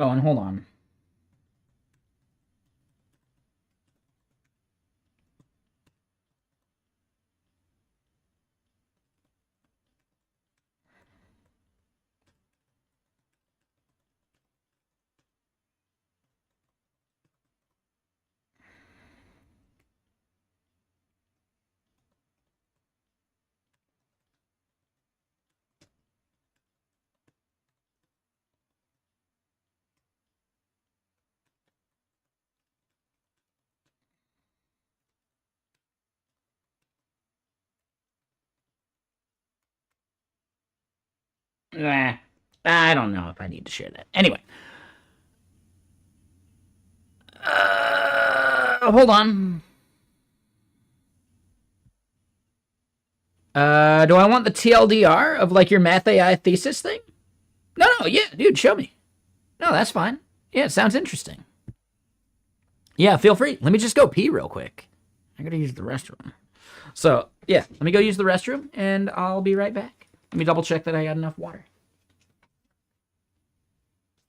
Oh, and hold on. I don't know if I need to share that. Anyway. Hold on. Do I want the TLDR of like your math AI thesis thing? No, yeah, dude, show me. No, that's fine. Yeah, it sounds interesting. Yeah, feel free. Let me just go pee real quick. I gotta use the restroom. So, yeah, let me go use the restroom and I'll be right back. Let me double check that I got enough water.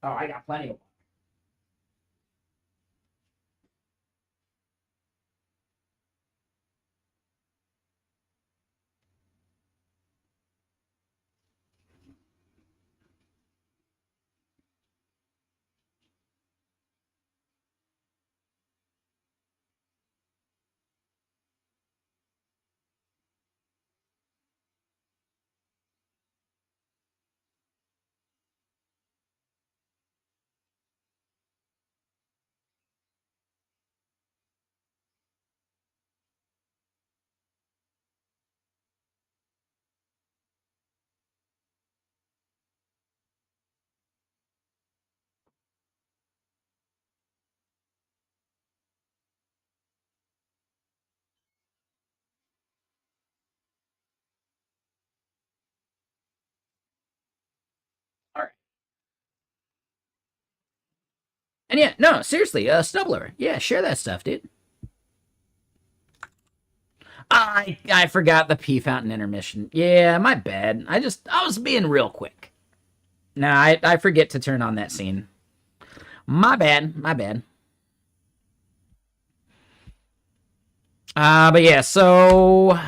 Oh, I got plenty of water. All right. And yeah, no, seriously, Snubbler. Yeah, share that stuff, dude. I forgot the pee fountain intermission. Yeah, my bad. I was being real quick. Nah, I forget to turn on that scene. My bad. My bad. But yeah, so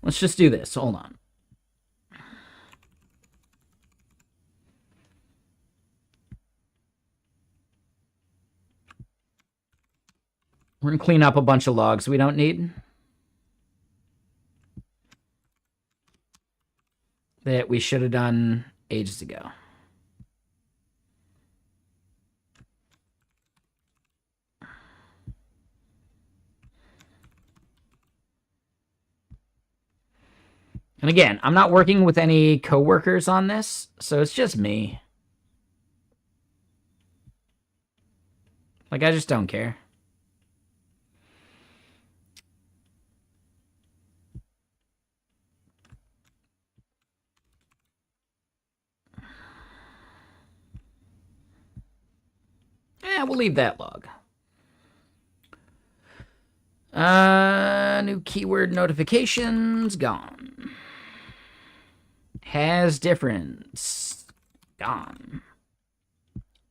let's just do this. Hold on. We're gonna clean up a bunch of logs we don't need. That we should have done ages ago. And again, I'm not working with any coworkers on this, so it's just me. Like, I just don't care. We'll leave that log. New keyword notifications, gone. Has difference, gone.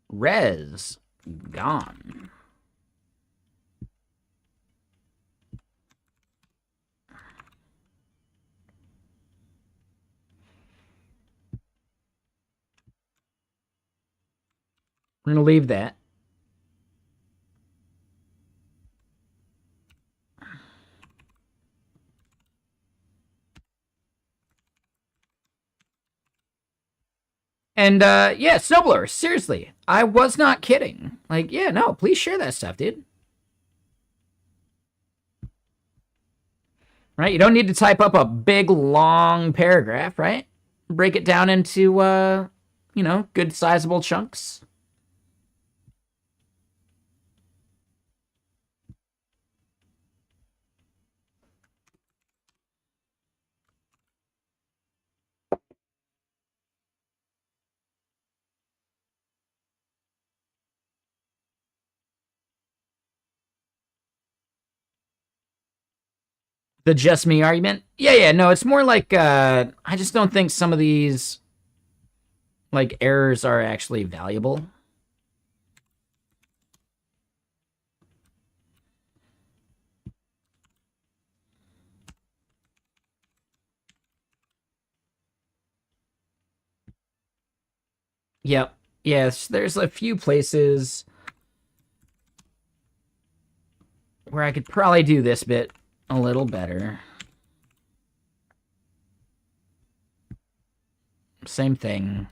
Res, gone. We're going to leave that. And yeah, Snowblower, seriously, I was not kidding. Like, yeah, no, please share that stuff, dude. Right? You don't need to type up a big, long paragraph, right? Break it down into, you know, good, sizable chunks. The just me argument? Yeah, no, it's more like, I just don't think some of these, like, errors are actually valuable. Yep. Yes, there's a few places where I could probably do this bit a little better. Same thing.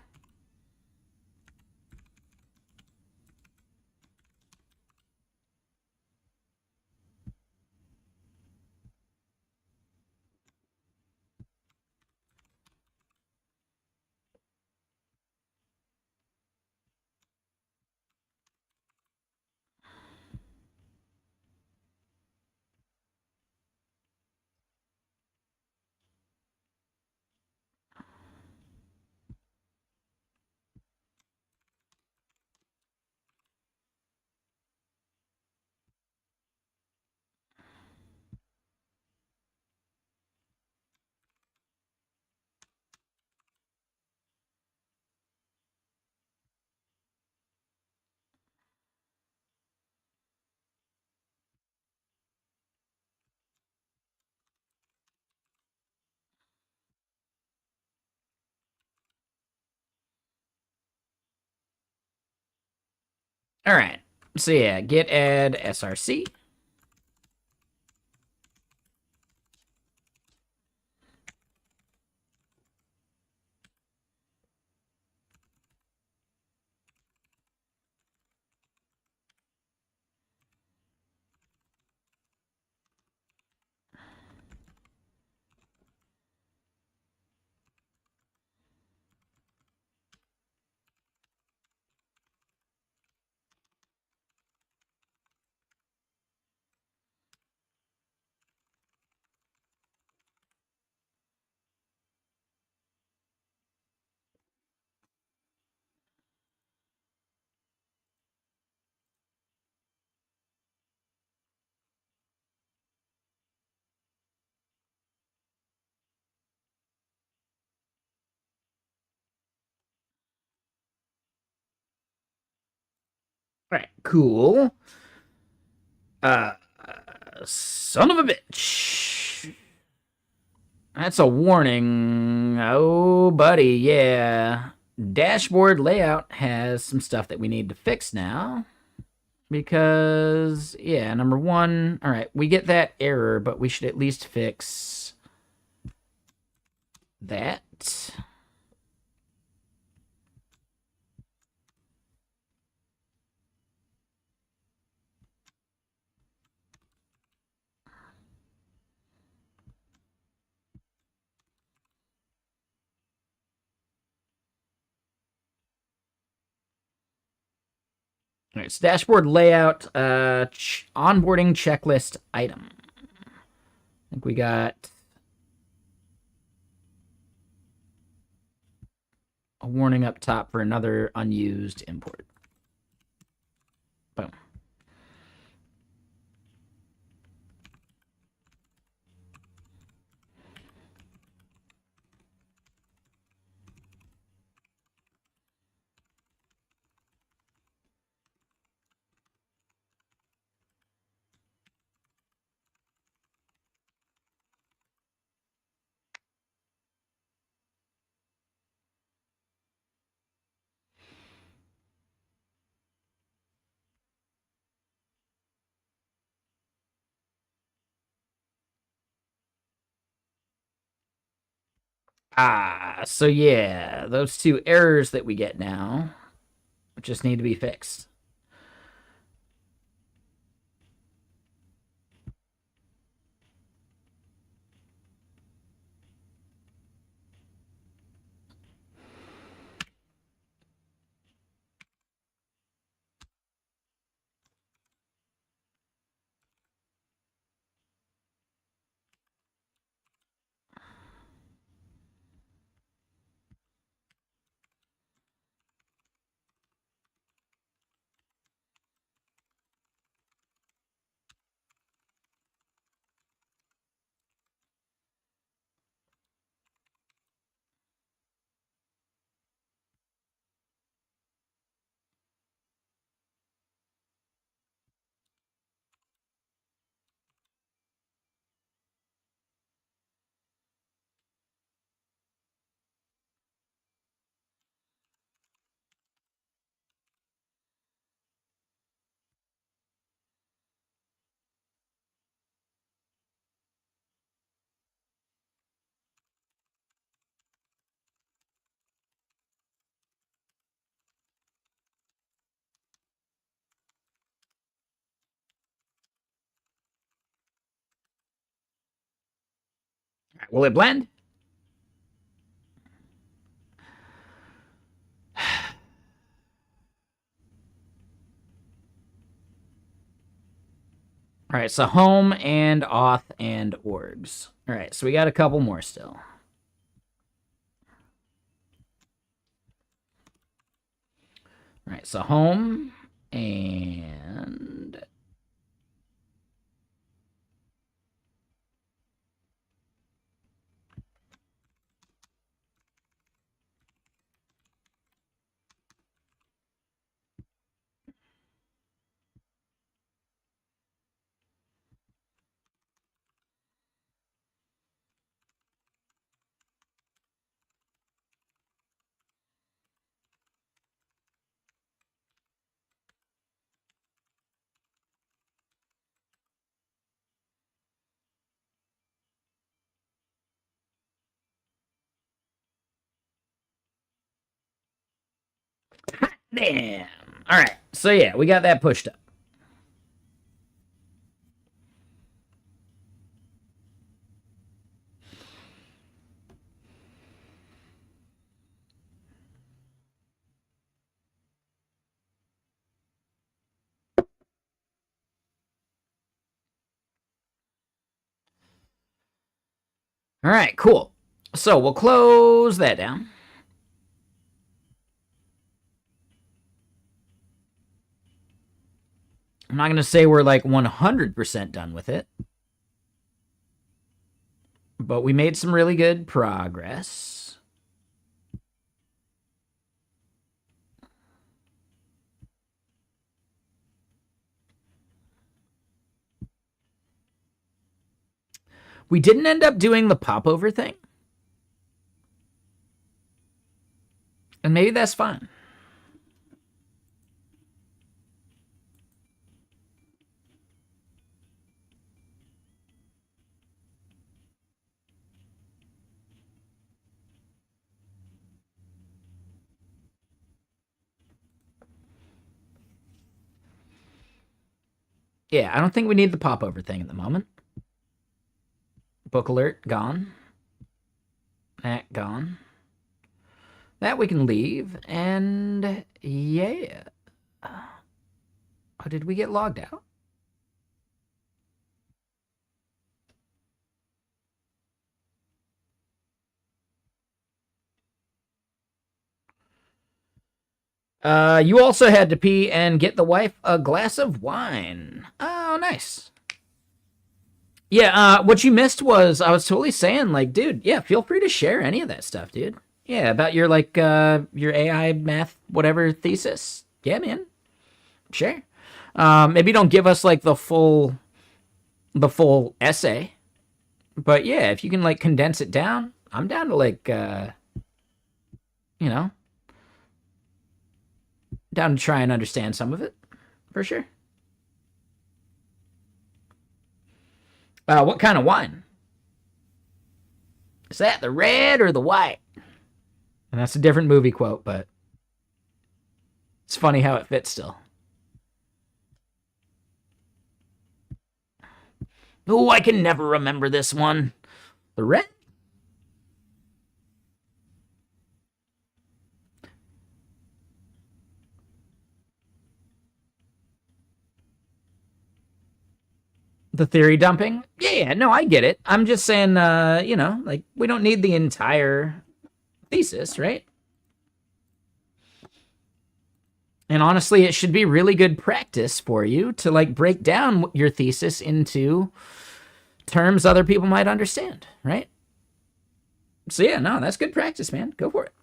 All right. So yeah, git add src. All right, cool. Uh, son of a bitch. That's a warning. Oh, buddy, yeah. Dashboard layout has some stuff that we need to fix now. Because, yeah, number one, all right, we get that error, but we should at least fix that. All right, so dashboard layout, onboarding checklist item. I think we got a warning up top for another unused import. Boom. So yeah, those two errors that we get now just need to be fixed. Right, will it blend? All right, so home and auth and orgs. All right, so we got a couple more still. All right, so home and Damn. All right. So yeah, we got that pushed up. All right, cool. So we'll close that down. I'm not going to say we're like 100% done with it, but we made some really good progress. We didn't end up doing the popover thing, and maybe that's fine. Yeah, I don't think we need the popover thing at the moment. Book alert, gone. That, gone. That we can leave, and yeah. Oh, did we get logged out? You also had to pee and get the wife a glass of wine. Oh, nice. Yeah, what you missed was I was totally saying, like, dude, yeah, feel free to share any of that stuff, dude. Yeah, about your, like, your AI math, whatever thesis. Yeah, man. Sure. Maybe don't give us, like, the full essay. But yeah, if you can, like, condense it down, I'm down to, like, you know, down to try and understand some of it. For sure. What kind of wine? Is that the red or the white? And that's a different movie quote, but it's funny how it fits still. Oh, I can never remember this one. The red? The theory dumping? Yeah, no, I get it. I'm just saying, like, we don't need the entire thesis, right? And honestly, it should be really good practice for you to, like, break down your thesis into terms other people might understand, right? So yeah, no, that's good practice, man. Go for it.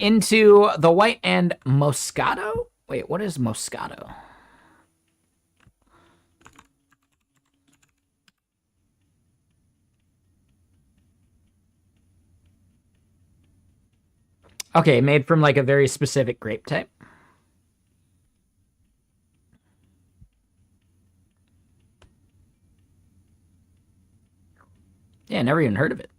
Into the white and Moscato? Wait, what is Moscato? Okay, made from like a very specific grape type. Yeah, never even heard of it.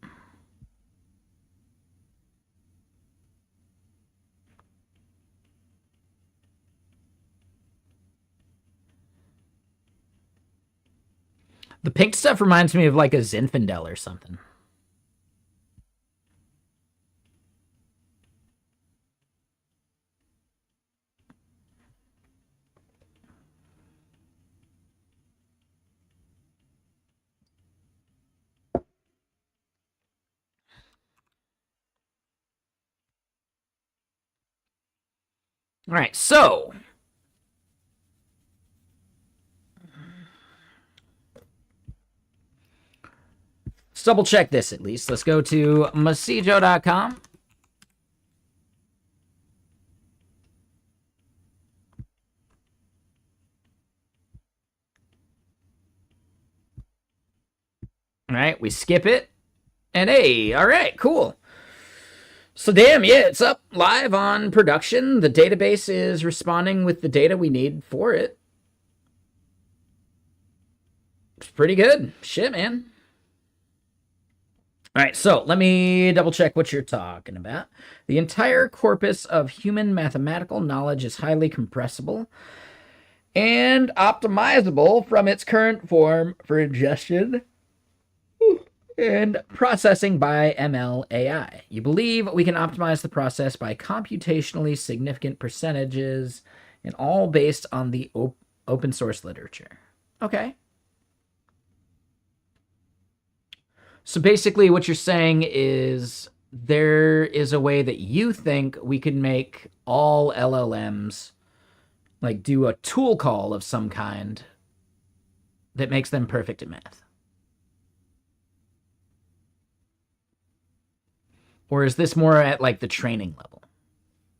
The pink stuff reminds me of like a Zinfandel or something. All right, so let's double check this at least. Let's go to Messijo.com. All right, we skip it. And hey, all right, cool. So damn, yeah, it's up live on production. The database is responding with the data we need for it. It's pretty good. Shit, man. All right, so let me double check what you're talking about. The entire corpus of human mathematical knowledge is highly compressible and optimizable from its current form for ingestion and processing by ML AI. You believe we can optimize the process by computationally significant percentages and all based on the open source literature. Okay. So basically what you're saying is there is a way that you think we could make all LLMs like do a tool call of some kind that makes them perfect at math. Or is this more at like the training level?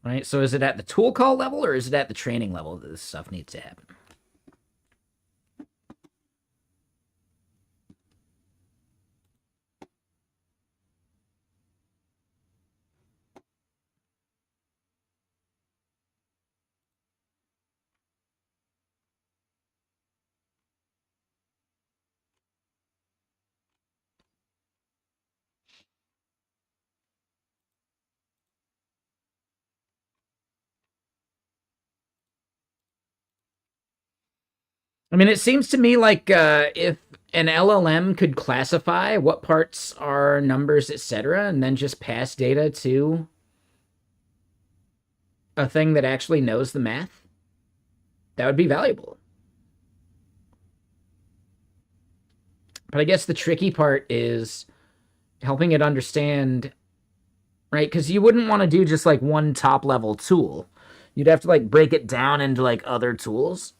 Right? So is it at the tool call level or is it at the training level that this stuff needs to happen? I mean, it seems to me like if an LLM could classify what parts are numbers, etc., and then just pass data to a thing that actually knows the math, that would be valuable. But I guess the tricky part is helping it understand, right? Because you wouldn't want to do just like one top level tool. You'd have to like break it down into like other tools.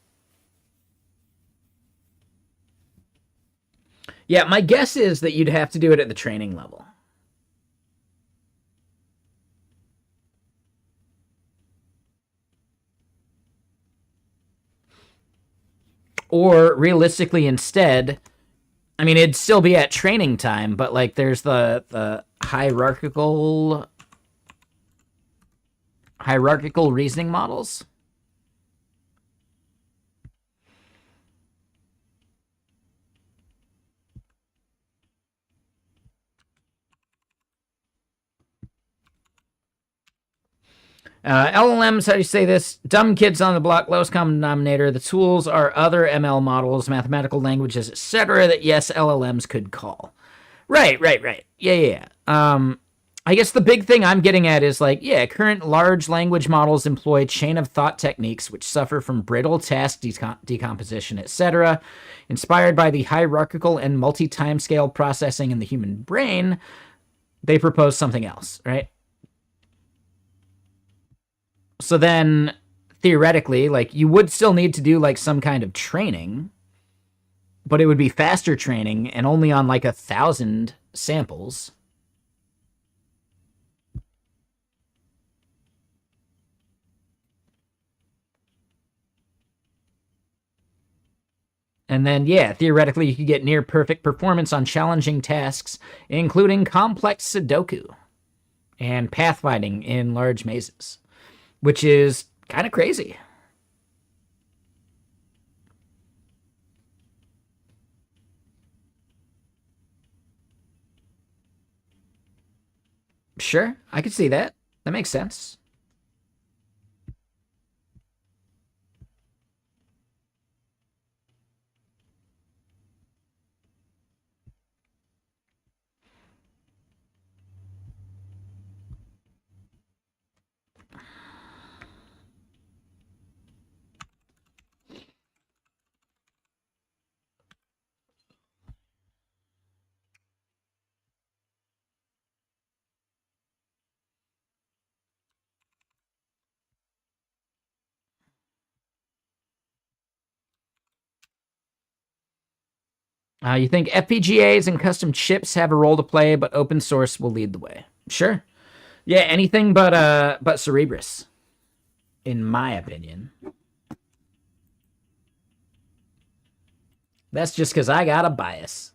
Yeah, my guess is that you'd have to do it at the training level. Or realistically, instead, I mean, it'd still be at training time, but like there's the hierarchical reasoning models. LLMs, how do you say this? Dumb kids on the block, lowest common denominator. The tools are other ML models, mathematical languages, etc. that yes, LLMs could call. Right. Yeah. I guess the big thing I'm getting at is like, yeah, current large language models employ chain of thought techniques which suffer from brittle task decomposition, etc. Inspired by the hierarchical and multi-timescale processing in the human brain, they propose something else, right? So then theoretically, like you would still need to do like some kind of training, but it would be faster training and only on like 1,000 samples. And then, yeah, theoretically, you could get near perfect performance on challenging tasks, including complex Sudoku and pathfinding in large mazes, which is kind of crazy. Sure, I could see that. That makes sense. You think FPGAs and custom chips have a role to play, but open source will lead the way. Sure. Yeah, anything but Cerebrus, in my opinion. That's just because I got a bias.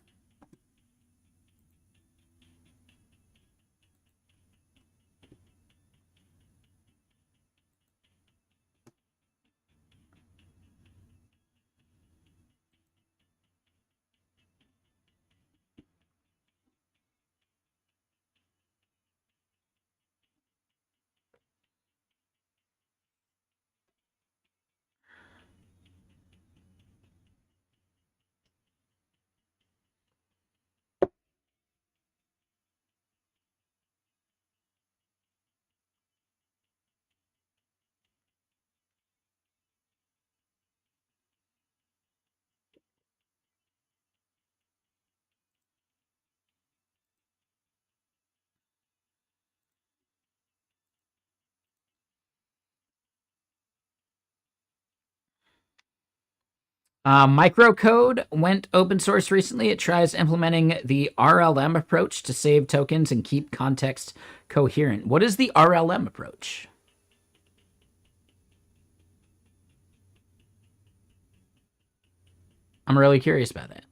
Microcode went open source recently. It tries implementing the RLM approach to save tokens and keep context coherent. What is the RLM approach? I'm really curious about that.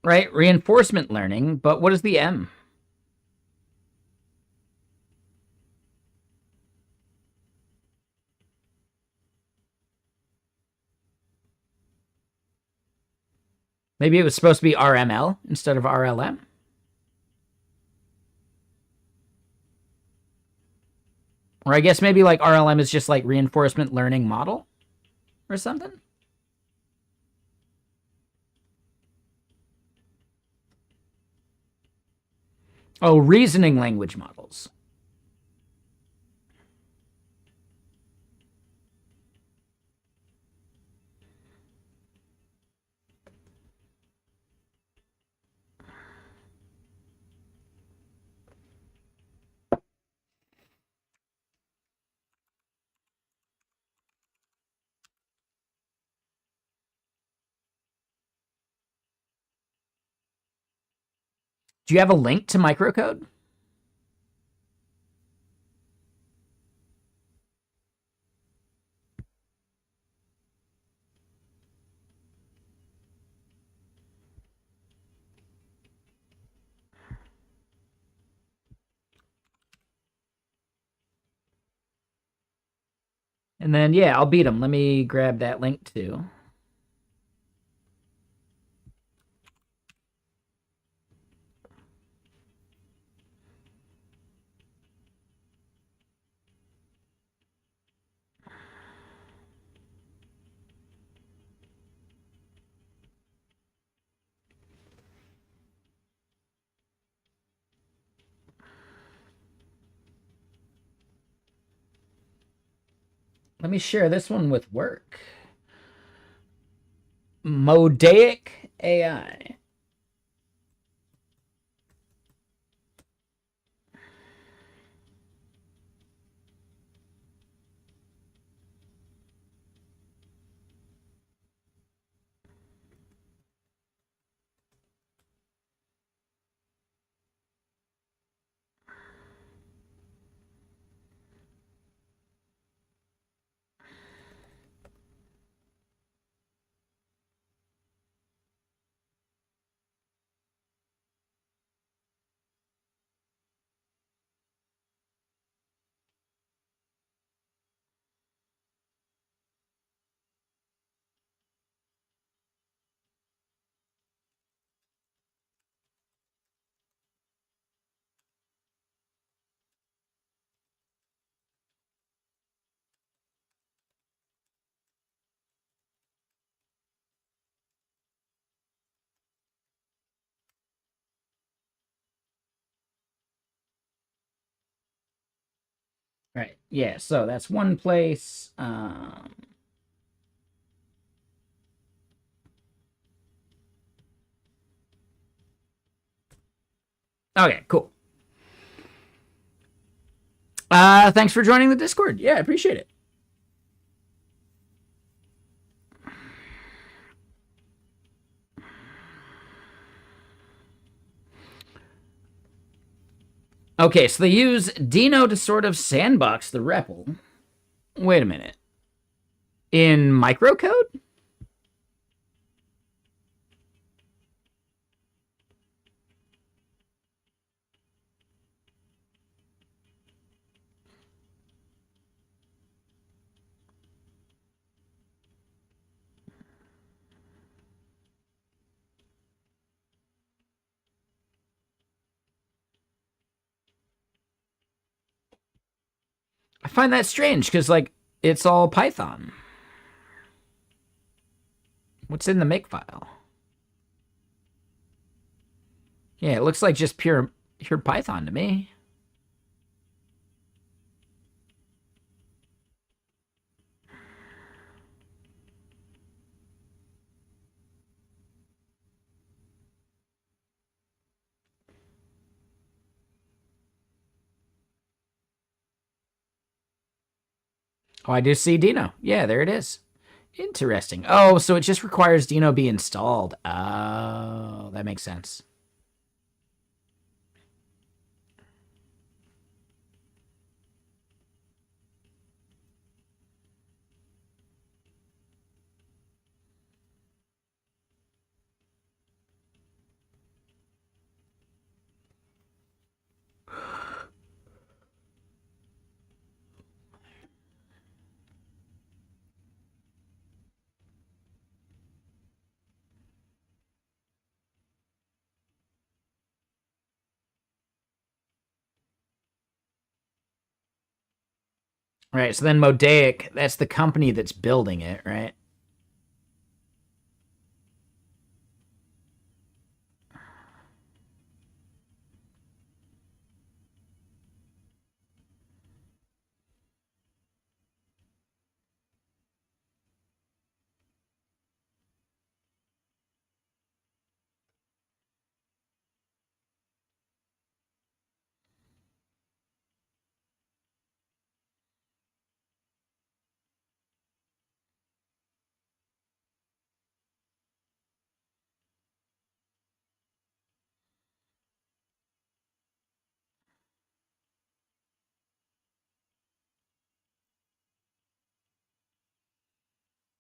Right, reinforcement learning, but what is the M? Maybe it was supposed to be RML instead of RLM? Or I guess maybe like RLM is just like reinforcement learning model or something? Oh, reasoning language models. Do you have a link to microcode? And then, yeah, I'll beat him. Let me grab that link too. Let me share this one with work. Mosaic AI. Right. Yeah, so that's one place. Okay, cool. Thanks for joining the Discord. Yeah, I appreciate it. Okay, so they use Dino to sort of sandbox the REPL. Wait a minute. In microcode? I find that strange because, like, it's all Python. What's in the make file? Yeah, it looks like just pure Python to me. Oh, I do see Dino. Yeah, there it is. Interesting. Oh, so it just requires Dino be installed. Oh, that makes sense. Right, so then Mosaic, that's the company that's building it, right?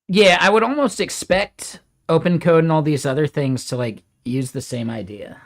Yeah, I would almost expect open code and all these other things to like use the same idea.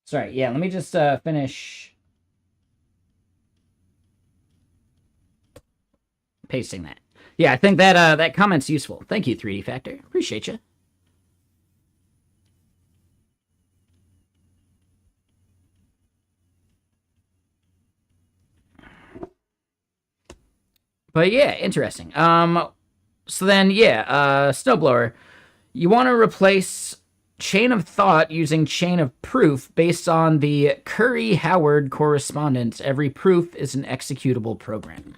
Sorry, yeah, let me just finish pasting that. Yeah, I think that that comment's useful. Thank you, 3D Factor. Appreciate you. But yeah, interesting. So then yeah, snowblower, you want to replace chain of thought using chain of proof based on the Curry-Howard correspondence. Every proof is an executable program.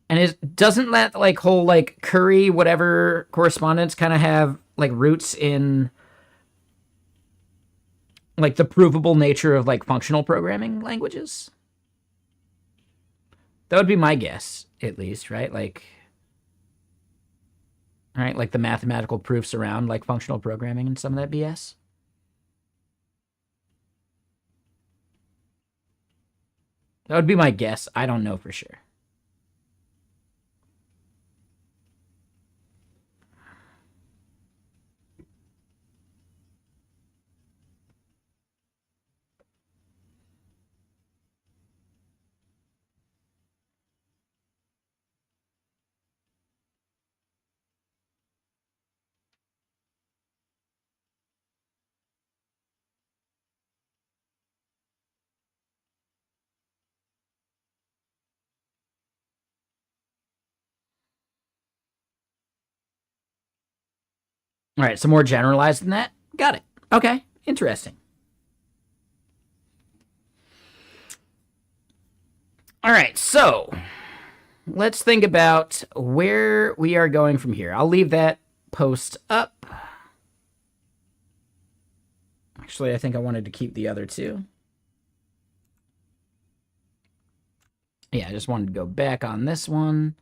And doesn't that like whole like Curry whatever correspondence kind of have like roots in like the provable nature of like functional programming languages? That would be my guess, at least, right? Like, right, like the mathematical proofs around like functional programming and some of that BS. That would be my guess. I don't know for sure. All right, so more generalized than that. Got it. Okay, interesting. All right, so let's think about where we are going from here. I'll leave that post up. Actually, I think I wanted to keep the other two. Yeah, I just wanted to go back on this one.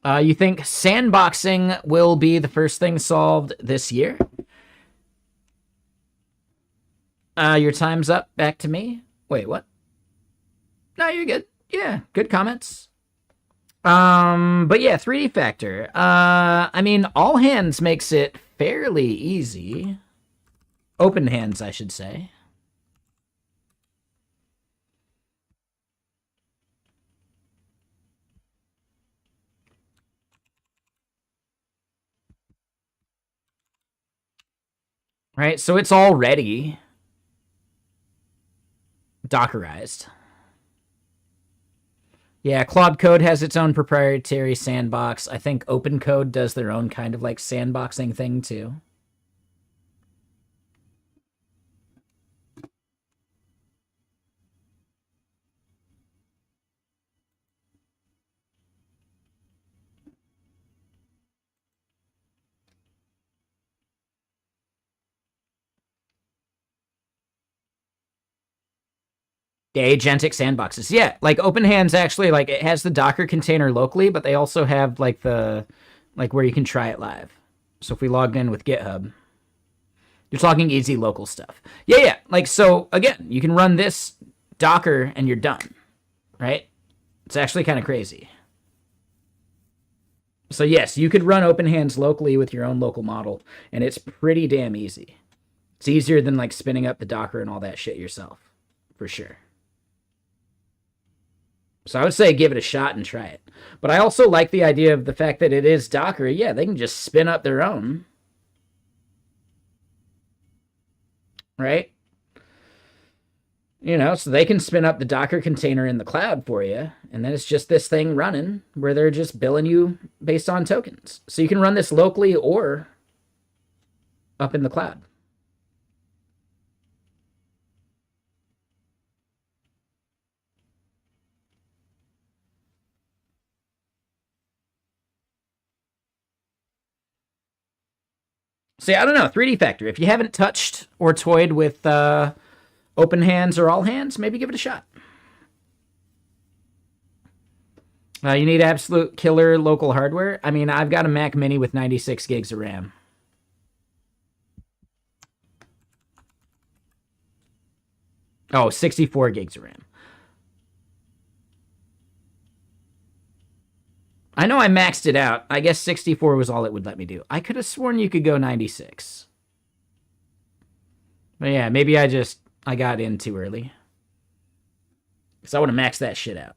You think sandboxing will be the first thing solved this year? Your time's up. Back to me. Wait, what? No, you're good. Yeah, good comments. But yeah, 3D Factor. I mean, all hands makes it fairly easy. Open hands, I should say. Right, so it's already Dockerized. Yeah, Claude Code has its own proprietary sandbox. I think Open Code does their own kind of like sandboxing thing too. The agentic sandboxes. Yeah, like OpenHand's actually like it has the Docker container locally, but they also have like the like where you can try it live. So if we logged in with GitHub, you're talking easy local stuff. Yeah, yeah. Like so again, you can run this Docker and you're done. Right? It's actually kind of crazy. So yes, you could run OpenHands locally with your own local model, and it's pretty damn easy. It's easier than like spinning up the Docker and all that shit yourself, for sure. So I would say give it a shot and try it. But I also like the idea of the fact that it is Docker. Yeah, they can just spin up their own. Right? You know, so they can spin up the Docker container in the cloud for you, and then it's just this thing running where they're just billing you based on tokens. So you can run this locally or up in the cloud. See, I don't know, 3D Factor. If you haven't touched or toyed with Open hands or all hands, maybe give it a shot. You need absolute killer local hardware. I mean, I've got a Mac Mini with 96 gigs of RAM. Oh, 64 gigs of RAM. I know I maxed it out. I guess 64 was all it would let me do. I could have sworn you could go 96. But yeah, maybe I got in too early. Because I would have maxed that shit out.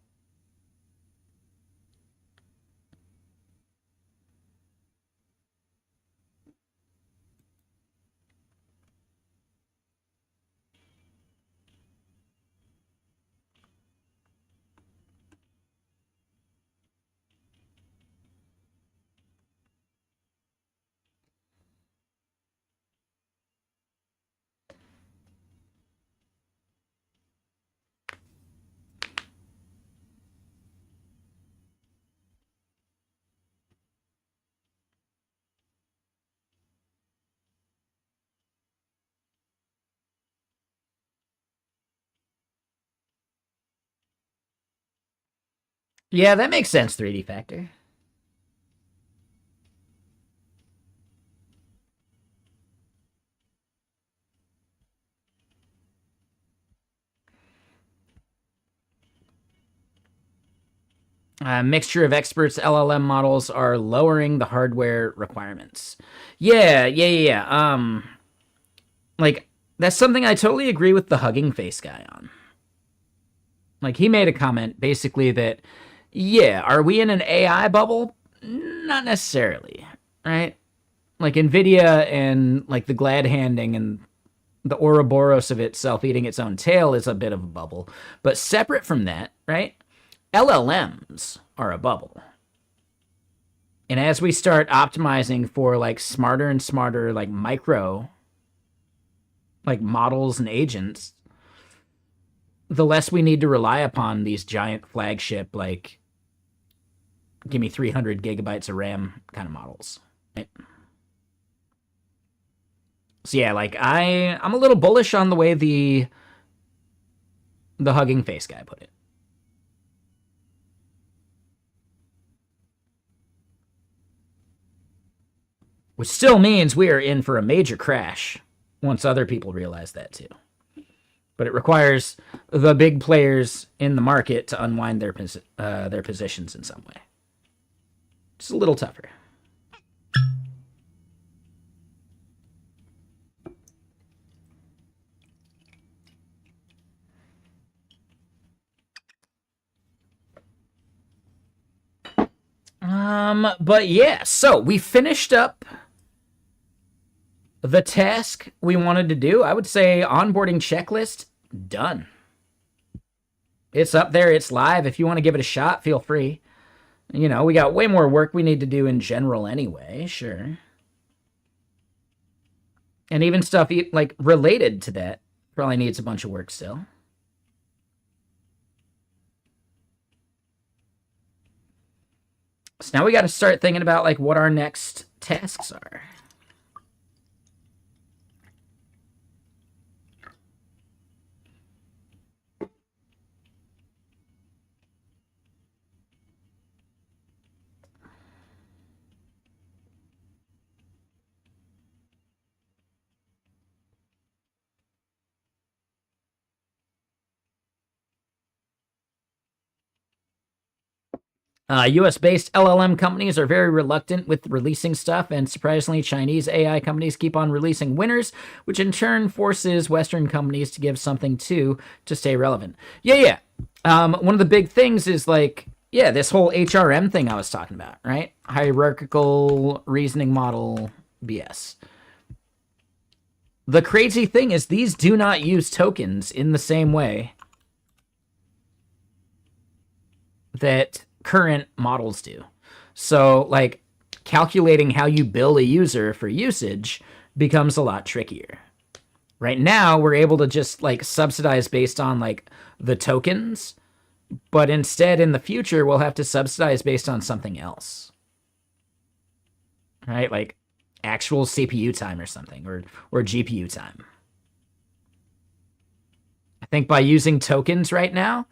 Yeah, that makes sense, 3D Factor. Mixture of experts LLM models are lowering the hardware requirements. Yeah. Like, that's something I totally agree with the Hugging Face guy on. Like, he made a comment basically that, yeah, are we in an AI bubble? Not necessarily, right? Like, NVIDIA and, like, the glad handing and the Ouroboros of itself eating its own tail is a bit of a bubble. But separate from that, right? LLMs are a bubble. And as we start optimizing for like smarter and smarter, like micro, like models and agents, the less we need to rely upon these giant flagship, like, give me 300 gigabytes of RAM kind of models. Right? So yeah, like I'm a little bullish on the way the Hugging Face guy put it. Which still means we are in for a major crash once other people realize that too. But it requires the big players in the market to unwind their positions in some way. It's a little tougher. But yeah, so we finished up the task we wanted to do. I would say onboarding checklist done. It's up there, it's live. If you want to give it a shot, feel free. You know, we got way more work we need to do in general anyway, sure. And even stuff like related to that probably needs a bunch of work still. So now we got to start thinking about like what our next tasks are. US-based LLM companies are very reluctant with releasing stuff, and surprisingly, Chinese AI companies keep on releasing winners, which in turn forces Western companies to give something to stay relevant. Yeah. One of the big things is like, yeah, this whole HRM thing I was talking about, right? Hierarchical reasoning model BS. The crazy thing is these do not use tokens in the same way that current models do. So, like, calculating how you bill a user for usage becomes a lot trickier. Right now, we're able to just, like, subsidize based on, like, the tokens, but instead, in the future, we'll have to subsidize based on something else. Right? Like, actual CPU time or something, or GPU time. I think by using tokens right now,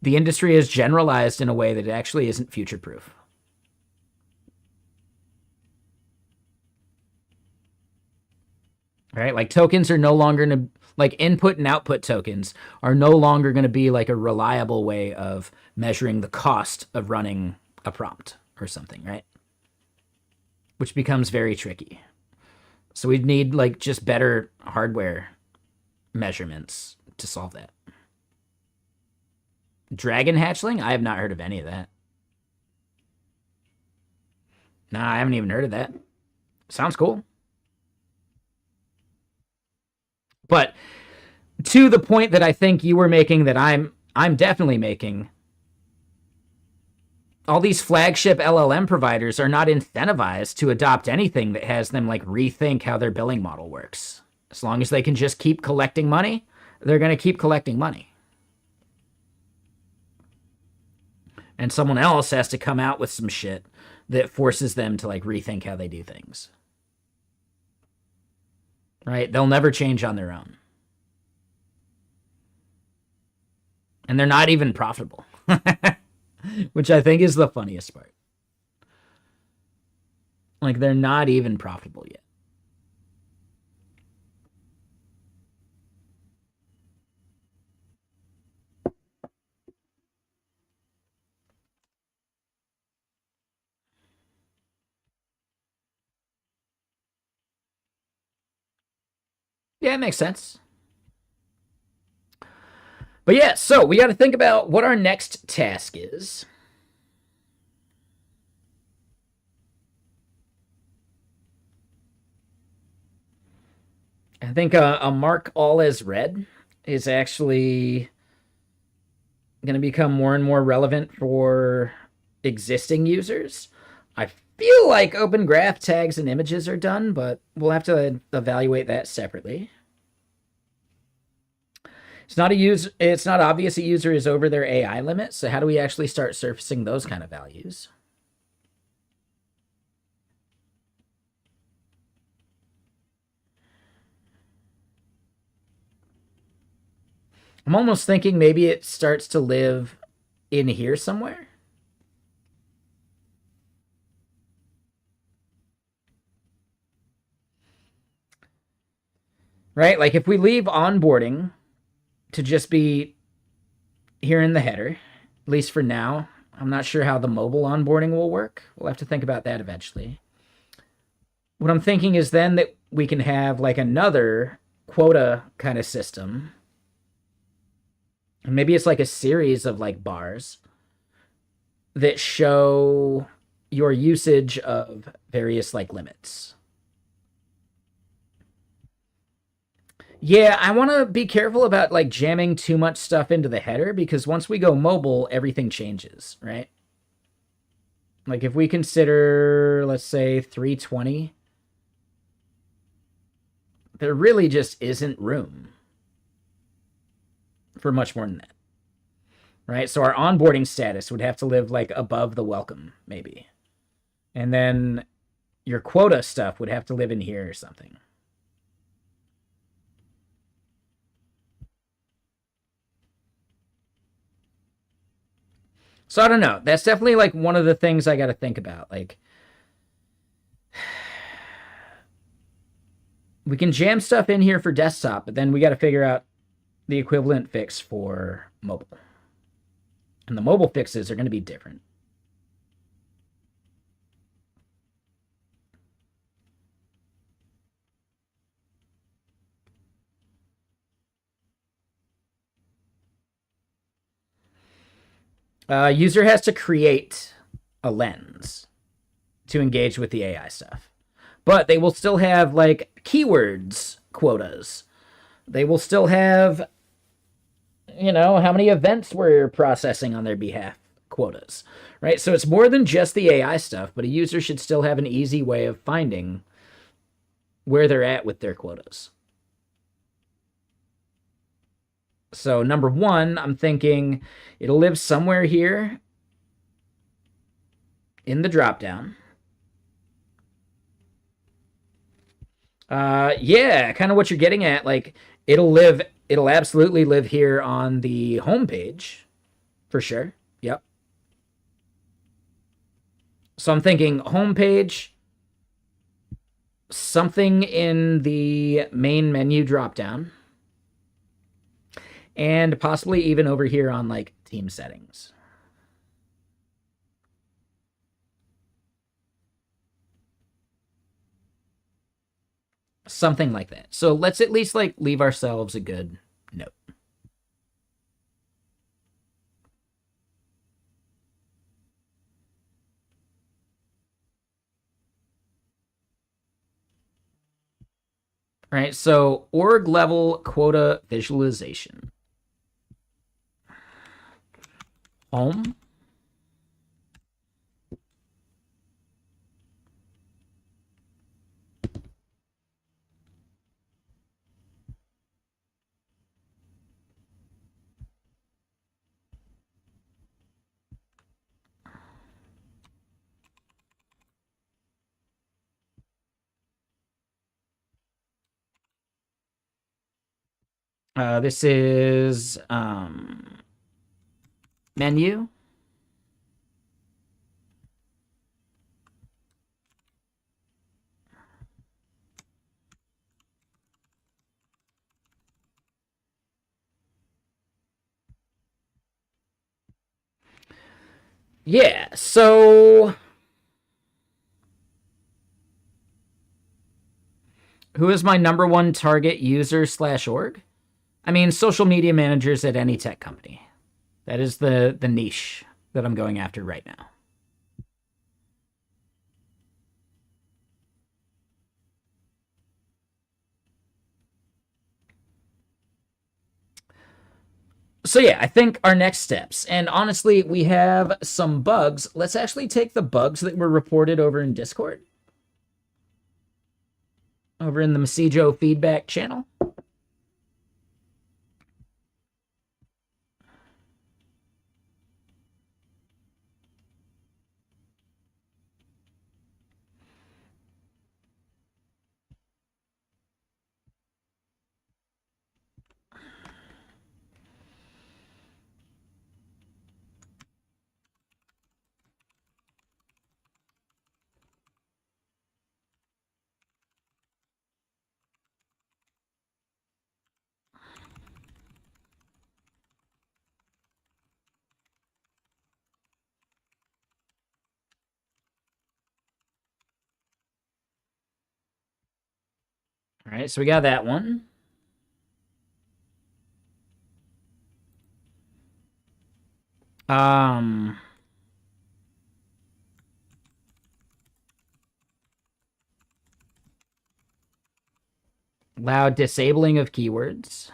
the industry is generalized in a way that it actually isn't future-proof. Right? Like tokens are no longer going to, like input and output tokens are no longer going to be like a reliable way of measuring the cost of running a prompt or something, right? Which becomes very tricky. So we'd need like just better hardware measurements to solve that. Dragon hatchling? I have not heard of any of that. Nah, I haven't even heard of that. Sounds cool. But to the point that I think you were making that I'm definitely making, all these flagship LLM providers are not incentivized to adopt anything that has them like rethink how their billing model works. As long as they can just keep collecting money, they're going to keep collecting money. And someone else has to come out with some shit that forces them to like rethink how they do things. Right? They'll never change on their own. And they're not even profitable. Which I think is the funniest part. Like, they're not even profitable yet. Yeah, it makes sense. But yeah, so we got to think about what our next task is. I think a mark all as read is actually going to become more and more relevant for existing users. I feel like open graph tags and images are done, but we'll have to evaluate that separately. It's not obvious a user is over their AI limit, so how do we actually start surfacing those kind of values? I'm almost thinking maybe it starts to live in here somewhere. Right? Like if we leave onboarding to just be here in the header, at least for now, I'm not sure how the mobile onboarding will work. We'll have to think about that eventually. What I'm thinking is then that we can have like another quota kind of system. And maybe it's like a series of like bars that show your usage of various like limits. Yeah, I want to be careful about like jamming too much stuff into the header because once we go mobile, everything changes, right? Like if we consider, let's say 320, there really just isn't room for much more than that. Right? So our onboarding status would have to live like above the welcome, maybe. And then your quota stuff would have to live in here or something. So I don't know. That's definitely like one of the things I got to think about. Like, we can jam stuff in here for desktop, but then we got to figure out the equivalent fix for mobile. And the mobile fixes are going to be different. User has to create a lens to engage with the AI stuff. But they will still have like keywords quotas. They will still have, you know, how many events we're processing on their behalf quotas, right? So it's more than just the AI stuff, but a user should still have an easy way of finding where they're at with their quotas. So number one, I'm thinking it'll live somewhere here in the dropdown. Yeah, kind of what you're getting at. Like it'll live it'll absolutely live here on the home page for sure. Yep. So I'm thinking home page, something in the main menu dropdown, and possibly even over here on like team settings. Something like that. So let's at least like leave ourselves a good note. All right, so org level quota visualization. Home. This is menu. Yeah, so who is my number one target user / org? I mean, social media managers at any tech company. That is the niche that I'm going after right now. So yeah, I think our next steps, and honestly, we have some bugs. Let's actually take the bugs that were reported over in Discord, over in the Messijo feedback channel. All right, so we got that one. Loud disabling of keywords.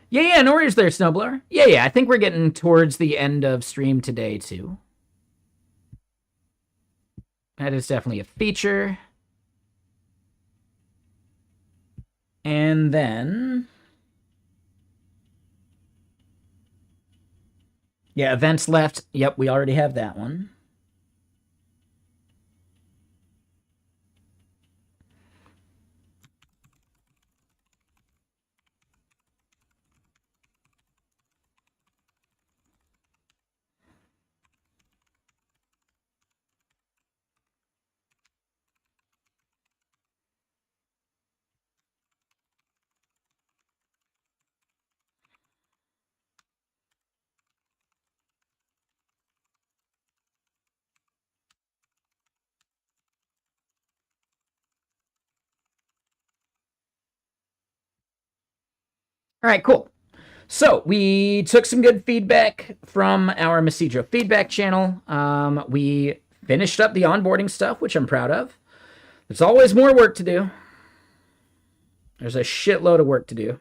Yeah, no worries there, Snowblower. Yeah, I think we're getting towards the end of stream today, too. That is definitely a feature. And then... yeah, events left. Yep, we already have that one. All right, cool. So we took some good feedback from our Messijo feedback channel. We finished up the onboarding stuff, which I'm proud of. There's always more work to do. There's a shitload of work to do.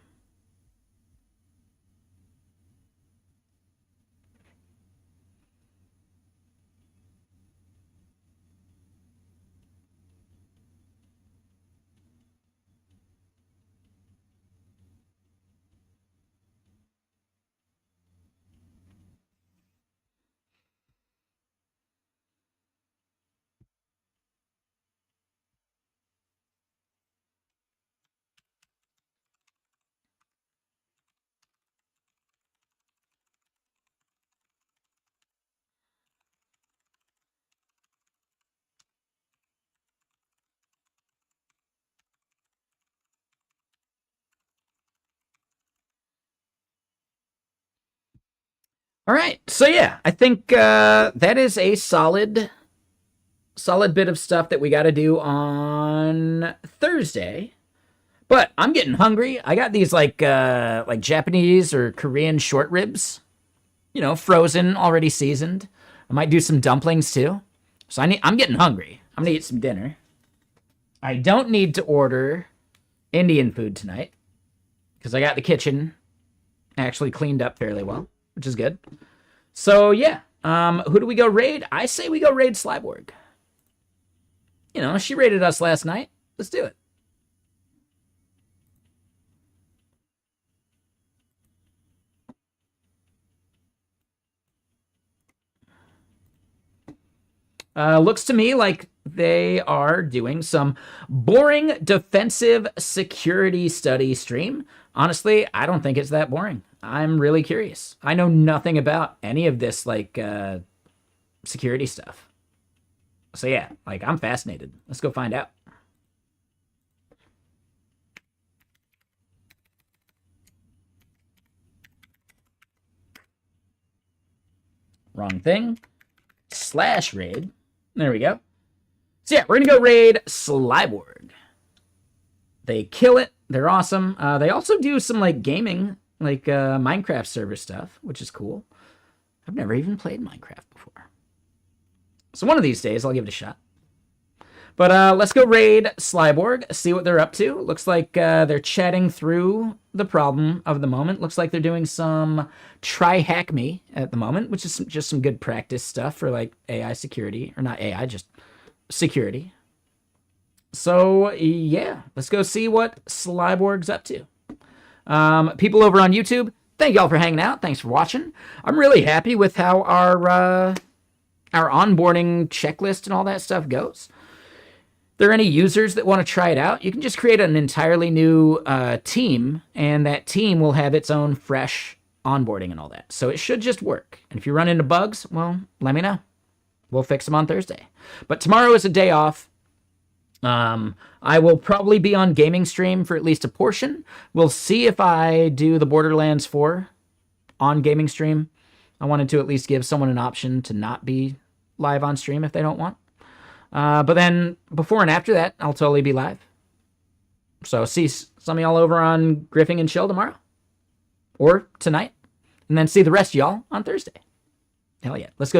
All right. So yeah, I think that is a solid bit of stuff that we got to do on Thursday. But I'm getting hungry. I got these like Japanese or Korean short ribs, frozen, already seasoned. I might do some dumplings too. So I'm getting hungry. I'm gonna eat some dinner. I don't need to order Indian food tonight because I got the kitchen actually cleaned up fairly well, which is good. So yeah, who do we go raid? I say we go raid Slyborg. She raided us last night. Let's do it. Looks to me like they are doing some boring defensive security study stream. Honestly, I don't think it's that boring. I'm really curious. I know nothing about any of this security stuff. So yeah, I'm fascinated. Let's go find out. Wrong thing. / raid. There we go. So yeah, we're gonna go raid Slyborg. They kill it. They're awesome. They also do some gaming, Minecraft server stuff, which is cool. I've never even played Minecraft before. So one of these days, I'll give it a shot. But let's go raid Slyborg, see what they're up to. Looks like they're chatting through the problem of the moment. Looks like they're doing some try hack me at the moment, which is just some good practice stuff for AI security. Or not AI, just security. So yeah, let's go see what Slyborg's up to. People over on YouTube, thank y'all for hanging out. Thanks for watching. I'm really happy with how our onboarding checklist and all that stuff goes. If there are any users that want to try it out, you can just create an entirely new team, and that team will have its own fresh onboarding and all that. So it should just work. And if you run into bugs, well, let me know. We'll fix them on Thursday. But tomorrow is a day off. I will probably be on gaming stream for at least a portion. We'll see if I do the Borderlands 4 on gaming stream. I wanted to at least give someone an option to not be live on stream if they don't want. But then before and after that, I'll totally be live. So see some of y'all over on Griffing and Chill tomorrow. Or tonight. And then see the rest of y'all on Thursday. Hell yeah. Let's go.